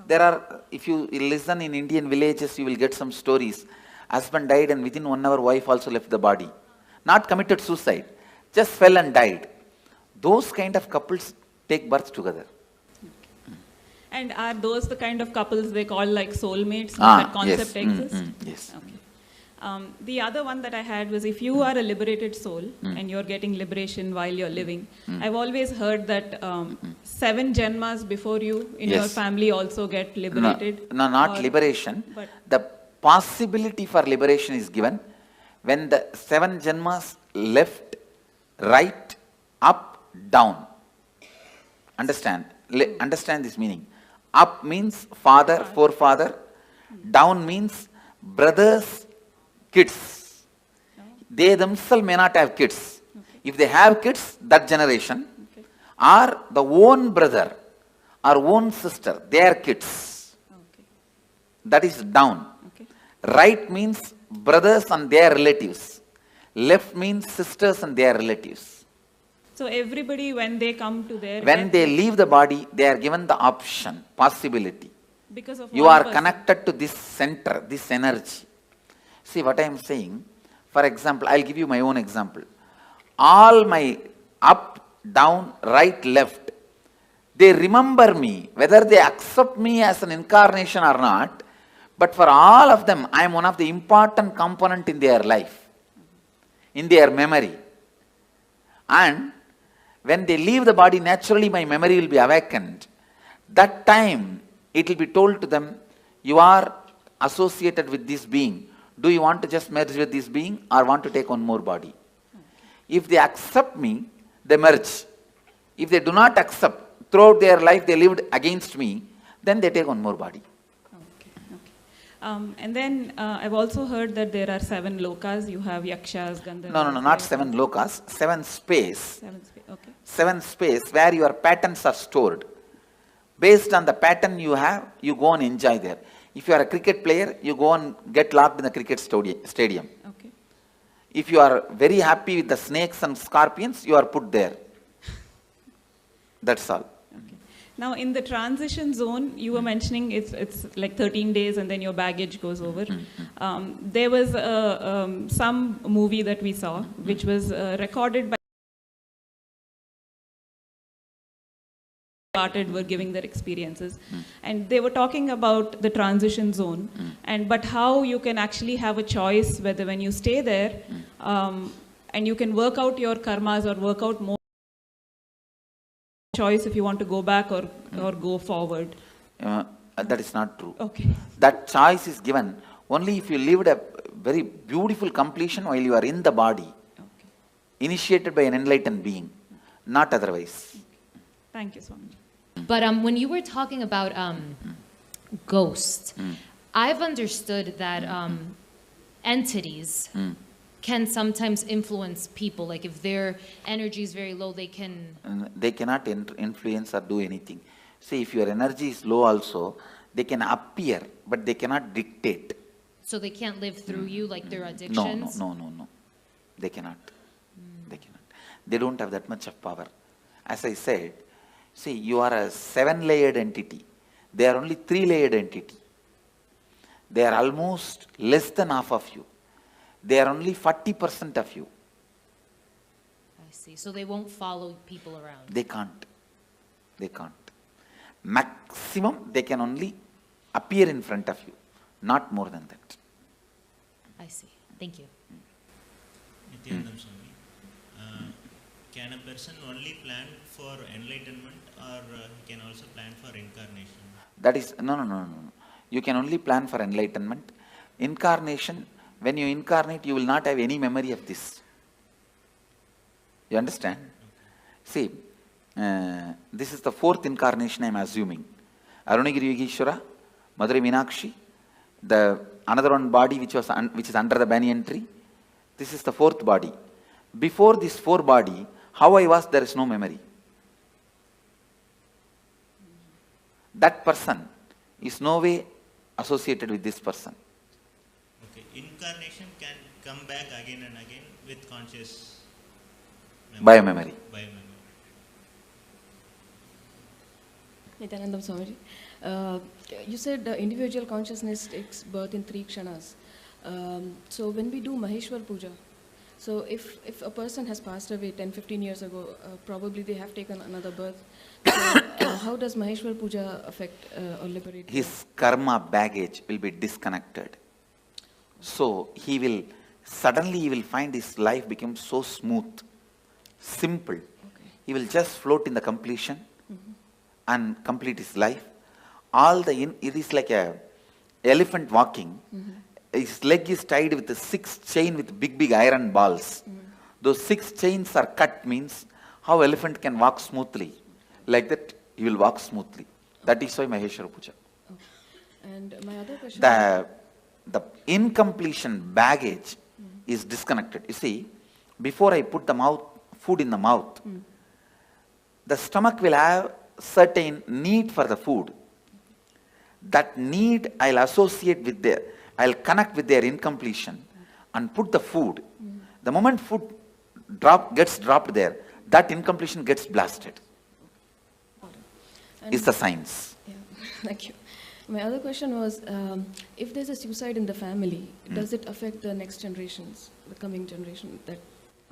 There are, if you listen in Indian villages, you will get some stories. Husband died and within 1 hour, wife also left the body. Not committed suicide, just fell and died. Those kind of couples take birth together. And are those the kind of couples they call like soulmates? That concept exists? Yes. Okay. The other one that I had was if you are a liberated soul and you're getting liberation while you're living, I've always heard that 7 janmas before you in your family also get liberated. No, not liberation. The possibility for liberation is given when the 7 janmas left, right, up, down. Understand? Understand this meaning. Up means father, forefather. Down means brothers, kids. They themselves may not have kids. If they have kids, that generation, or the own brother or own sister, their kids. That is down. Right means brothers and their relatives. Left means sisters and their relatives. So everybody, when they come to their... When they leave the body, they are given the option, possibility. Because of you are connected to this center, this energy. See what I am saying? For example, I'll give you my own example. All my up, down, right, left, they remember me, whether they accept me as an incarnation or not, but for all of them, I am one of the important component in their life, in their memory. And when they leave the body, naturally my memory will be awakened. That time, it will be told to them, you are associated with this being. Do you want to just merge with this being or want to take one more body? If they accept me, they merge. If they do not accept, throughout their life they lived against me, then they take one more body. And then I've also heard that there are 7 lokas. You have yakshas, gandharvas. No, not 7 lokas. 7 space. 7 space. Okay. 7 space where your patterns are stored. Based on the pattern you have, you go and enjoy there. If you are a cricket player, you go and get locked in the cricket stadium. Okay. If you are very happy with the snakes and scorpions, you are put there. That's all. Now, in the transition zone, you were mentioning it's like 13 days and then your baggage goes over. There was some movie that we saw, which was recorded by were giving their experiences, and they were talking about the transition zone, but how you can actually have a choice whether when you stay there, and you can work out your karmas or work out more. Choice if you want to go back or go forward. That is not true. Okay. That choice is given only if you lived a very beautiful completion while you are in the body. initiated by an enlightened being, not otherwise. Thank you, Swami. But when you were talking about ghosts, I've understood that entities can sometimes influence people. Like if their energy is very low, they can... They cannot influence or do anything. See, if your energy is low also, they can appear, but they cannot dictate. So they can't live through you like their addictions? No. They cannot. They cannot. They don't have that much of power. As I said, see, you are a 7-layered entity. They are only 3-layered entity. They are almost less than half of you. They are only 40% of you. I see. So they won't follow people around? They can't. They can't. Maximum, they can only appear in front of you. Not more than that. I see. Thank you. Nityanandam Swami, can a person only plan for enlightenment or he can also plan for incarnation? That is, no. You can only plan for enlightenment. Incarnation, when you incarnate, you will not have any memory of this. You understand? See, this is the 4th incarnation I am assuming. Arunagiri Yogeshwara, Madurai Meenakshi, the another one body which is under the banyan tree. This is the 4th body. Before this 4 body, how I was, there is no memory. That person is no way associated with this person. Okay, incarnation can come back again and again with conscious memory. Biomemory. Nityanandam Swamiji, you said individual consciousness takes birth in 3 kshanas. So when we do Maheshwar Puja, so if a person has passed away 10-15 years ago, probably they have taken another birth. So how does Maheshwar Puja affect or liberate? His karma baggage will be disconnected. So he will find his life become so smooth, simple. He will just float in the completion and complete his life. It is like a elephant walking. His leg is tied with a 6 chain with big iron balls. Those 6 chains are cut, means how elephant can walk smoothly. Like that, he will walk smoothly. That is why Maheshwara Puja. And my other question... The incompletion baggage is disconnected. You see, before I put the food in the mouth, the stomach will have certain need for the food. That need I'll associate with I'll connect with their incompletion and put the food. The moment food gets dropped there, that incompletion gets blasted. It's the science. Yeah, thank you. My other question was, if there's a suicide in the family, does it affect the next generations, the coming generation?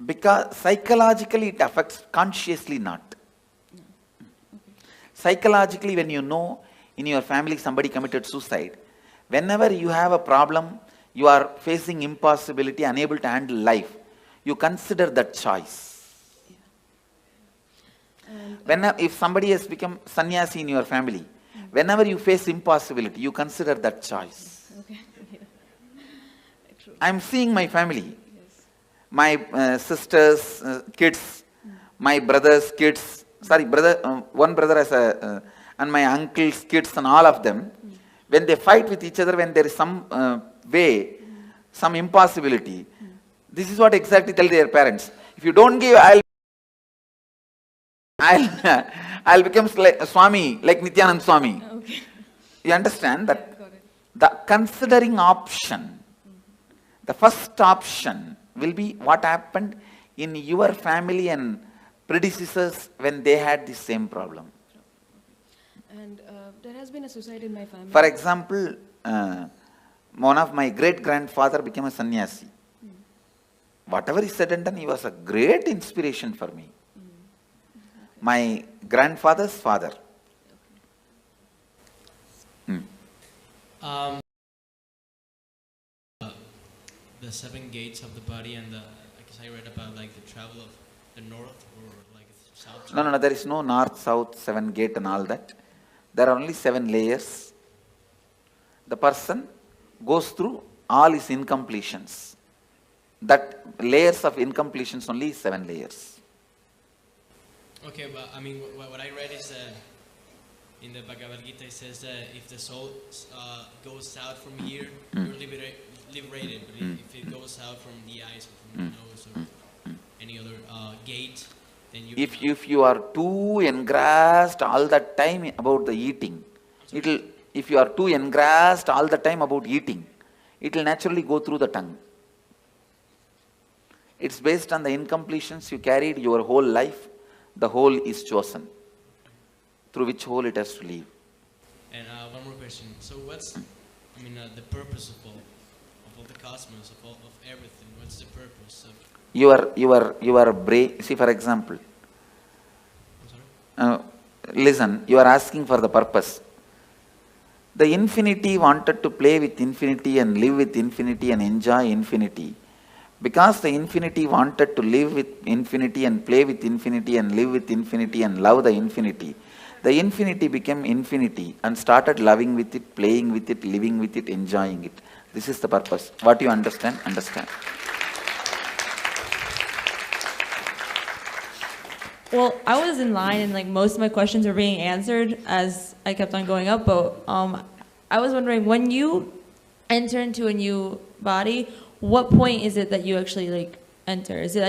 Because psychologically it affects, consciously not. Psychologically, when you know in your family somebody committed suicide, whenever you have a problem, you are facing impossibility, unable to handle life, you consider that choice. If somebody has become sannyasi in your family, whenever you face impossibility, you consider that choice. Okay. I am seeing my family, my sisters' kids, my brother's kids, one brother has and my uncle's kids and all of them, when they fight with each other, when there is some some impossibility, this is what exactly tell their parents. If you don't give, I'll become Swami, like Nityanand Swami. Okay. You understand that the considering option, the first option will be what happened in your family and predecessors when they had the same problem. And there has been a suicide in my family. For example, one of my great-grandfather became a sannyasi. Whatever he said and done, he was a great inspiration for me. My grandfather's father. The 7 gates of the body and I guess I read about like the travel of the north or like south. No, there is no north, south, 7 gate and all that. There are only 7 layers. The person goes through all his incompletions. That layers of incompletions only is 7 layers. Okay, but I mean, what I read is in the Bhagavad Gita, it says that if the soul goes out from here, you're liberated. But if it goes out from the eyes or from the nose or any other gate, then you. If you are too engrossed all the time about the eating, if you are too engrossed all the time about eating, it will naturally go through the tongue. It's based on the incompletions you carried your whole life. The whole is chosen, through which whole it has to leave. And one more question. So what's, the purpose of all the cosmos, of everything? What's the purpose of? Your brain. See, for example, listen. You are asking for the purpose. The infinity wanted to play with infinity and live with infinity and enjoy infinity. Because the infinity wanted to live with infinity and play with infinity and live with infinity and love the infinity became infinity and started loving with it, playing with it, living with it, enjoying it. This is the purpose. What you understand, understand. Well, I was in line and most of my questions were being answered as I kept on going up, but I was wondering, when you enter into a new body, what point is it that you actually enter? Is it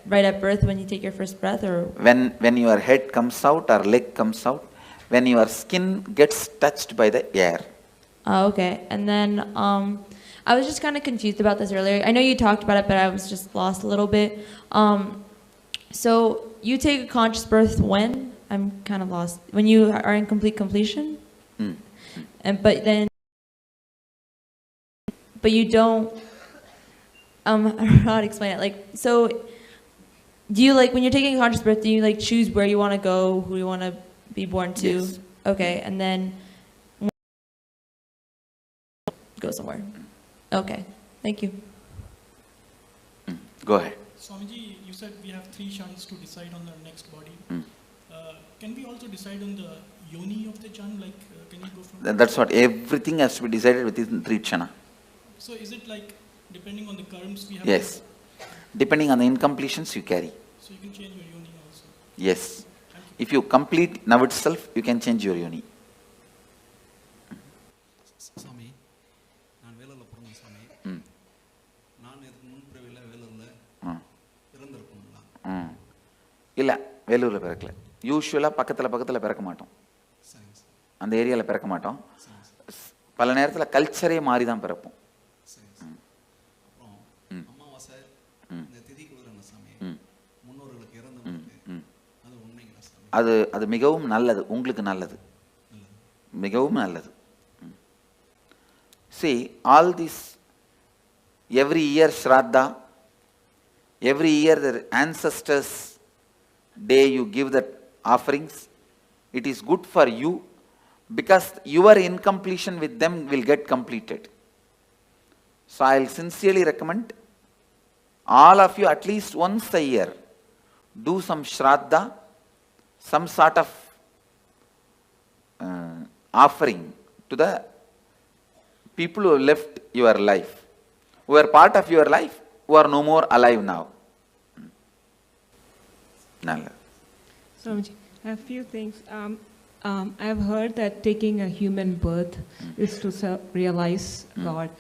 right at birth when you take your first breath, or when your head comes out or leg comes out, when your skin gets touched by the air? Okay. And then I was just kind of confused about this earlier. I know you talked about it, but I was just lost a little bit. So you take a conscious birth when? I'm kind of lost. When you are in complete completion? But you don't. I don't know how to explain it. So do you when you're taking a conscious birth, do you choose where you want to go, who you want to be born to? Yes. Okay, and then go somewhere. Okay, thank you. Go ahead. Swamiji, you said we have 3 kshanas to decide on the next body. Can we also decide on the yoni of the kshan? Can you go from? That's what, everything has to be decided within 3 kshana. So is it depending on the karms we have? Yes. Depending on the incompletions you carry. So you can change your yoni also? Yes. If you complete now itself, you can change your yoni. Swami, நான் வேலூர்ல பிறந்தேன் Swami. நான் இதுக்கு முன்பிறவில வேலூர்ல பிறந்திருப்போம்ல? இல்ல, வேலூர்ல பிறக்கல. யூசுவலா பக்கத்துல பிறக்க மாட்டோம். அந்த ஏரியால பிறக்க மாட்டோம். பல நேரத்துல கல்ச்சரே மாறி தான் பிறப்போம். அது மிகவும் நல்லது, உங்களுக்கு நல்லது, மிகவும் நல்லது. See, all this, every year Shraddha, every year the ancestors' day you give the offerings, it is good for you because your incompletion with them will get completed. So I'll sincerely recommend all of you at least once a year do some Shraddha, some sort of offering to the people who left your life, who are part of your life, who are no more alive now. Swamiji, I have a few things. I've heard that taking a human birth is to realize God.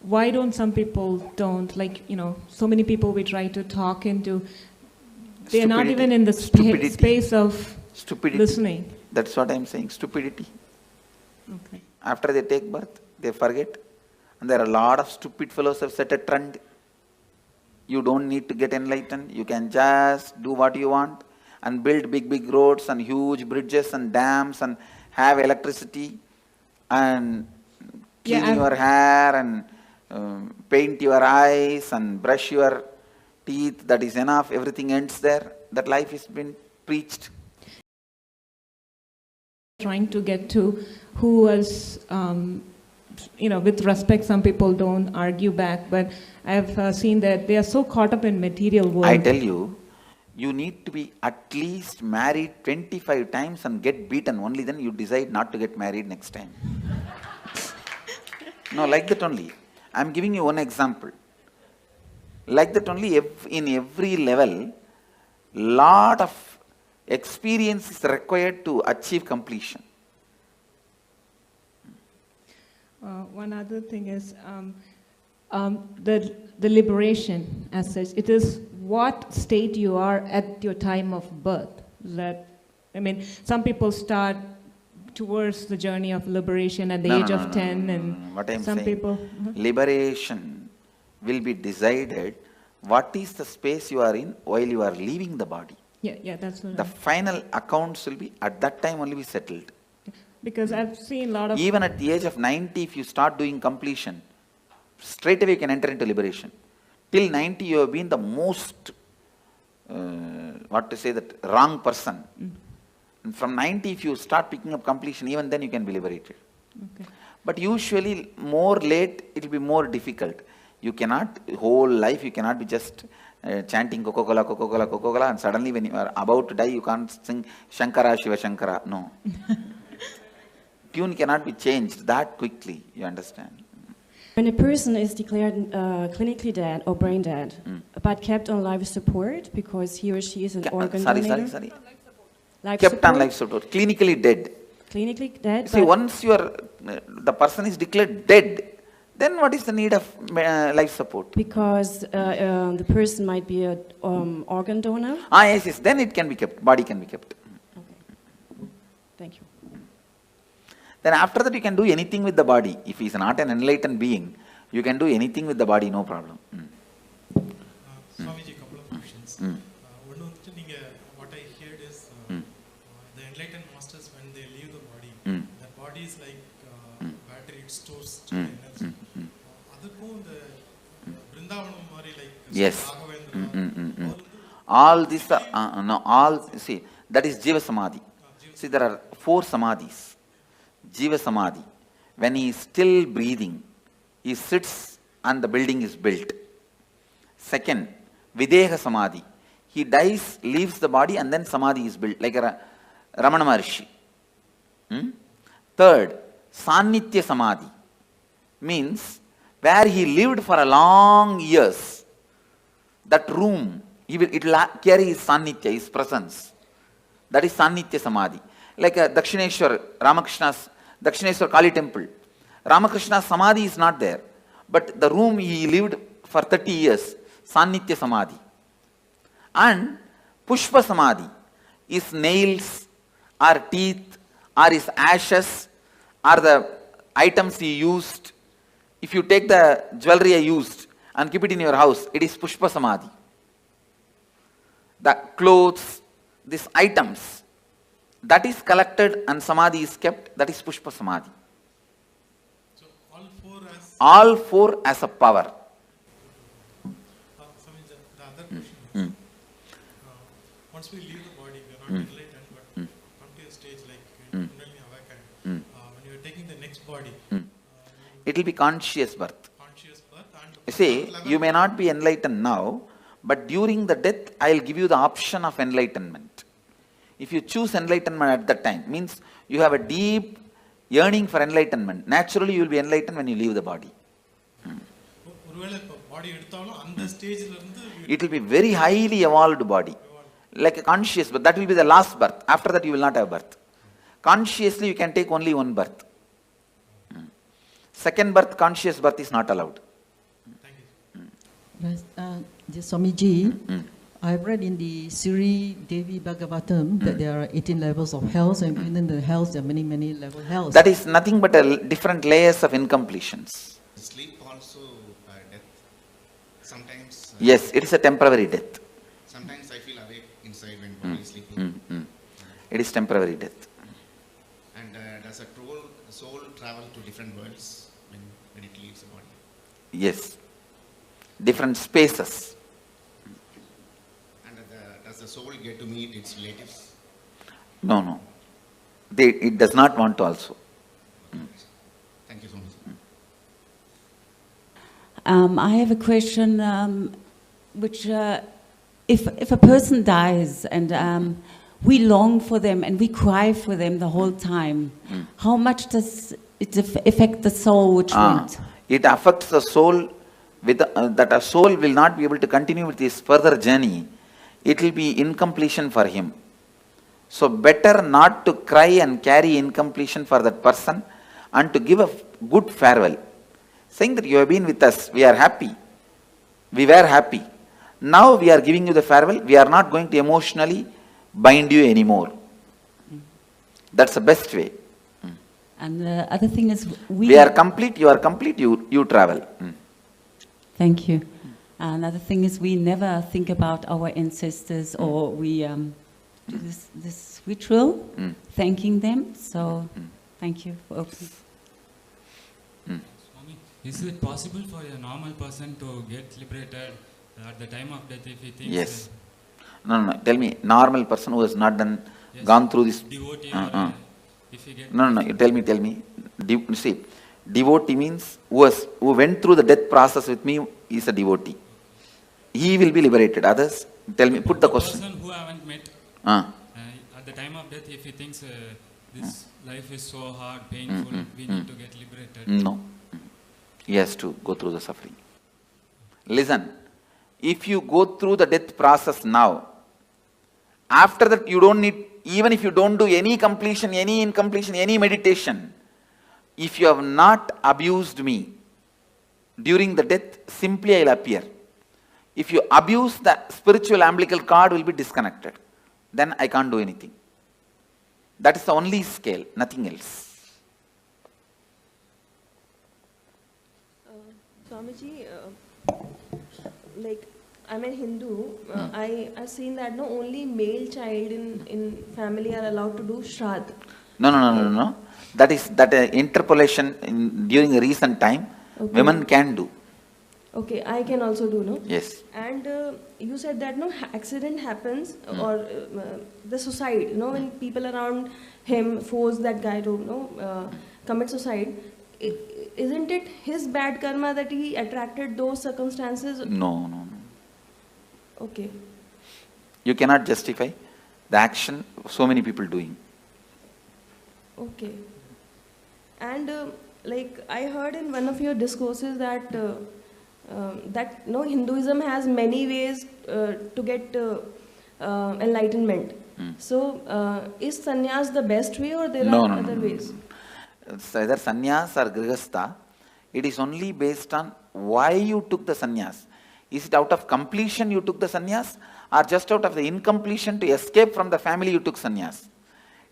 Why don't some people don't? So many people we try to talk into, they are not even in the space of listening. That's what I'm saying, stupidity. Okay. After they take birth, they forget. And there are a lot of stupid fellows who have set a trend. You don't need to get enlightened. You can just do what you want and build big roads and huge bridges and dams and have electricity and clean your hair and paint your eyes and brush your teeth. That is enough. Everything ends there. That life has been preached. Trying to get to who was, with respect, some people don't argue back, but I've seen that they are so caught up in material world. I tell you, you need to be at least married 25 times and get beaten. Only then you decide not to get married next time. No, like that only. I'm giving you one example. Like that only in every level, lot of experience is required to achieve completion. One other thing is the liberation as such. It is what state you are at your time of birth. That, I mean, some people start towards the journey of liberation at the age of 10, and what I'm some saying, people. Liberation will be decided what is the space you are in while you are leaving the body. Yeah, that's what The final accounts will be at that time only be settled. Because I've seen a lot of... Even at the age of 90, if you start doing completion, straight away you can enter into liberation. Till 90, you have been the most, wrong person. And from 90, if you start picking up completion, even then you can be liberated. Okay. But usually, more late, it will be more difficult. You cannot, whole life, you cannot be just chanting Coca-Cola, Coca-Cola, Coca-Cola, and suddenly when you are about to die, you can't sing Shankara, Shiva Shankara. No. Tune cannot be changed that quickly, you understand. When a person is declared clinically dead or brain dead, but kept on life support because he or she is an organ donator. Sorry. Life Kept support? on life support, clinically dead. Clinically dead. See, once you are, the person is declared dead, then what is the need of life support? Because the person might be an organ donor. Yes, then it can be kept, body can be kept. Thank you. Then after that you can do anything with the body. If he is not an enlightened being, you can do anything with the body, no problem. Swamiji, a couple of questions. What I heard is the enlightened masters, when they leave the body, the body is like battery, it stores energy. Yes. All these are, see, that is Jiva Samadhi. See, there are 4 Samadhis. Jiva Samadhi. When he is still breathing, he sits and the building is built. Second, Videha Samadhi. He dies, leaves the body, and then Samadhi is built, like a Ramana Maharshi. Third, Sannitya Samadhi. Means, where he lived for a long years, that room, it will carry his Sannitya, his presence. That is Sannitya Samadhi. Like a Dakshineshwar, Ramakrishna's Dakshineshwar Kali temple. Ramakrishna's Samadhi is not there. But the room he lived for 30 years, Sannitya Samadhi. And Pushpa Samadhi is nails, or teeth, or his ashes, or the items he used. If you take the jewelry I used and keep it in your house, it is Pushpa Samadhi. The clothes, these items, that is collected and Samadhi is kept, that is Pushpa Samadhi. So all four as a power. The other question is, once we leave the body, we are not enlightened, but come to a stage like when you are taking the next body. It will be conscious birth. See, you may not be enlightened now, but during the death, I will give you the option of enlightenment. If you choose enlightenment at that time, means you have a deep yearning for enlightenment. Naturally, you will be enlightened when you leave the body. It will be very highly evolved body, like a conscious birth. That will be the last birth. After that, you will not have birth. Consciously, you can take only one birth. Second birth, conscious birth is not allowed. Swamiji, I've read in the Sri Devi Bhagavatam that there are 18 levels of hells, and within the hells there are many, many level hells. That is nothing but different layers of incompletions. Sleep also death. Sometimes. Yes, it is a temporary death. Sometimes I feel awake inside when body is sleeping. It is temporary death. And does a soul travel to different worlds when it leaves the body? Yes. Different spaces. And does the soul get to meet its relatives? No. It does not want to also. Thank you so much. I have a question, which if a person dies and we long for them and we cry for them the whole time, how much does it affect the soul which went? It affects the soul that a soul will not be able to continue with his further journey, it will be incompletion for him. So better not to cry and carry incompletion for that person and to give a good farewell. Saying that you have been with us, we are happy. We were happy. Now we are giving you the farewell, we are not going to emotionally bind you anymore. That's the best way. And the other thing is we are complete, you are complete, you travel. Thank you. Another thing is we never think about our ancestors or we do this ritual, thanking them. So thank you for opening. Swami, is it possible for a normal person to get liberated at the time of death if he thinks? Yes. No. Tell me, normal person who has not done, gone through this. Devotee if he gets. No. Tell me. See, devotee means who went through the death process with me is a devotee. He will be liberated. Others, tell me. Put the question. Person who I haven't met. At the time of death, if he thinks this life is so hard, painful, we need to get liberated. No. He has to go through the suffering. Listen, if you go through the death process now, after that you don't need, even if you don't do any completion, any incompletion, any meditation, if you have not abused me during the death, simply I will appear. If you abuse, the spiritual umbilical cord will be disconnected. Then I can't do anything. That is the only scale, nothing else. Swamiji, like I'm a Hindu, I've seen that no only male child in family are allowed to do Shraddh. No. That is interpolation during a recent time, women can do. Okay, I can also do, no? Yes. And you said that no accident happens or the suicide, when people around him force that guy to commit suicide. Isn't it his bad karma that he attracted those circumstances? No. Okay. You cannot justify the action of so many people doing. Okay. And like I heard in one of your discourses that Hinduism has many ways to get enlightenment. So is sannyas the best way or there are other ways? It's either sannyas or grihastha. It is only based on why you took the sannyas. Is it out of completion you took the sannyas or just out of the incompletion to escape from the family you took sannyas?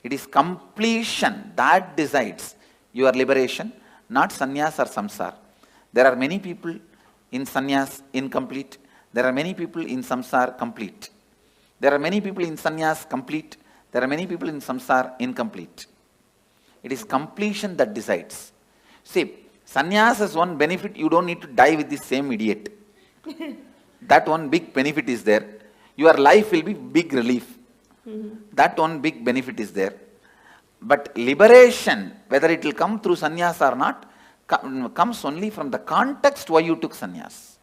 It is completion that decides your liberation, not sannyas or samsara. There are many people in sannyas incomplete. There are many people in samsara complete. There are many people in sannyas complete. There are many people in samsara incomplete. It is completion that decides. See, sannyas has one benefit, you don't need to die with the same idiot. That one big benefit is there. Your life will be big relief. That one big benefit is there. But liberation, whether it will come through sannyas or not, comes only from the context why you took sannyas.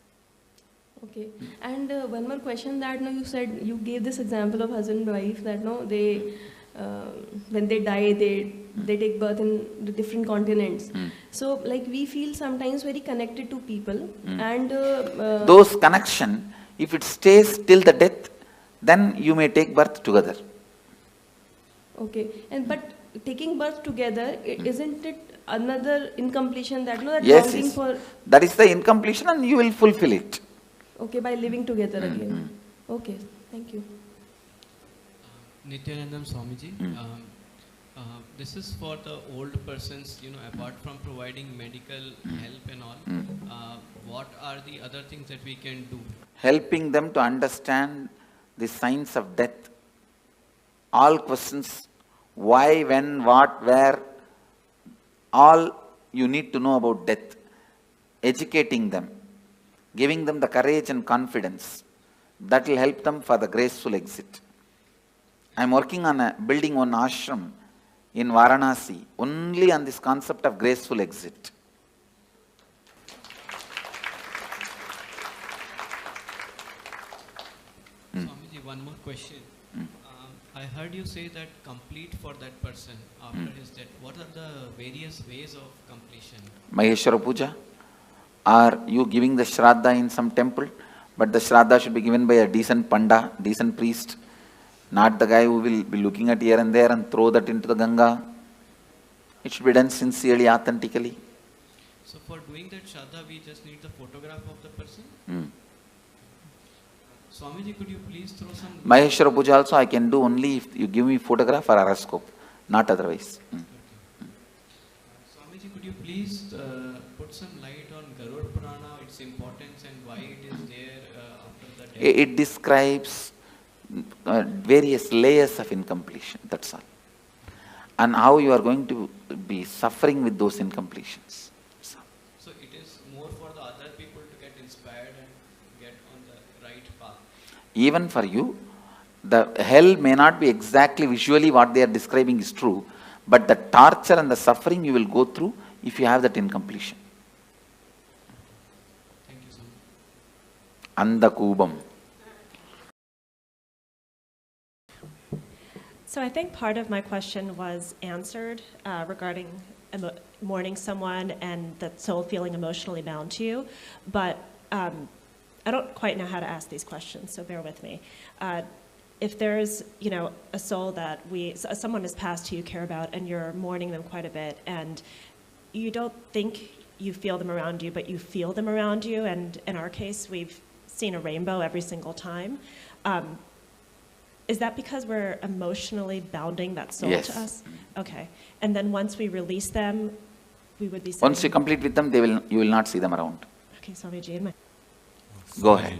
Okay. And one more question that you said, you gave this example of husband and wife that they when they die, they take birth in the different continents. So like we feel sometimes very connected to people and those connection, if it stays till the death, then you may take birth together. Okay. And but taking birth together, isn't it another incompletion that yes, longing for? That is the incompletion and you will fulfill it. Okay, by living together again. Okay, thank you. Nityanandam Swamiji, this is for the old persons, apart from providing medical help and all, what are the other things that we can do? Helping them to understand the signs of death. All questions, why, when, what, where, all you need to know about death. Educating them, giving them the courage and confidence. That will help them for the graceful exit. I am working on building one ashram in Varanasi, only on this concept of graceful exit. Swamiji, one more question. I heard you say that complete for that person after his death. What are the various ways of completion? Maheshwara Puja, Are you giving the Shraddha in some temple? But the Shraddha should be given by a decent Panda, decent priest, not the guy who will be looking at here and there and throw that into the Ganga. It should be done sincerely, authentically. So for doing that Shraddha, we just need the photograph of the person? Swamiji, could you please throw some... Maheshwara Puja also I can do only if you give me photograph or horoscope, not otherwise. Swamiji, could you please put some light on Garuda Purana, its importance and why it is there after the death? It describes various layers of incompletion, that's all. And how you are going to be suffering with those incompletions. So it is more for the other people to get inspired and get on the right path. Even for you, the hell may not be exactly visually what they are describing is true, but the torture and the suffering you will go through if you have that incompletion. Thank you so Anda much. Kubam. So I think part of my question was answered regarding mourning someone and the soul feeling emotionally bound to you, but I don't quite know how to ask these questions, so bear with me. If there's, a soul that someone has passed who you care about and you're mourning them quite a bit, and you don't think you feel them around you, but you feel them around you, and in our case, we've seen a rainbow every single time. Is that because we're emotionally bounding that soul to us? Okay. And then once we release them, we would be... Once you complete with them, you will not see them around. Okay, Swamiji. Go ahead.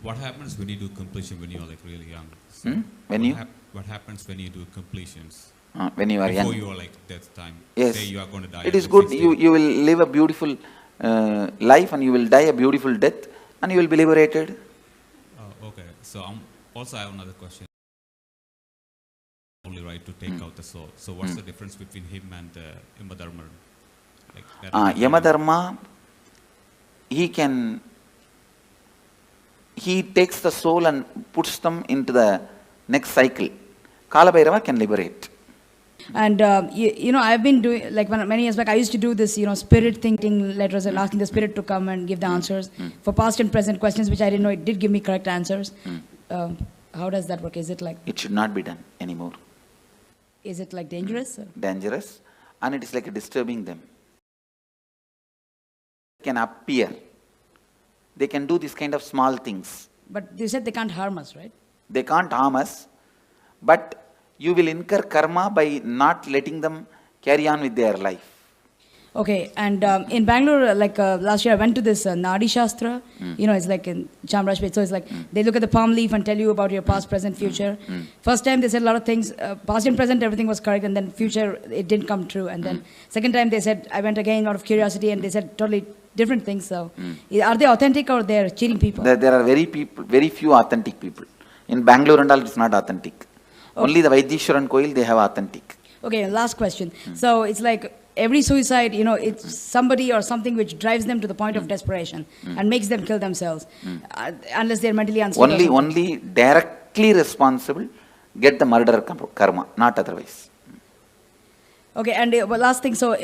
What happens when you do completion when you are like really young? So what happens when you do completions? When you are young. Before you are like death time. Yes. Say you are going to die. It is good. You will live a beautiful life and you will die a beautiful death and you will be liberated. Okay. So also I have another question. Only right to take out the soul. So what's the difference between him and Yamadharma? Like Yamadharma, he takes the soul and puts them into the next cycle. Kalabhairava can liberate. And I've been doing, like many years back, I used to do this, spirit thinking letters and asking the spirit to come and give the answers for past and present questions, which I didn't know it did give me correct answers. How does that work? Is it like... It should not be done anymore. Is it like dangerous? Dangerous, and it is like disturbing them. They can appear. They can do this kind of small things. But you said they can't harm us, right? They can't harm us, but you will incur karma by not letting them carry on with their life. Okay, and in Bangalore, last year I went to this Nadi Shastra, it's like in Chamrajpet, so it's like they look at the palm leaf and tell you about your past, present, future. First time they said a lot of things, past and present everything was correct, and then future it didn't come true, and then second time they said, I went again out of curiosity and they said totally different things, so are they authentic or they're cheating people? There are very few authentic people. In Bangalore and all it's not authentic. Okay. Only the Vaidishwaran Koil they have authentic. Okay, last question. So it's like every suicide, it's somebody or something which drives them to the point of desperation and makes them kill themselves, unless they're mentally unstable. Only directly responsible get the murder karma, not otherwise. Okay, and last thing, so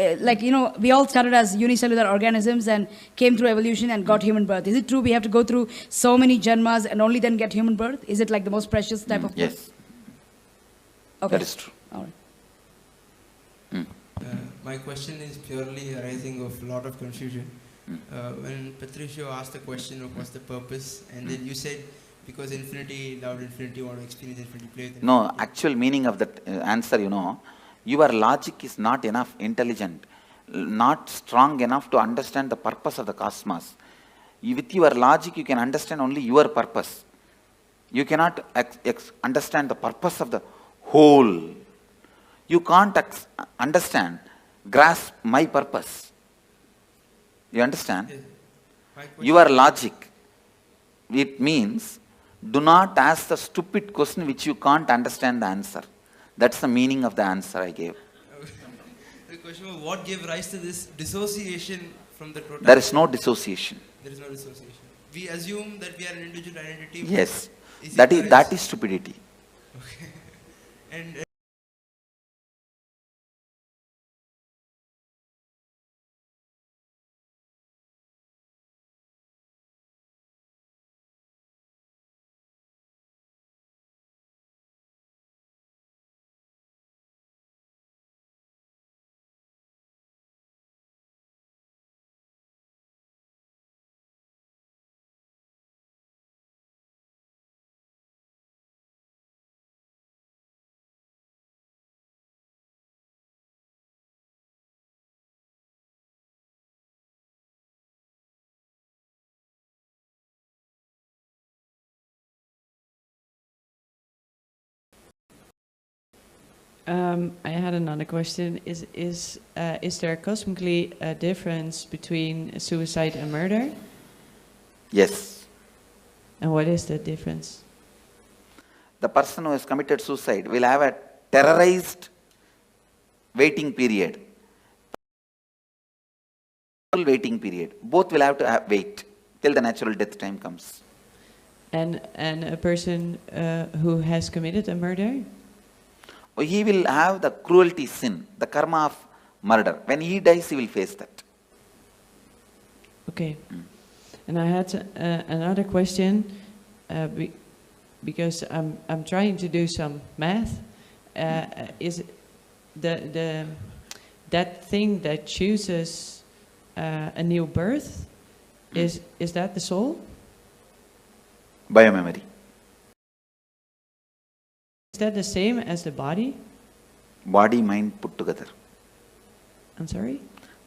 we all started as unicellular organisms and came through evolution and got human birth. Is it true we have to go through so many janmas and only then get human birth? Is it like the most precious type of birth? Yes. Okay. That is true. All right. My question is purely arising of a lot of confusion. When Patricio asked the question of what's the purpose, and then you said because infinity, loved infinity, want to experience infinity, play with infinity. No, actual meaning of that answer, your logic is not enough intelligent, not strong enough to understand the purpose of the cosmos. With your logic, you can understand only your purpose. You cannot understand the purpose of the whole. You can't grasp my purpose. You understand? Your logic, it means do not ask the stupid question which you can't understand the answer. That's the meaning of the answer I gave. The question was what gave rise to this dissociation from the totality? There is no dissociation. There is no dissociation. We assume that we are an individual identity. Yes. That is stupidity. Okay. And I had another question. Is there cosmically a difference between suicide and murder? Yes. And what is the difference? The person who has committed suicide will have a terrorized waiting period. Waiting period. Both will have to wait till the natural death time comes. And a person who has committed a murder? He will have the cruelty sin, the karma of murder. When he dies, he will face that. Okay. And I had another question, because I'm trying to do some math. Is that thing that chooses a new birth, is that the soul? Biomemory. Is that the same as the body? Body, mind put together. I'm sorry?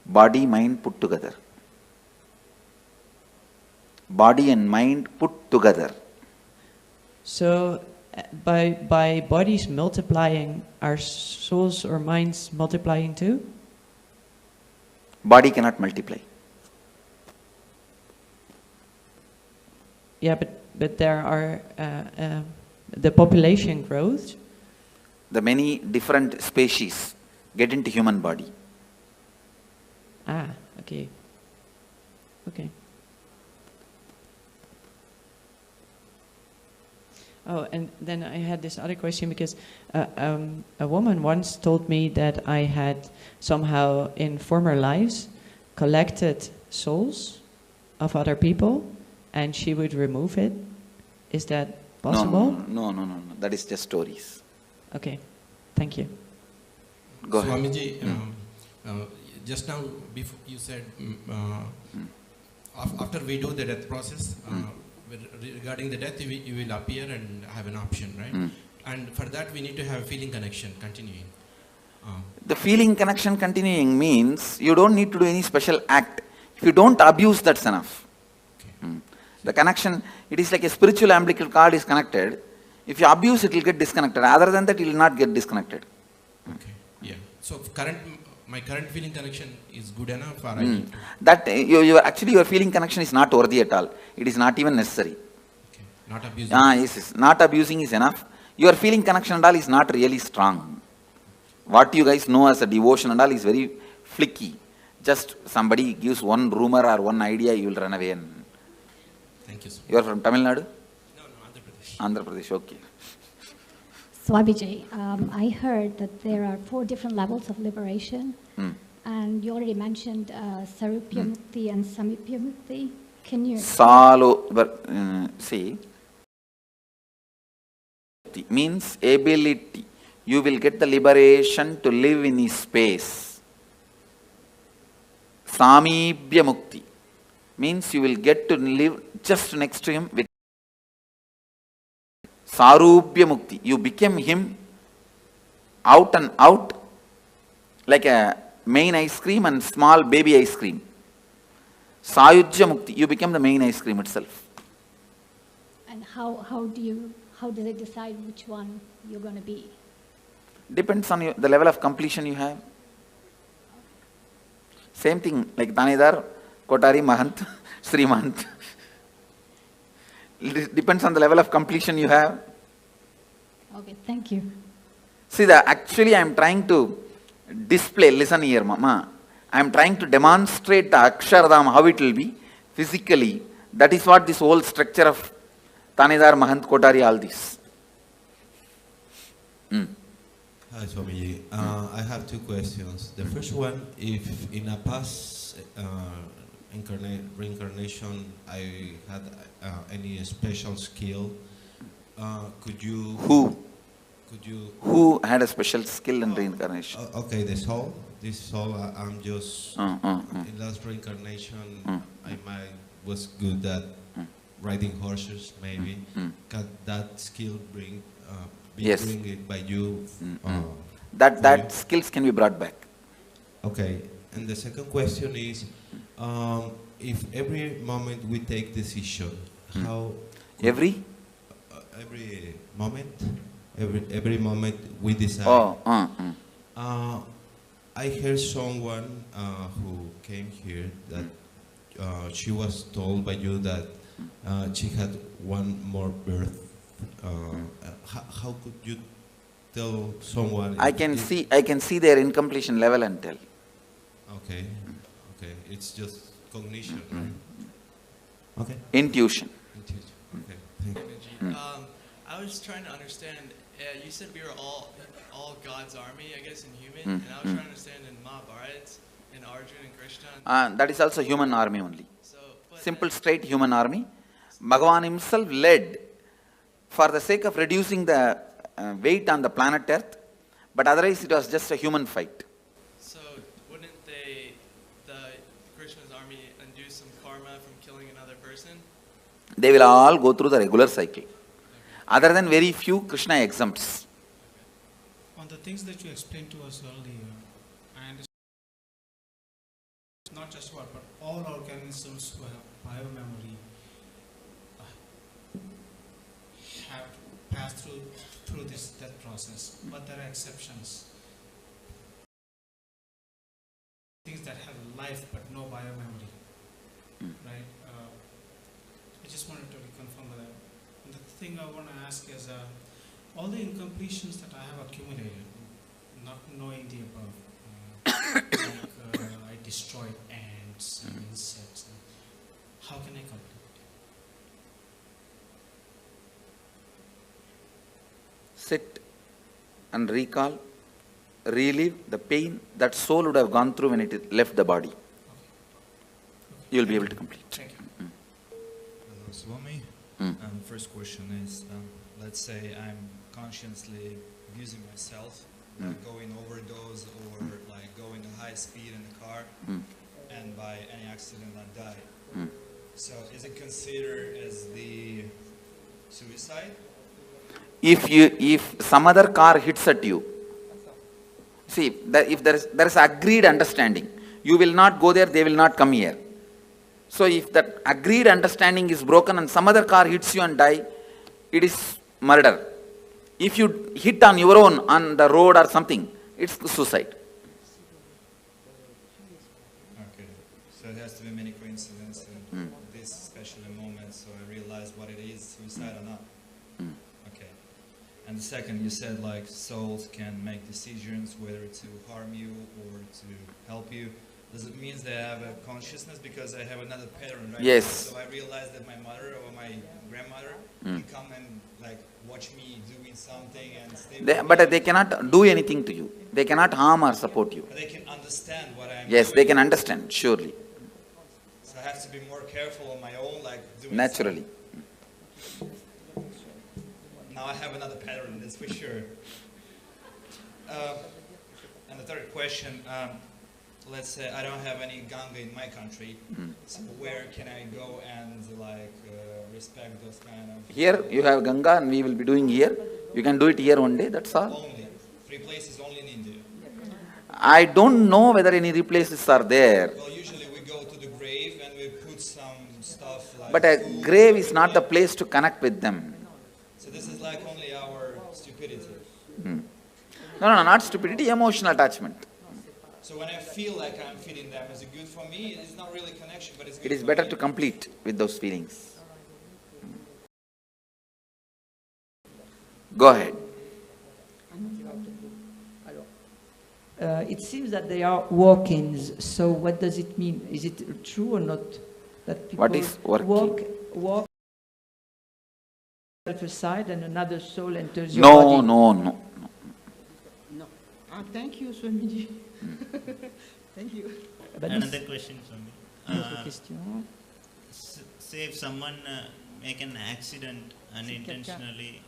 Body, mind put together. Body and mind put together. So, by bodies multiplying, are souls or minds multiplying too? Body cannot multiply. Yeah, but there are the population grows. The many different species get into human body. Ah, okay. Okay. Oh, and then I had this other question because a woman once told me that I had somehow in former lives collected souls of other people and she would remove it. Is that possible? No. That is just stories. Okay, thank you. Go ahead. Swamiji, just now before you said after we do the death process, regarding the death, you will appear and have an option, right? And for that, we need to have a feeling connection continuing. The feeling connection continuing means you don't need to do any special act. If you don't abuse, that's enough. The connection, it is like a spiritual umbilical cord is connected. If you abuse, it will get disconnected. Other than that, it will not get disconnected. Okay, yeah. So my current feeling connection is good enough, or I need to... That actually your feeling connection is not worthy at all. It is not even necessary. Okay. Not abusing. Yes. Not abusing is enough. Your feeling connection and all is not really strong. What you guys know as a devotion and all is very flicky. Just somebody gives one rumor or one idea, you will run away. And thank you, sir. You are from Tamil Nadu? No, Andhra Pradesh. Andhra Pradesh, okay. Swamiji, I heard that there are 4 different levels of liberation, and you already mentioned Sarupya Mukti and Samipya Mukti. Can you... See, means ability. You will get the liberation to live in his space. Samibhya Mukti means you will get to live just next to him with Sarubhya Mukti. You became him out and out like a main ice cream and small baby ice cream. Sayujya Mukti. You become the main ice cream itself. And how does it decide which one you're going to be? Depends on the level of completion you have. Same thing like Danidar, Kotari, Mahant, Sri Mahant. It depends on the level of completion you have. Okay, thank you. See, actually I am trying to display, listen here, Mama. I am trying to demonstrate the Akshardham, how it will be physically. That is what this whole structure of Tanidar, Mahant, Kotari, all this. Hi, Swamiji. I have 2 questions. The first one, if in a past reincarnation I had any special skill, could you... Who had a special skill in reincarnation? Okay, this soul, I'm just... In last reincarnation, I was good at riding horses, maybe. Can that skill bring it by you? That skills can be brought back. Okay, and the second question is, if every moment we take decision, how... Every moment every moment we decide. I heard someone who came here that she was told by you that she had one more birth. How could you tell someone? I can see their incompletion level and tell. Okay, okay, it's just cognition, right? Okay. Intuition. Okay, thank you. I was trying to understand. You said we were all God's army, I guess, in human, and I was trying to understand in Mahabharata, in Arjuna and Krishna. That is also human army only. Simple, straight human army. Bhagavan himself led for the sake of reducing the weight on the planet Earth, but otherwise it was just a human fight. So wouldn't the Krishna's army undo some karma from killing another person? They will all go through the regular cycle. Other than very few, Krishna exempts. On the things that you explained to us earlier, I understand not just what, but all organisms who have biomemory have to pass through this death process, but there are exceptions. Things that have life but no biomemory, right? I just wanted to reconfirm that. And the thing I want to ask is, all the incompletions that I have accumulated, not knowing the above, I destroyed ants and insects. How can I complete? Sit and recall, relive the pain that soul would have gone through when it left the body. You will be able to complete. Thank you. Hello, Swami. First question is, let's say I'm consciously abusing myself, like going overdose or like going at high speed in the car, and by any accident I die. So is it considered as the suicide? If some other car hits at you, see, if there is agreed understanding, you will not go there, they will not come here. So if that agreed understanding is broken and some other car hits you and die, it is murder. If you hit on your own on the road or something, it's suicide. Okay, so it has to be many coincidences in this special moment, so I realize what it is, suicide or not. Okay. And the second, you said like souls can make decisions whether to harm you or to help you. Does it mean they have a consciousness? Because I have another pattern, right? Yes. So I realize that my mother or my grandmother can come and like watch me doing something and stay with me. But they cannot do anything to you. They cannot harm or support you. But they can understand what I'm Yes, doing. they can understand, surely. So I have to be more careful on my own, like doing Naturally. something. Now I have another pattern, that's for sure. And the third question, let's say I don't have any Ganga in my country, so where can I go and like respect those kind of... Here you have Ganga and we will be doing here. You can do it here one day, that's all. Only. 3 places only in India. I don't know whether any places are there. Well, usually we go to the grave and we put some stuff like... But a grave is not the place to connect with them. So this is like only our stupidity. No, not stupidity, emotional attachment. So when I feel like I'm feeding them, is it good for me? It's not really connection, but it's good It is for better me. to complete with those feelings. Go ahead. It seems that they are walk-ins. So what does it mean? Is it true or not that people What is walk-in? walk aside and another soul enters your body? No. Thank you, Swamiji. Thank you. Another question, Swami. Say if someone make an accident unintentionally,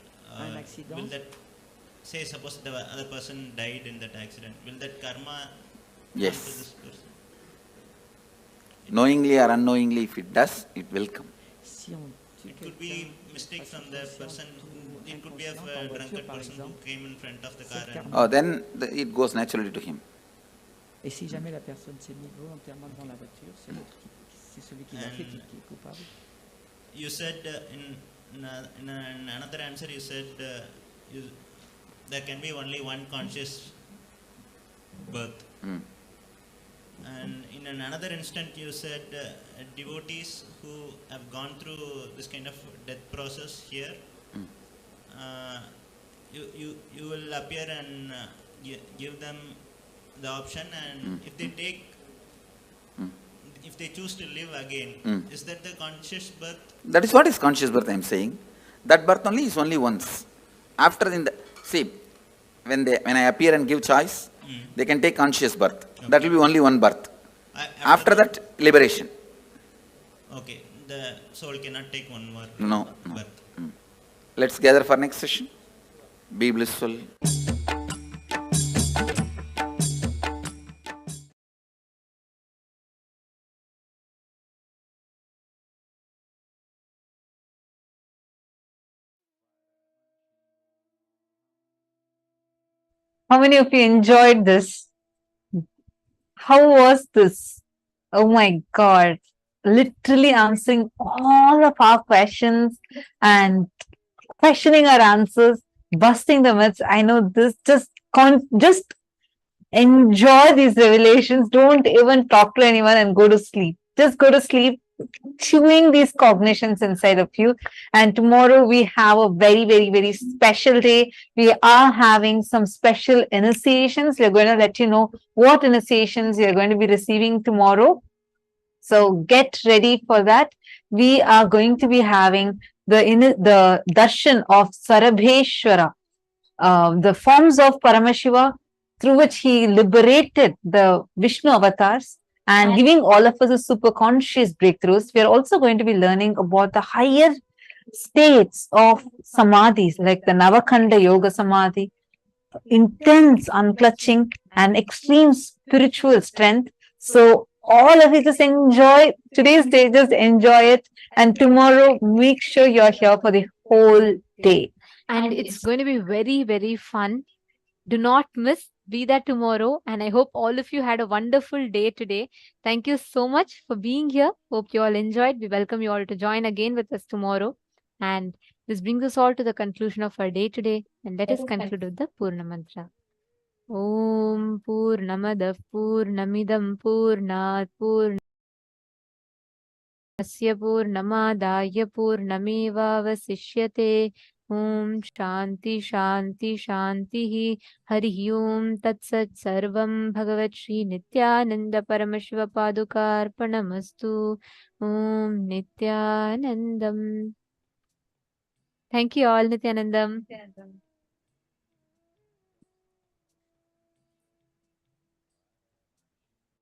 will that, say suppose the other person died in that accident, will that karma Yes. come to this person? Knowingly or unknowingly, if it does, it will come. It could be mistake from the person, it could be a drunkard person who came in front of the car and... Oh, then it goes naturally to him. Et si jamais la personne s'est mise volontairement devant la voiture, c'est celui qui l'a fait qui est coupable. You said in another answer, you said there can be only one conscious birth. And in another instant, you said devotees who have gone through this kind of death process here, you will appear and give them the option, and if they take, if they choose to live again, is that the conscious birth? That is what is conscious birth I am saying. That birth only is only once. After see, when I appear and give choice, they can take conscious birth. Okay. That will be only one birth. After that, liberation. Okay, the soul cannot take one more birth. Let's gather for next session. Be blissful. How many of you enjoyed this? How was this? Oh my God. Literally answering all of our questions and questioning our answers, busting the myths. I know this, just enjoy these revelations. Don't even talk to anyone and go to sleep. Just go to sleep, chewing these cognitions inside of you. And tomorrow we have a very, very, very special day. We are having some special initiations. We're going to let you know what initiations you're going to be receiving tomorrow. So get ready for that. We are going to be having the darshan of Sarabheshwara, the forms of Paramashiva, through which he liberated the Vishnu avatars and giving all of us a super conscious breakthroughs. We are also going to be learning about the higher states of samadhis, like the Navakhanda Yoga Samadhi, intense unclutching and extreme spiritual strength. So all of you just enjoy today's day, just enjoy it. And tomorrow, make sure you're here for the whole day. And it's going to be very, very fun. Do not miss. Be there tomorrow. And I hope all of you had a wonderful day today. Thank you so much for being here. Hope you all enjoyed. We welcome you all to join again with us tomorrow. And this brings us all to the conclusion of our day today. And let us conclude with the Purna Mantra. Om Purnamadav Purnamidam Purnat Purnasya Purnamadaya Purnameva Vasishyate. Om Shanti Shanti Shanti Hari Om Tat Sat Sarvam Bhagavat Shri Nityananda Paramashiva Padukarpanamastu. Om Nityanandam. Thank you all, Nityanandam.